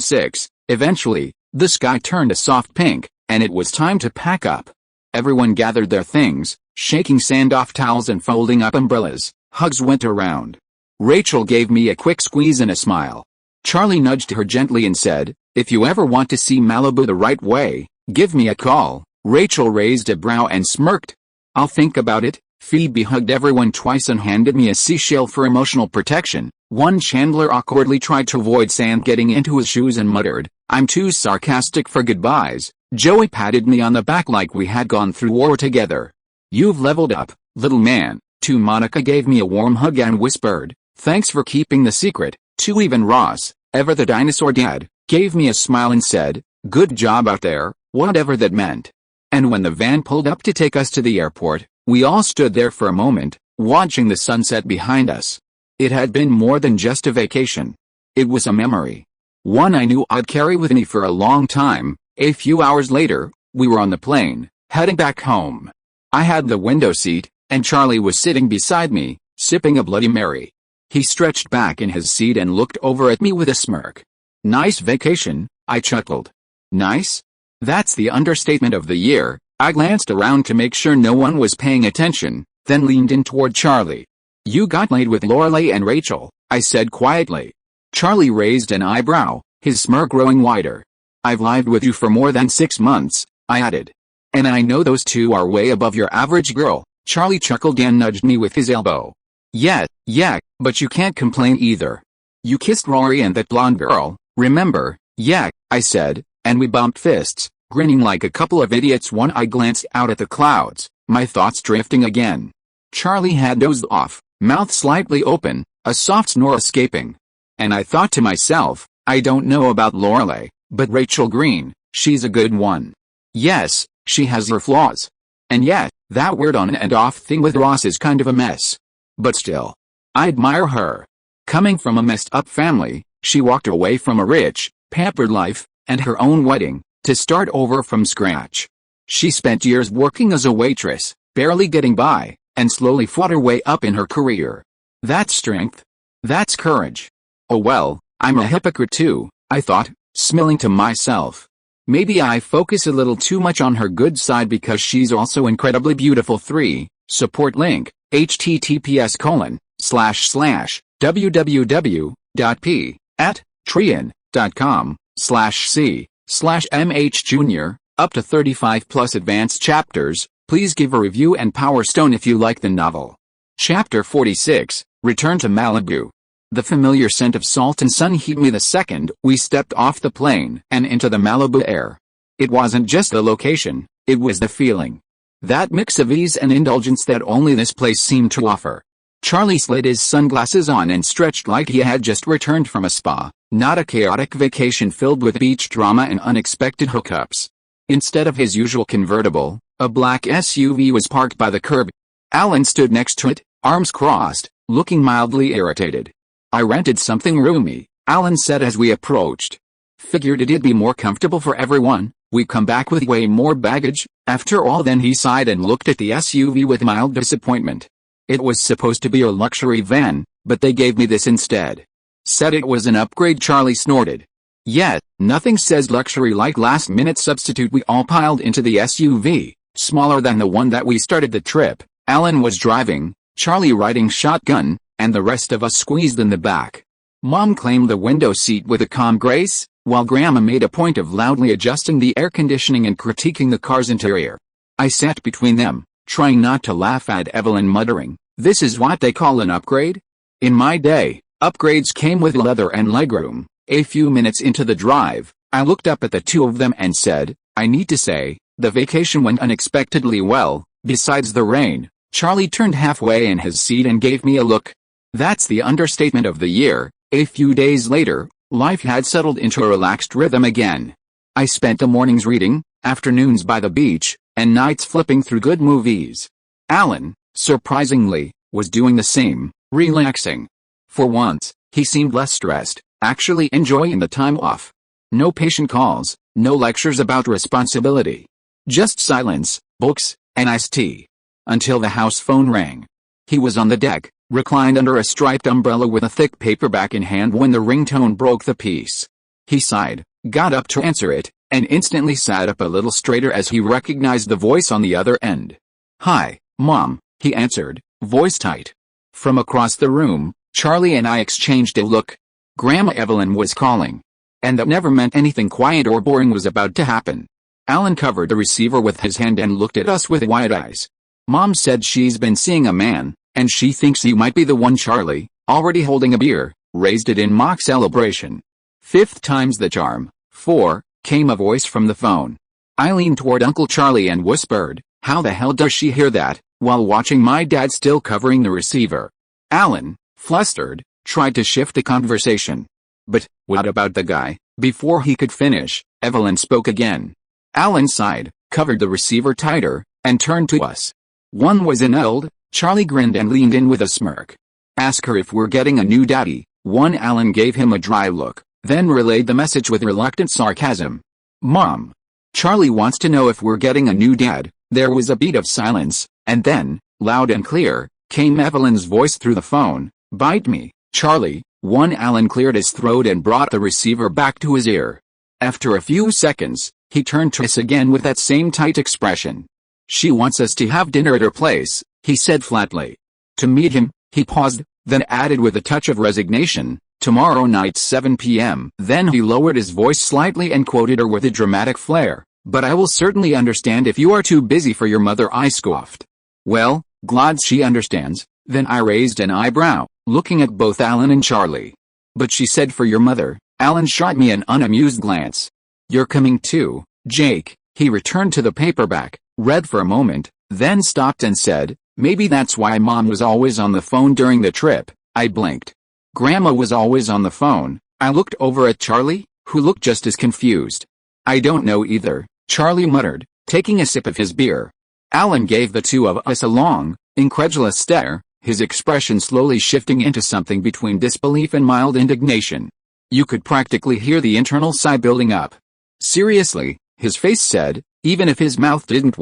S1: Eventually, the sky turned a soft pink, and it was time to pack up. Everyone gathered their things, shaking sand off towels and folding up umbrellas. Hugs went around. Rachel gave me a quick squeeze and a smile. Charlie nudged her gently and said, "If you ever want to see Malibu the right way, give me a call." Rachel raised a brow and smirked. "I'll think about it." Phoebe hugged everyone twice and handed me a seashell for emotional protection. One Chandler awkwardly tried to avoid sand getting into his shoes and muttered, "I'm too sarcastic for goodbyes." Joey patted me on the back like we had gone through war together. "You've leveled up, little man." Monica gave me a warm hug and whispered, "Thanks for keeping the secret." Even Ross, ever the dinosaur dad, gave me a smile and said, "Good job out there," whatever that meant. And when the van pulled up to take us to the airport, we all stood there for a moment, watching the sunset behind us. It had been more than just a vacation. It was a memory. One I knew I'd carry with me for a long time. A few hours later, we were on the plane, heading back home. I had the window seat, and Charlie was sitting beside me, sipping a Bloody Mary. He stretched back in his seat and looked over at me with a smirk. "Nice vacation," I chuckled. "Nice? That's the understatement of the year." I glanced around to make sure no one was paying attention, then leaned in toward Charlie. "You got laid with Lorelai and Rachel," I said quietly. Charlie raised an eyebrow, his smirk growing wider. "I've lived with you for more than 6 months," I added. "And I know those two are way above your average girl." Charlie chuckled and nudged me with his elbow. Yeah, but you can't complain either. You kissed Rory and that blonde girl, remember?" "Yeah," I said, and we bumped fists, grinning like a couple of idiots. I glanced out at the clouds, my thoughts drifting again. Charlie had dozed off, mouth slightly open, a soft snore escaping. And I thought to myself, I don't know about Lorelai, but Rachel Green, she's a good one. Yes, she has her flaws. And yet, that weird on and off thing with Ross is kind of a mess. But still, I admire her. Coming from a messed up family, she walked away from a rich, pampered life, and her own wedding, to start over from scratch. She spent years working as a waitress, barely getting by, and slowly fought her way up in her career. That's strength. That's courage. Oh well, I'm a hypocrite too, I thought, smiling to myself. Maybe I focus a little too much on her good side because she's also incredibly beautiful. 3. Support link, https://www.p@patreon.com/c/mh up to 35 plus advanced chapters. Please give a review and Power Stone if you like the novel. Chapter 46, Return to Malibu. The familiar scent of salt and sun hit me the second we stepped off the plane and into the Malibu air. It wasn't just the location, it was the feeling. That mix of ease and indulgence that only this place seemed to offer. Charlie slid his sunglasses on and stretched like he had just returned from a spa, not a chaotic vacation filled with beach drama and unexpected hookups. Instead of his usual convertible, a black SUV was parked by the curb. Alan stood next to it, arms crossed, looking mildly irritated. I rented something roomy, Alan said as we approached. Figured it'd be more comfortable for everyone, we come back with way more baggage, after all. Then he sighed and looked at the SUV with mild disappointment. It was supposed to be a luxury van, but they gave me this instead. Said it was an upgrade, Charlie snorted. Yet, nothing says luxury like last-minute substitute. We all piled into the SUV, smaller than the one that we started the trip. Alan was driving, Charlie riding shotgun, and the rest of us squeezed in the back. Mom claimed the window seat with a calm grace, while Grandma made a point of loudly adjusting the air conditioning and critiquing the car's interior. I sat between them, trying not to laugh at Evelyn, muttering, "This is what they call an upgrade?" In my day, upgrades came with leather and legroom. A few minutes into the drive, I looked up at the two of them and said, "I need to say, the vacation went unexpectedly well, besides the rain." Charlie turned halfway in his seat and gave me a look. That's the understatement of the year. A few days later, life had settled into a relaxed rhythm again. I spent the mornings reading, afternoons by the beach, and nights flipping through good movies. Alan, surprisingly, was doing the same, relaxing. For once, he seemed less stressed, actually enjoying the time off. No patient calls, no lectures about responsibility. Just silence, books, and iced tea. Until the house phone rang. He was on the deck, reclined under a striped umbrella with a thick paperback in hand when the ringtone broke the peace. He sighed, got up to answer it, and instantly sat up a little straighter as he recognized the voice on the other end. "Hi, Mom," he answered, voice tight. From across the room, Charlie and I exchanged a look. Grandma Evelyn was calling. And that never meant anything quiet or boring was about to happen. Alan covered the receiver with his hand and looked at us with wide eyes. "Mom said she's been seeing a man, and she thinks you might be the one." Charlie, already holding a beer, raised it in mock celebration. "Fifth time's the charm." 4, came a voice from the phone. I leaned toward Uncle Charlie and whispered, "How the hell does she hear that?" while watching my dad still covering the receiver. Alan, flustered, tried to shift the conversation. "But, what about the guy?" Before he could finish, Evelyn spoke again. Alan sighed, covered the receiver tighter, and turned to us. "One was annulled." Charlie grinned and leaned in with a smirk. "Ask her if we're getting a new daddy." Alan gave him a dry look, then relayed the message with reluctant sarcasm. "Mom. Charlie wants to know if we're getting a new dad." There was a beat of silence, and then, loud and clear, came Evelyn's voice through the phone. "Bite me, Charlie." Alan cleared his throat and brought the receiver back to his ear. After a few seconds, he turned to us again with that same tight expression. "She wants us to have dinner at her place," he said flatly. "To meet him," he paused, then added with a touch of resignation, "tomorrow night 7 p.m. Then he lowered his voice slightly and quoted her with a dramatic flair, "But I will certainly understand if you are too busy for your mother." I scoffed. "Well, glad she understands." Then I raised an eyebrow, looking at both Alan and Charlie. "But she said for your mother." Alan shot me an unamused glance. "You're coming too, Jake." He returned to the paperback, read for a moment, then stopped and said, "Maybe that's why Mom was always on the phone during the trip." I blinked. Grandma was always on the phone. I looked over at Charlie, who looked just as confused. "I don't know either," Charlie muttered, taking a sip of his beer. Alan gave the two of us a long, incredulous stare, his expression slowly shifting into something between disbelief and mild indignation. You could practically hear the internal sigh building up. "Seriously," his face said, even if his mouth didn't.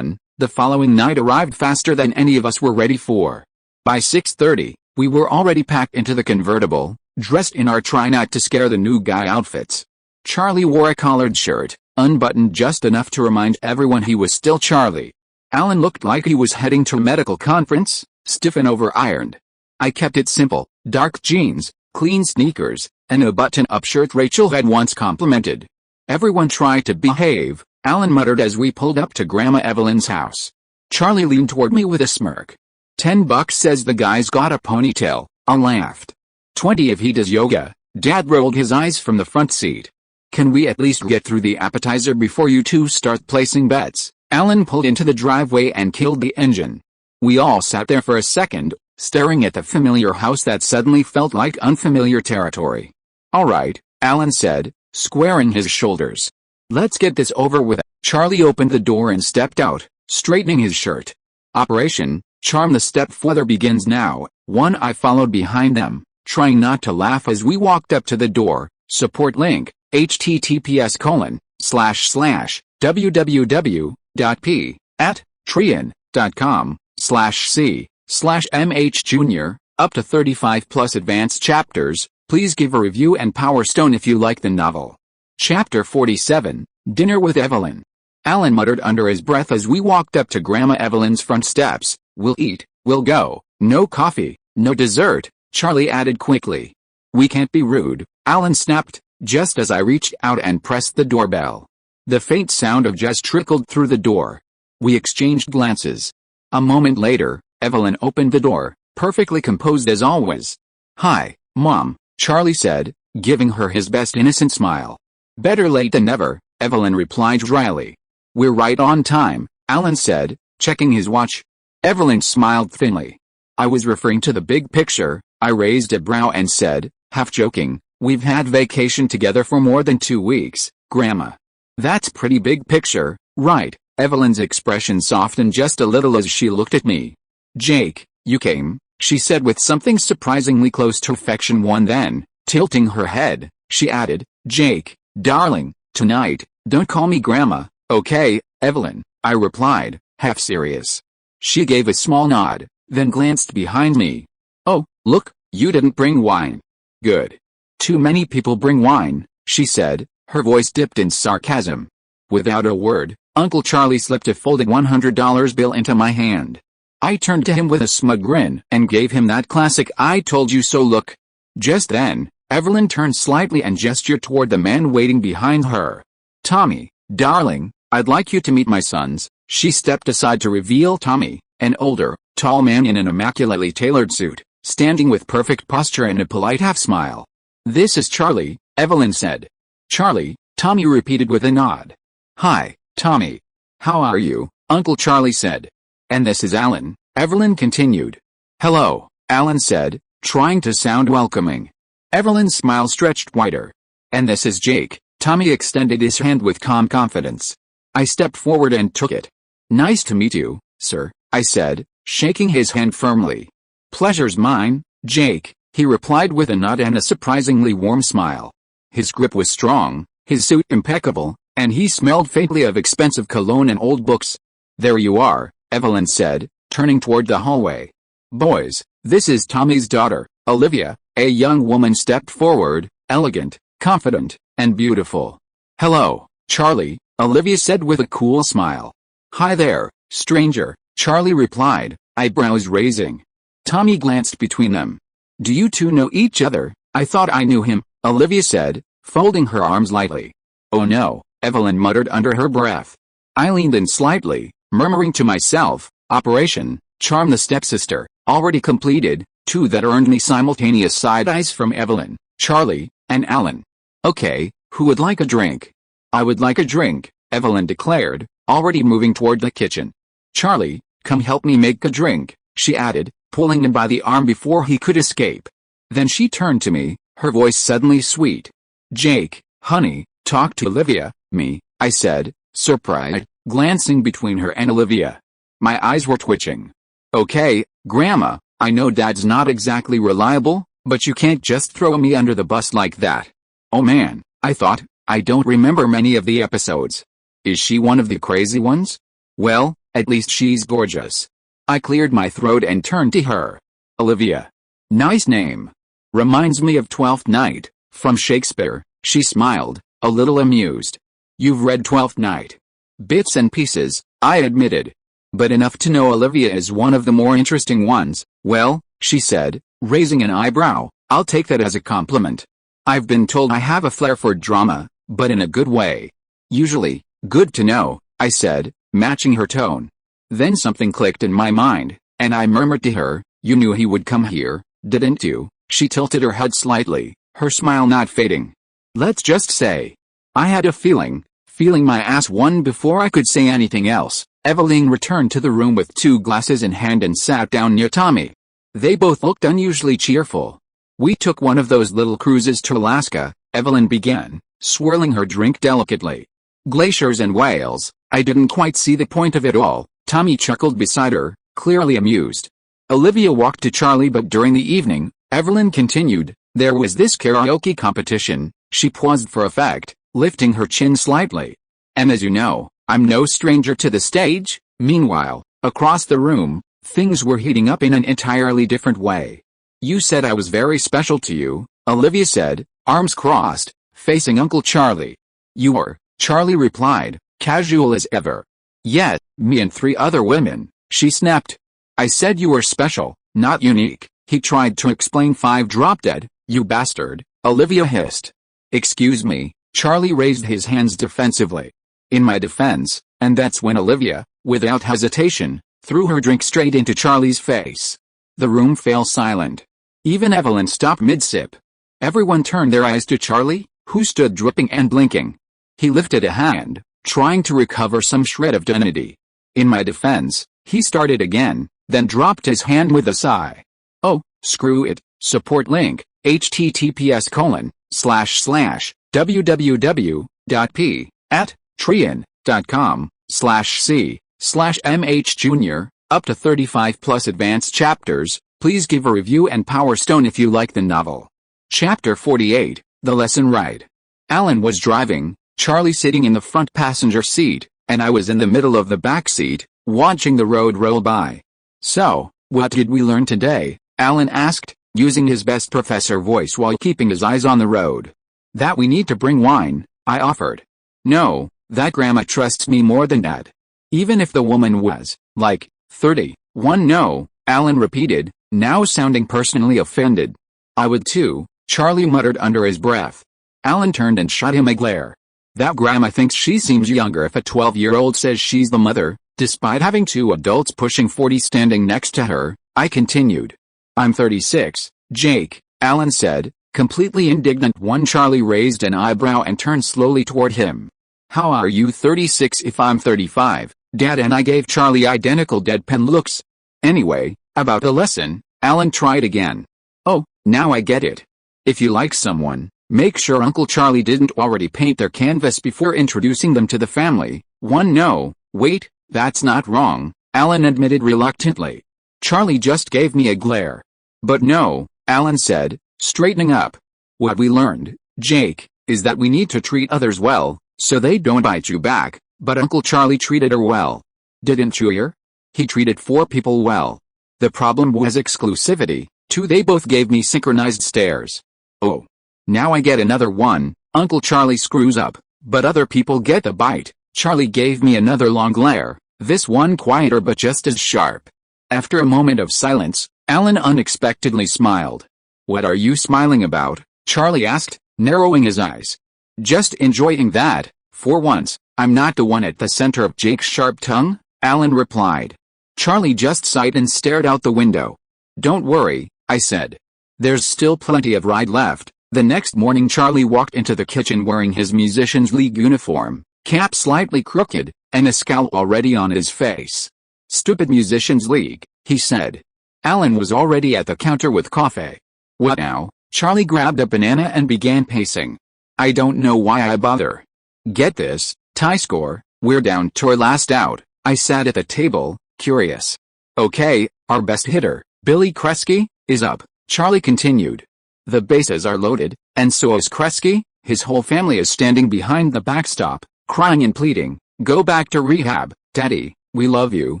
S1: The following night arrived faster than any of us were ready for. By 6:30, We were already packed into the convertible, dressed in our try not to scare the new guy outfits. Charlie wore a collared shirt, unbuttoned just enough to remind everyone he was still Charlie. Alan looked like he was heading to a medical conference, stiff and over-ironed. I kept it simple, dark jeans, clean sneakers, and a button-up shirt Rachel had once complimented. Everyone tried to behave, Alan muttered as we pulled up to Grandma Evelyn's house. Charlie leaned toward me with a smirk. $10 says the guy's got a ponytail, I laughed. 20 if he does yoga. Dad rolled his eyes from the front seat. Can we at least get through the appetizer before you two start placing bets? Alan pulled into the driveway and killed the engine. We all sat there for a second, staring at the familiar house that suddenly felt like unfamiliar territory. All right, Alan said, squaring his shoulders. Let's get this over with. Charlie opened the door and stepped out, straightening his shirt. Operation Charm the Stepfather begins now. I followed behind them, trying not to laugh as we walked up to the door. Support link, https://www.p@patreon.com/c/mhjr, up to 35 plus advanced chapters. Please give a review and Power Stone if you like the novel. Chapter 47, Dinner with Evelyn. Alan muttered under his breath as we walked up to Grandma Evelyn's front steps. We'll eat, we'll go, no coffee, no dessert, Charlie added quickly. We can't be rude, Alan snapped, just as I reached out and pressed the doorbell. The faint sound of jazz trickled through the door. We exchanged glances. A moment later, Evelyn opened the door, perfectly composed as always. Hi, Mom, Charlie said, giving her his best innocent smile. Better late than never, Evelyn replied dryly. We're right on time, Alan said, checking his watch. Evelyn smiled thinly. I was referring to the big picture. I raised a brow and said, half joking, we've had vacation together for more than 2 weeks, Grandma. That's pretty big picture, right? Evelyn's expression softened just a little as she looked at me. Jake, you came, she said with something surprisingly close to affection. Then, tilting her head, she added, Jake, darling, tonight, don't call me Grandma, okay, Evelyn, I replied, half serious. She gave a small nod, then glanced behind me. Oh, look, you didn't bring wine. Good. Too many people bring wine, she said, her voice dipped in sarcasm. Without a word, Uncle Charlie slipped a folded $100 bill into my hand. I turned to him with a smug grin and gave him that classic I told you so look. Just then, Evelyn turned slightly and gestured toward the man waiting behind her. Tommy, darling, I'd like you to meet my sons. She stepped aside to reveal Tommy, an older, tall man in an immaculately tailored suit, standing with perfect posture and a polite half-smile. This is Charlie, Evelyn said. Charlie, Tommy repeated with a nod. Hi, Tommy. How are you? Uncle Charlie said. And this is Alan, Evelyn continued. Hello, Alan said, trying to sound welcoming. Evelyn's smile stretched wider. And this is Jake, Tommy extended his hand with calm confidence. I stepped forward and took it. Nice to meet you, sir, I said, shaking his hand firmly. Pleasure's mine, Jake, he replied with a nod and a surprisingly warm smile. His grip was strong, his suit impeccable, and he smelled faintly of expensive cologne and old books. There you are, Evelyn said, turning toward the hallway. Boys, this is Tommy's daughter, Olivia. A young woman stepped forward, elegant, confident, and beautiful. Hello, Charlie, Olivia said with a cool smile. Hi there, stranger, Charlie replied, eyebrows raising. Tommy glanced between them. Do you two know each other? I thought I knew him, Olivia said, folding her arms lightly. Oh no, Evelyn muttered under her breath. I leaned in slightly, murmuring to myself, Operation Charm the Stepsister, already completed, two that earned me simultaneous side eyes from Evelyn, Charlie, and Alan. Okay, who would like a drink? I would like a drink, Evelyn declared, already moving toward the kitchen. Charlie, come help me make a drink, she added, pulling him by the arm before he could escape. Then she turned to me, her voice suddenly sweet. Jake, honey, talk to Olivia, me, I said, surprised, glancing between her and Olivia. My eyes were twitching. Okay, Grandma, I know Dad's not exactly reliable, but you can't just throw me under the bus like that. Oh man, I thought, I don't remember many of the episodes. Is she one of the crazy ones? Well, at least she's gorgeous. I cleared my throat and turned to her. Olivia. Nice name. Reminds me of Twelfth Night, from Shakespeare. She smiled, a little amused. You've read Twelfth Night. Bits and pieces, I admitted. But enough to know Olivia is one of the more interesting ones. Well, she said, raising an eyebrow, I'll take that as a compliment. I've been told I have a flair for drama, but in a good way. Usually. Good to know, I said, matching her tone. Then something clicked in my mind, and I murmured to her, you knew he would come here, didn't you? She tilted her head slightly, her smile not fading. Let's just say, I had a feeling my ass won before I could say anything else. Evelyn returned to the room with 2 glasses in hand and sat down near Tommy. They both looked unusually cheerful. We took one of those little cruises to Alaska, Evelyn began, swirling her drink delicately. Glaciers and whales, I didn't quite see the point of it all. Tommy chuckled beside her, clearly amused. Olivia walked to Charlie, but during the evening, Evelyn continued, there was this karaoke competition. She paused for effect, lifting her chin slightly. And as you know, I'm no stranger to the stage. Meanwhile, across the room, things were heating up in an entirely different way. You said I was very special to you, Olivia said, arms crossed, facing Uncle Charlie. You were, Charlie replied, casual as ever. Yes, me and 3 other women, she snapped. I said you were special, not unique. He tried to explain. 5 drop dead, you bastard, Olivia hissed. Excuse me, Charlie raised his hands defensively. In my defense, and that's when Olivia, without hesitation, threw her drink straight into Charlie's face. The room fell silent. Even Evelyn stopped mid-sip. Everyone turned their eyes to Charlie, who stood dripping and blinking. He lifted a hand, trying to recover some shred of dignity. In my defense, he started again, then dropped his hand with a sigh. Oh, screw it. Support link, https://www.p@trian.com/c/mhjr, up to 35+ advanced chapters. Please give a review and Power Stone if you like the novel. Chapter 48, The Lesson Ride. Alan was driving, Charlie sitting in the front passenger seat, and I was in the middle of the back seat, watching the road roll by. So, what did we learn today? Alan asked, using his best professor voice while keeping his eyes on the road. That we need to bring wine, I offered. No, that grandma trusts me more than that. Even if the woman was, like, 31. No, Alan repeated, now sounding personally offended. I would too, Charlie muttered under his breath. Alan turned and shot him a glare. That grandma thinks she seems younger if a 12-year-old says she's the mother, despite having 2 adults pushing 40 standing next to her, I continued. I'm 36, Jake, Alan said, completely indignant. Charlie raised an eyebrow and turned slowly toward him. How are you 36 if I'm 35? Dad and I gave Charlie identical deadpan looks. Anyway, about the lesson, Alan tried again. Oh, now I get it. If you like someone, make sure Uncle Charlie didn't already paint their canvas before introducing them to the family. No, wait, that's not wrong, Alan admitted reluctantly. Charlie just gave me a glare. But no, Alan said, straightening up. What we learned, Jake, is that we need to treat others well, so they don't bite you back, but Uncle Charlie treated her well. Didn't you hear? He treated 4 people well. The problem was exclusivity. 2, they both gave me synchronized stares. Oh. Now I get another one, Uncle Charlie screws up, but other people get the bite. Charlie gave me another long glare, this one quieter but just as sharp. After a moment of silence, Alan unexpectedly smiled. What are you smiling about? Charlie asked, narrowing his eyes. Just enjoying that, for once, I'm not the one at the center of Jake's sharp tongue, Alan replied. Charlie just sighed and stared out the window. Don't worry, I said. There's still plenty of ride left. The next morning Charlie walked into the kitchen wearing his Musicians League uniform, cap slightly crooked, and a scowl already on his face. Stupid Musicians League, he said. Alan was already at the counter with coffee. What now? Charlie grabbed a banana and began pacing. I don't know why I bother. Get this, tie score, we're down to our last out. I sat at the table, curious. Okay, our best hitter, Billy Kresge, is up, Charlie continued. The bases are loaded, and so is Kresge. His whole family is standing behind the backstop, crying and pleading, go back to rehab, Daddy, we love you,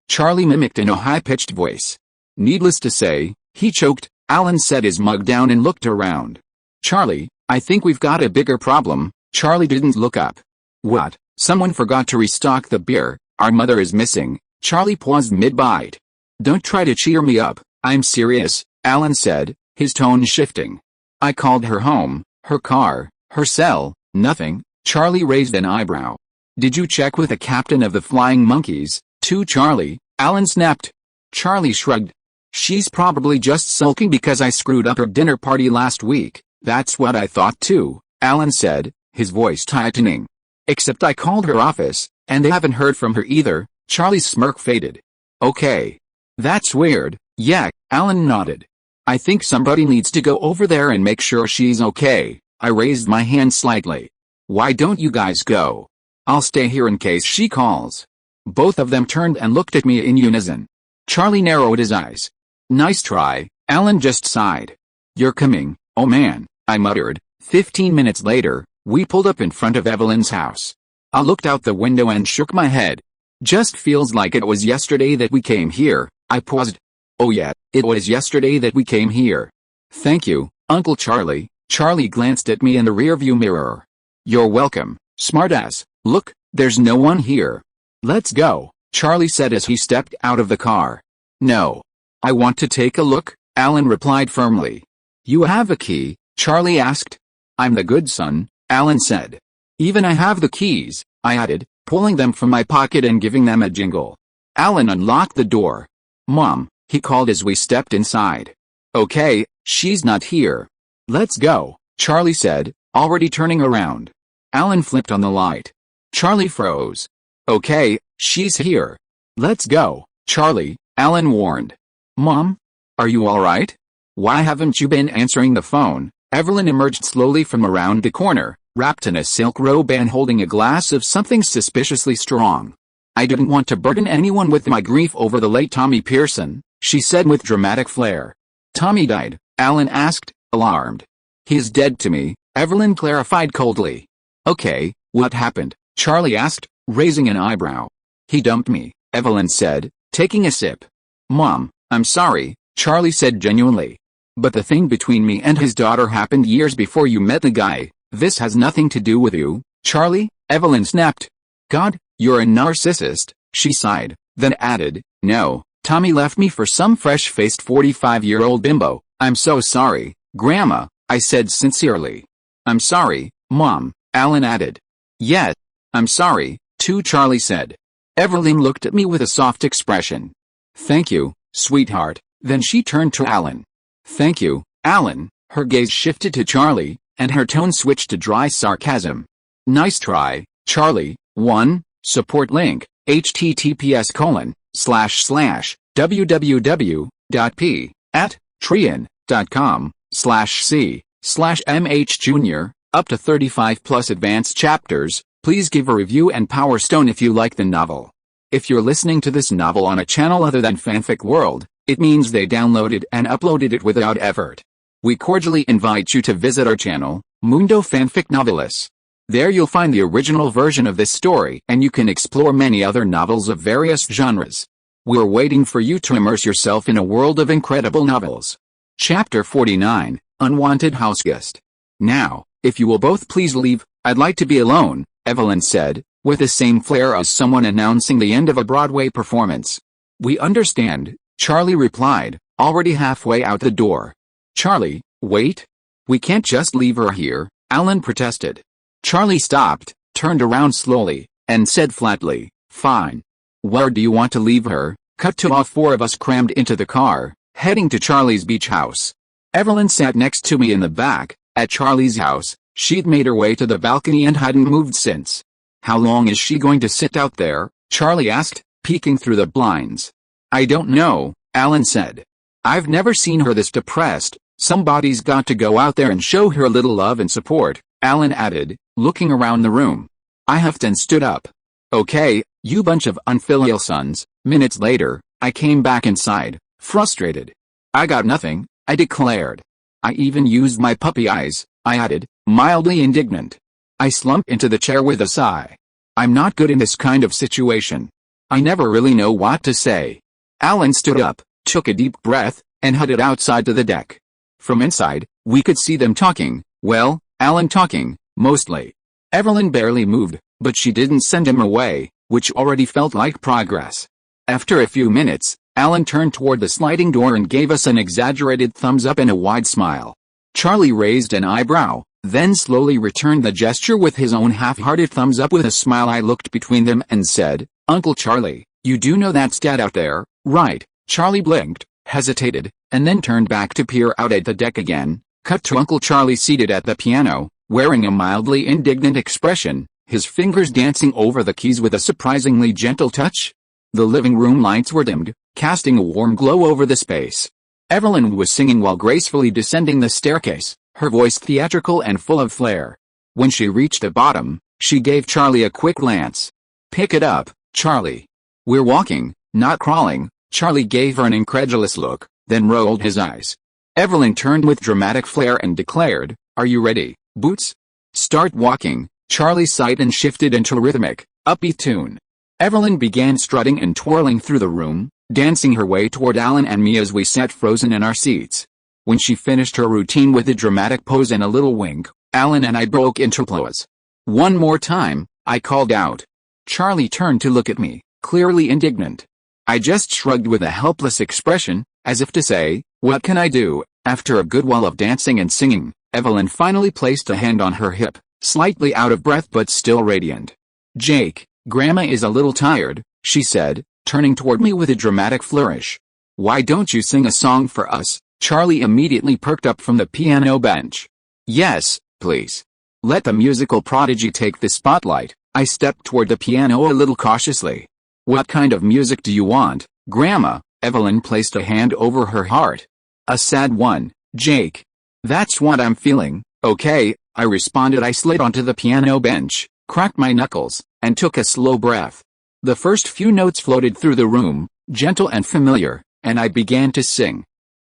S1: Charlie mimicked in a high-pitched voice. Needless to say, he choked, Alan set his mug down and looked around. Charlie, I think we've got a bigger problem. Charlie didn't look up. What? Someone forgot to restock the beer. Our mother is missing. Charlie paused mid-bite. Don't try to cheer me up. I'm serious, Alan said, his tone shifting. I called her home, her car, her cell, nothing. Charlie raised an eyebrow. Did you check with the captain of the Flying Monkeys, too, Charlie? Alan snapped. Charlie shrugged. She's probably just sulking because I screwed up her dinner party last week. That's what I thought too, Alan said, his voice tightening. Except I called her office, and they haven't heard from her either. Charlie's smirk faded. Okay. That's weird. Yeah, Alan nodded. I think somebody needs to go over there and make sure she's okay. I raised my hand slightly. Why don't you guys go? I'll stay here in case she calls. Both of them turned and looked at me in unison. Charlie narrowed his eyes. Nice try, Alan just sighed. You're coming, oh man, I muttered. 15 minutes later, we pulled up in front of Evelyn's house. I looked out the window and shook my head. Just feels like it was yesterday that we came here. I paused. Oh yeah, it was yesterday that we came here. Thank you, Uncle Charlie. Charlie glanced at me in the rearview mirror. You're welcome, smartass. Look, there's no one here. Let's go, Charlie said as he stepped out of the car. No. I want to take a look, Alan replied firmly. You have a key? Charlie asked. I'm the good son, Alan said. Even I have the keys, I added, pulling them from my pocket and giving them a jingle. Alan unlocked the door. Mom, he called as we stepped inside. Okay, she's not here. Let's go, Charlie said, already turning around. Alan flipped on the light. Charlie froze. Okay, she's here. Let's go, Charlie, Alan warned. Mom? Are you alright? Why haven't you been answering the phone? Evelyn emerged slowly from around the corner, wrapped in a silk robe and holding a glass of something suspiciously strong. I didn't want to burden anyone with my grief over the late Tommy Pearson, she said with dramatic flair. Tommy died, Alan asked, alarmed. He's dead to me, Evelyn clarified coldly. Okay, what happened? Charlie asked, raising an eyebrow. He dumped me, Evelyn said, taking a sip. Mom, I'm sorry, Charlie said genuinely. But the thing between me and his daughter happened years before you met the guy. This has nothing to do with you, Charlie, Evelyn snapped. God, you're a narcissist, she sighed, then added, no, Tommy left me for some fresh-faced 45-year-old bimbo. I'm so sorry, Grandma, I said sincerely. I'm sorry, Mom, Alan added. Yeah, I'm sorry, too, Charlie said. Evelyn looked at me with a soft expression. Thank you, sweetheart. Then she turned to Alan. Thank you, Alan. Her gaze shifted to Charlie, and her tone switched to dry sarcasm. Nice try, Charlie. 1. Support link, https://www.p@trian.com/c/mh-junior, up to 35 plus advanced chapters. Please give a review and Power Stone if you like the novel. If you're listening to this novel on a channel other than Fanfic World, it means they downloaded and uploaded it without effort. We cordially invite you to visit our channel, Mundo Fanfic Novelis. There you'll find the original version of this story and you can explore many other novels of various genres. We're waiting for you to immerse yourself in a world of incredible novels. Chapter 49, Unwanted Houseguest. Now, if you will both please leave, I'd like to be alone, Evelyn said, with the same flair as someone announcing the end of a Broadway performance. We understand, Charlie replied, already halfway out the door. Charlie, wait. We can't just leave her here, Alan protested. Charlie stopped, turned around slowly, and said flatly, fine. Where do you want to leave her? Cut to all four of us crammed into the car, heading to Charlie's beach house. Evelyn sat next to me in the back. At Charlie's house, she'd made her way to the balcony and hadn't moved since. How long is she going to sit out there? Charlie asked, peeking through the blinds. I don't know, Alan said. I've never seen her this depressed. Somebody's got to go out there and show her a little love and support, Alan added, looking around the room. I huffed and stood up. Okay, you bunch of unfilial sons. Minutes later, I came back inside, frustrated. I got nothing, I declared. I even used my puppy eyes, I added, mildly indignant. I slumped into the chair with a sigh. I'm not good in this kind of situation. I never really know what to say. Alan stood up, took a deep breath, and headed outside to the deck. From inside, we could see them talking, well, Alan talking, mostly. Evelyn barely moved, but she didn't send him away, which already felt like progress. After a few minutes, Alan turned toward the sliding door and gave us an exaggerated thumbs up and a wide smile. Charlie raised an eyebrow, then slowly returned the gesture with his own half-hearted thumbs up with a smile. I looked between them and said, "Uncle Charlie, you do know that's Dad out there, right?" Charlie blinked, hesitated, and then turned back to peer out at the deck again. Cut to Uncle Charlie seated at the piano, wearing a mildly indignant expression, his fingers dancing over the keys with a surprisingly gentle touch. The living room lights were dimmed, casting a warm glow over the space. Evelyn was singing while gracefully descending the staircase, her voice theatrical and full of flair. When she reached the bottom, she gave Charlie a quick glance. "Pick it up, Charlie. We're walking, not crawling." Charlie gave her an incredulous look, then rolled his eyes. Evelyn turned with dramatic flair and declared, "Are you ready, Boots?" "Start walking." Charlie sighed and shifted into a rhythmic, upbeat tune. Evelyn began strutting and twirling through the room, dancing her way toward Alan and me as we sat frozen in our seats. When she finished her routine with a dramatic pose and a little wink, Alan and I broke into applause. "One more time," I called out. Charlie turned to look at me, clearly indignant. I just shrugged with a helpless expression, as if to say, "What can I do?" After a good while of dancing and singing, Evelyn finally placed a hand on her hip, slightly out of breath but still radiant. "Jake, Grandma is a little tired," she said, turning toward me with a dramatic flourish. "Why don't you sing a song for us?" Charlie immediately perked up from the piano bench. "Yes, please. Let the musical prodigy take the spotlight." I stepped toward the piano a little cautiously. "What kind of music do you want, Grandma?" Evelyn placed a hand over her heart. "A sad one, Jake." "That's what I'm feeling." "Okay," I responded. I slid onto the piano bench, cracked my knuckles, and took a slow breath. The first few notes floated through the room, gentle and familiar, and I began to sing.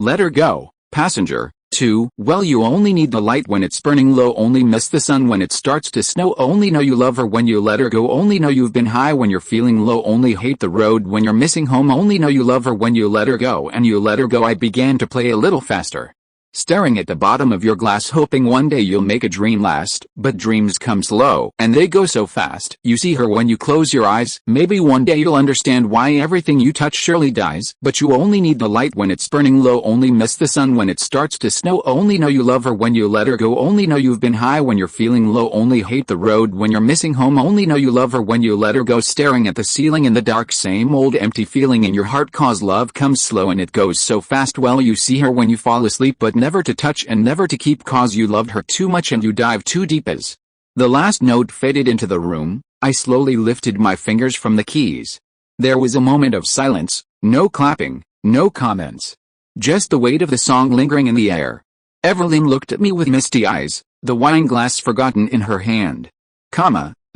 S1: "Let her go, passenger." 2. "Well, you only need the light when it's burning low, only miss the sun when it starts to snow, only know you love her when you let her go, only know you've been high when you're feeling low, only hate the road when you're missing home, only know you love her when you let her go and you let her go." I began to play a little faster, staring at the bottom of your glass, hoping one day you'll make a dream last. But dreams come slow, and they go so fast. You see her when you close your eyes. Maybe one day you'll understand why everything you touch surely dies. But you only need the light when it's burning low, only miss the sun when it starts to snow, only know you love her when you let her go, only know you've been high when you're feeling low, only hate the road when you're missing home, only know you love her when you let her go. Staring at the ceiling in the dark, same old empty feeling in your heart, cause love comes slow and it goes so fast. Well, you see her when you fall asleep, but never to touch and never to keep, cause you loved her too much and you dive too deep. As the last note faded into the room, I slowly lifted my fingers from the keys. There was a moment of silence, no clapping, no comments. Just the weight of the song lingering in the air. Evelyn looked at me with misty eyes, the wine glass forgotten in her hand.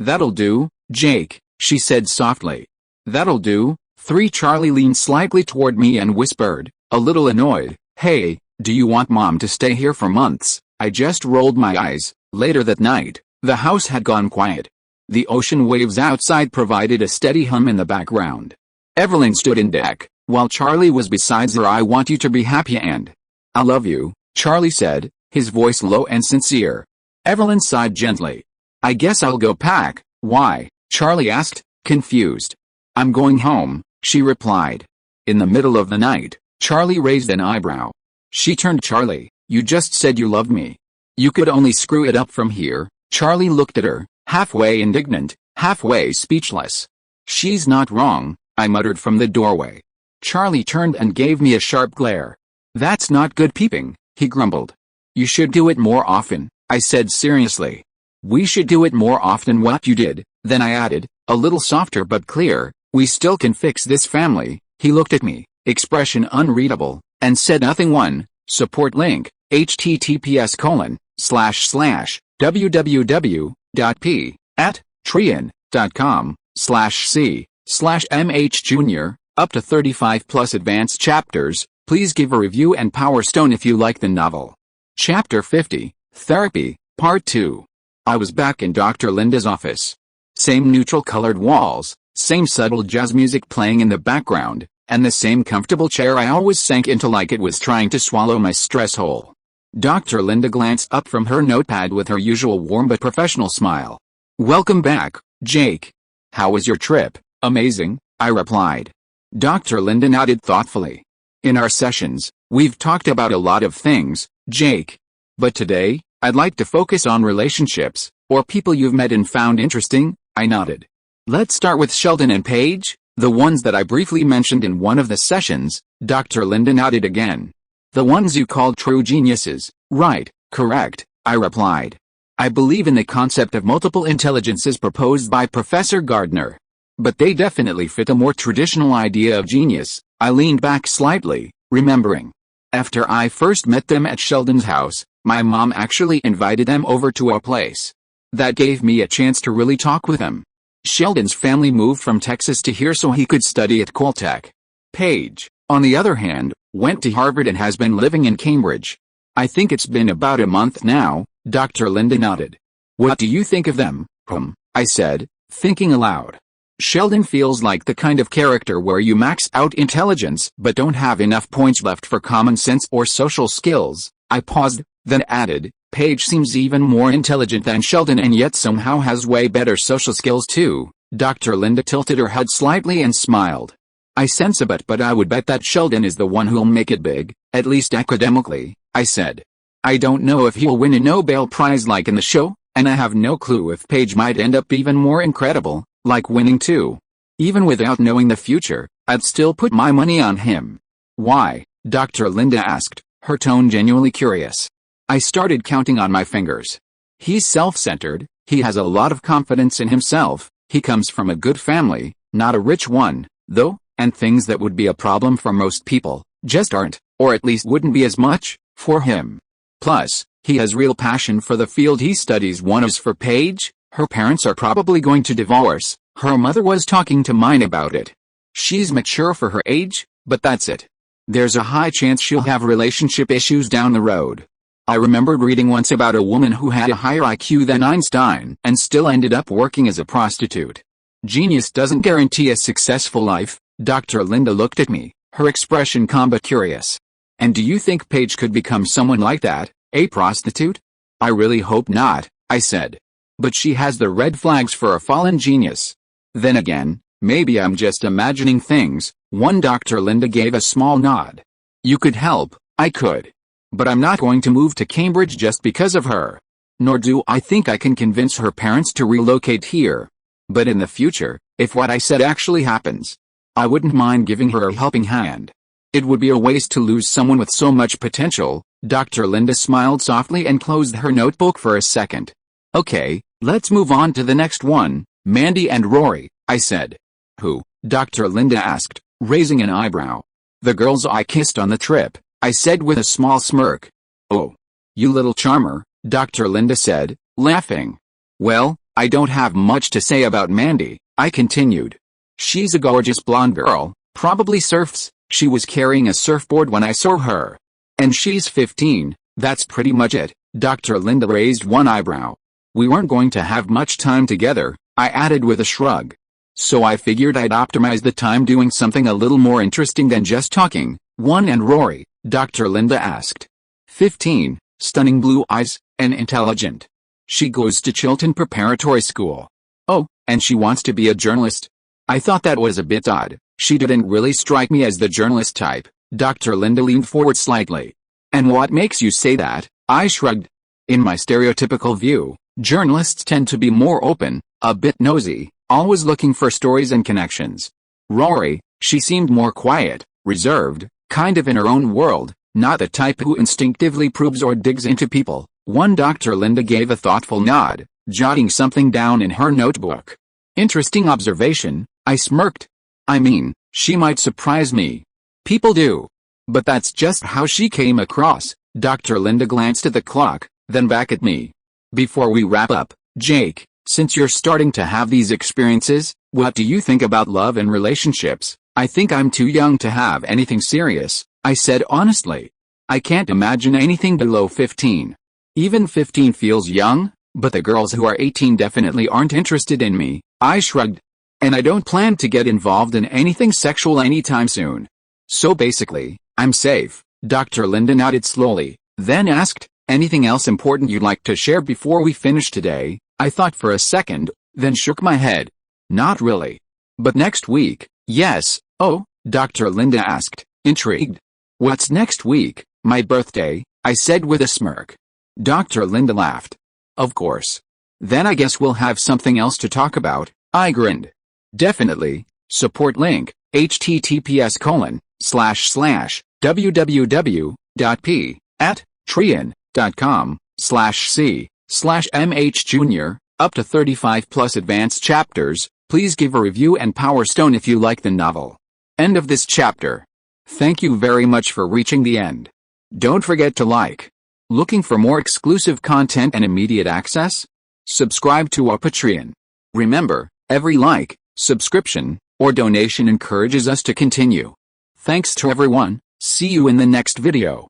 S1: "That'll do, Jake," she said softly. "That'll do." 3. Charlie leaned slightly toward me and whispered, a little annoyed, "Hey, do you want Mom to stay here for months?" I just rolled my eyes. Later that night, the house had gone quiet. The ocean waves outside provided a steady hum in the background. Evelyn stood in deck, while Charlie was beside her. "I want you to be happy and I love you," Charlie said, his voice low and sincere. Evelyn sighed gently. "I guess I'll go pack." "Why?" Charlie asked, confused. "I'm going home," she replied. In the middle of the night, Charlie raised an eyebrow. She turned. "Charlie, you just said you loved me. You could only screw it up from here." Charlie looked at her, halfway indignant, halfway speechless. "She's not wrong," I muttered from the doorway. Charlie turned and gave me a sharp glare. "That's not good peeping," he grumbled. "You should do it more often," I said seriously. "We should do it more often what you did." Then I added, a little softer but clear, "We still can fix this family." He looked at me, expression unreadable, and said nothing. 1. Support link, https://www.p@patreon.com/c/mh junior, up to 35 plus advanced chapters. Please give a review and Power Stone if you like the novel. Chapter 50, Therapy, Part 2. I was back in Dr. Linda's office. Same neutral-colored walls, same subtle jazz music playing in the background, and the same comfortable chair I always sank into like it was trying to swallow my stress whole. Dr. Linda glanced up from her notepad with her usual warm but professional smile. "Welcome back, Jake. How was your trip?" "Amazing," I replied. Dr. Linda nodded thoughtfully. "In our sessions, we've talked about a lot of things, Jake. But today, I'd like to focus on relationships, or people you've met and found interesting." I nodded. "Let's start with Sheldon and Paige, the ones that I briefly mentioned in one of the sessions." Dr. Linda nodded again. "The ones you called true geniuses." "Right, correct," I replied. "I believe in the concept of multiple intelligences proposed by Professor Gardner. But they definitely fit a more traditional idea of genius." I leaned back slightly, remembering. After I first met them at Sheldon's house, my mom actually invited them over to our place. That gave me a chance to really talk with them. Sheldon's family moved from Texas to here so he could study at Caltech. Paige, on the other hand, went to Harvard and has been living in Cambridge. "I think it's been about a month now," Dr. Linda nodded. "What do you think of them?" I said, thinking aloud. "Sheldon feels like the kind of character where you max out intelligence but don't have enough points left for common sense or social skills." I paused, then added, "Paige seems even more intelligent than Sheldon and yet somehow has way better social skills too." Dr. Linda tilted her head slightly and smiled. "I sense a but I would bet that Sheldon is the one who'll make it big, at least academically," I said. "I don't know if he'll win a Nobel Prize like in the show, and I have no clue if Paige might end up even more incredible, like winning too. Even without knowing the future, I'd still put my money on him." "Why?" Dr. Linda asked, her tone genuinely curious. I started counting on my fingers. "He's self-centered, he has a lot of confidence in himself, he comes from a good family, not a rich one, though, and things that would be a problem for most people, just aren't, or at least wouldn't be as much, for him. Plus, he has real passion for the field he studies." "One is for Paige, her parents are probably going to divorce, her mother was talking to mine about it. She's mature for her age, but that's it. There's a high chance she'll have relationship issues down the road." I remembered reading once about a woman who had a higher IQ than Einstein and still ended up working as a prostitute. "Genius doesn't guarantee a successful life." Dr. Linda looked at me, her expression calm but curious. "And do you think Paige could become someone like that, a prostitute?" "I really hope not," I said. "But she has the red flags for a fallen genius." Then again, maybe I'm just imagining things. Dr. Linda gave a small nod. "You could help." I could. "But I'm not going to move to Cambridge just because of her. Nor do I think I can convince her parents to relocate here. But in the future, if what I said actually happens, I wouldn't mind giving her a helping hand. It would be a waste to lose someone with so much potential." Dr. Linda smiled softly and closed her notebook for a second. "Okay, let's move on to the next one, Mandy and Rory," I said. "Who?" Dr. Linda asked, raising an eyebrow. "The girls I kissed on the trip," I said with a small smirk. "Oh, you little charmer," Dr. Linda said, laughing. "Well, I don't have much to say about Mandy," I continued. "She's a gorgeous blonde girl, probably surfs. She was carrying a surfboard when I saw her. And she's 15, that's pretty much it." Dr. Linda raised one eyebrow. "We weren't going to have much time together," I added with a shrug. "So I figured I'd optimize the time doing something a little more interesting than just talking." And Rory?" Dr. Linda asked. 15, stunning blue eyes, and intelligent. She goes to Chilton Preparatory School. Oh, and she wants to be a journalist. I thought that was a bit odd. She didn't really strike me as the journalist type." Dr. Linda leaned forward slightly. "And what makes you say that?" I shrugged. "In my stereotypical view, journalists tend to be more open, a bit nosy, always looking for stories and connections. Rory, she seemed more quiet, reserved, kind of in her own world, not the type who instinctively probes or digs into people." Dr. Linda gave a thoughtful nod, jotting something down in her notebook. "Interesting observation," I smirked. "I mean, she might surprise me. People do. But that's just how she came across." Dr. Linda glanced at the clock, then back at me. "Before we wrap up, Jake, since you're starting to have these experiences, what do you think about love and relationships?" "I think I'm too young to have anything serious," I said honestly. "I can't imagine anything below 15. Even 15 feels young, but the girls who are 18 definitely aren't interested in me." I shrugged. "And I don't plan to get involved in anything sexual anytime soon. So basically, I'm safe." Dr. Linda nodded slowly, Then asked, anything else important you'd like to share before we finish today? I thought for a second, then shook my head. Not really. But next week, yes. Oh, Dr. Linda asked, intrigued. What's next week? My birthday, I said with a smirk. Dr. Linda laughed. Of course. Then I guess we'll have something else to talk about, I grinned. Definitely. Support link, https://www.p@patreon.com/c/mhjunior, up to 35 plus advanced chapters. Please give a review and Power Stone if you like the novel. End of this chapter. Thank you very much for reaching the end. Don't forget to like. Looking for more exclusive content and immediate access? Subscribe to our Patreon. Remember, every like, subscription, or donation encourages us to continue. Thanks to everyone. See you in the next video.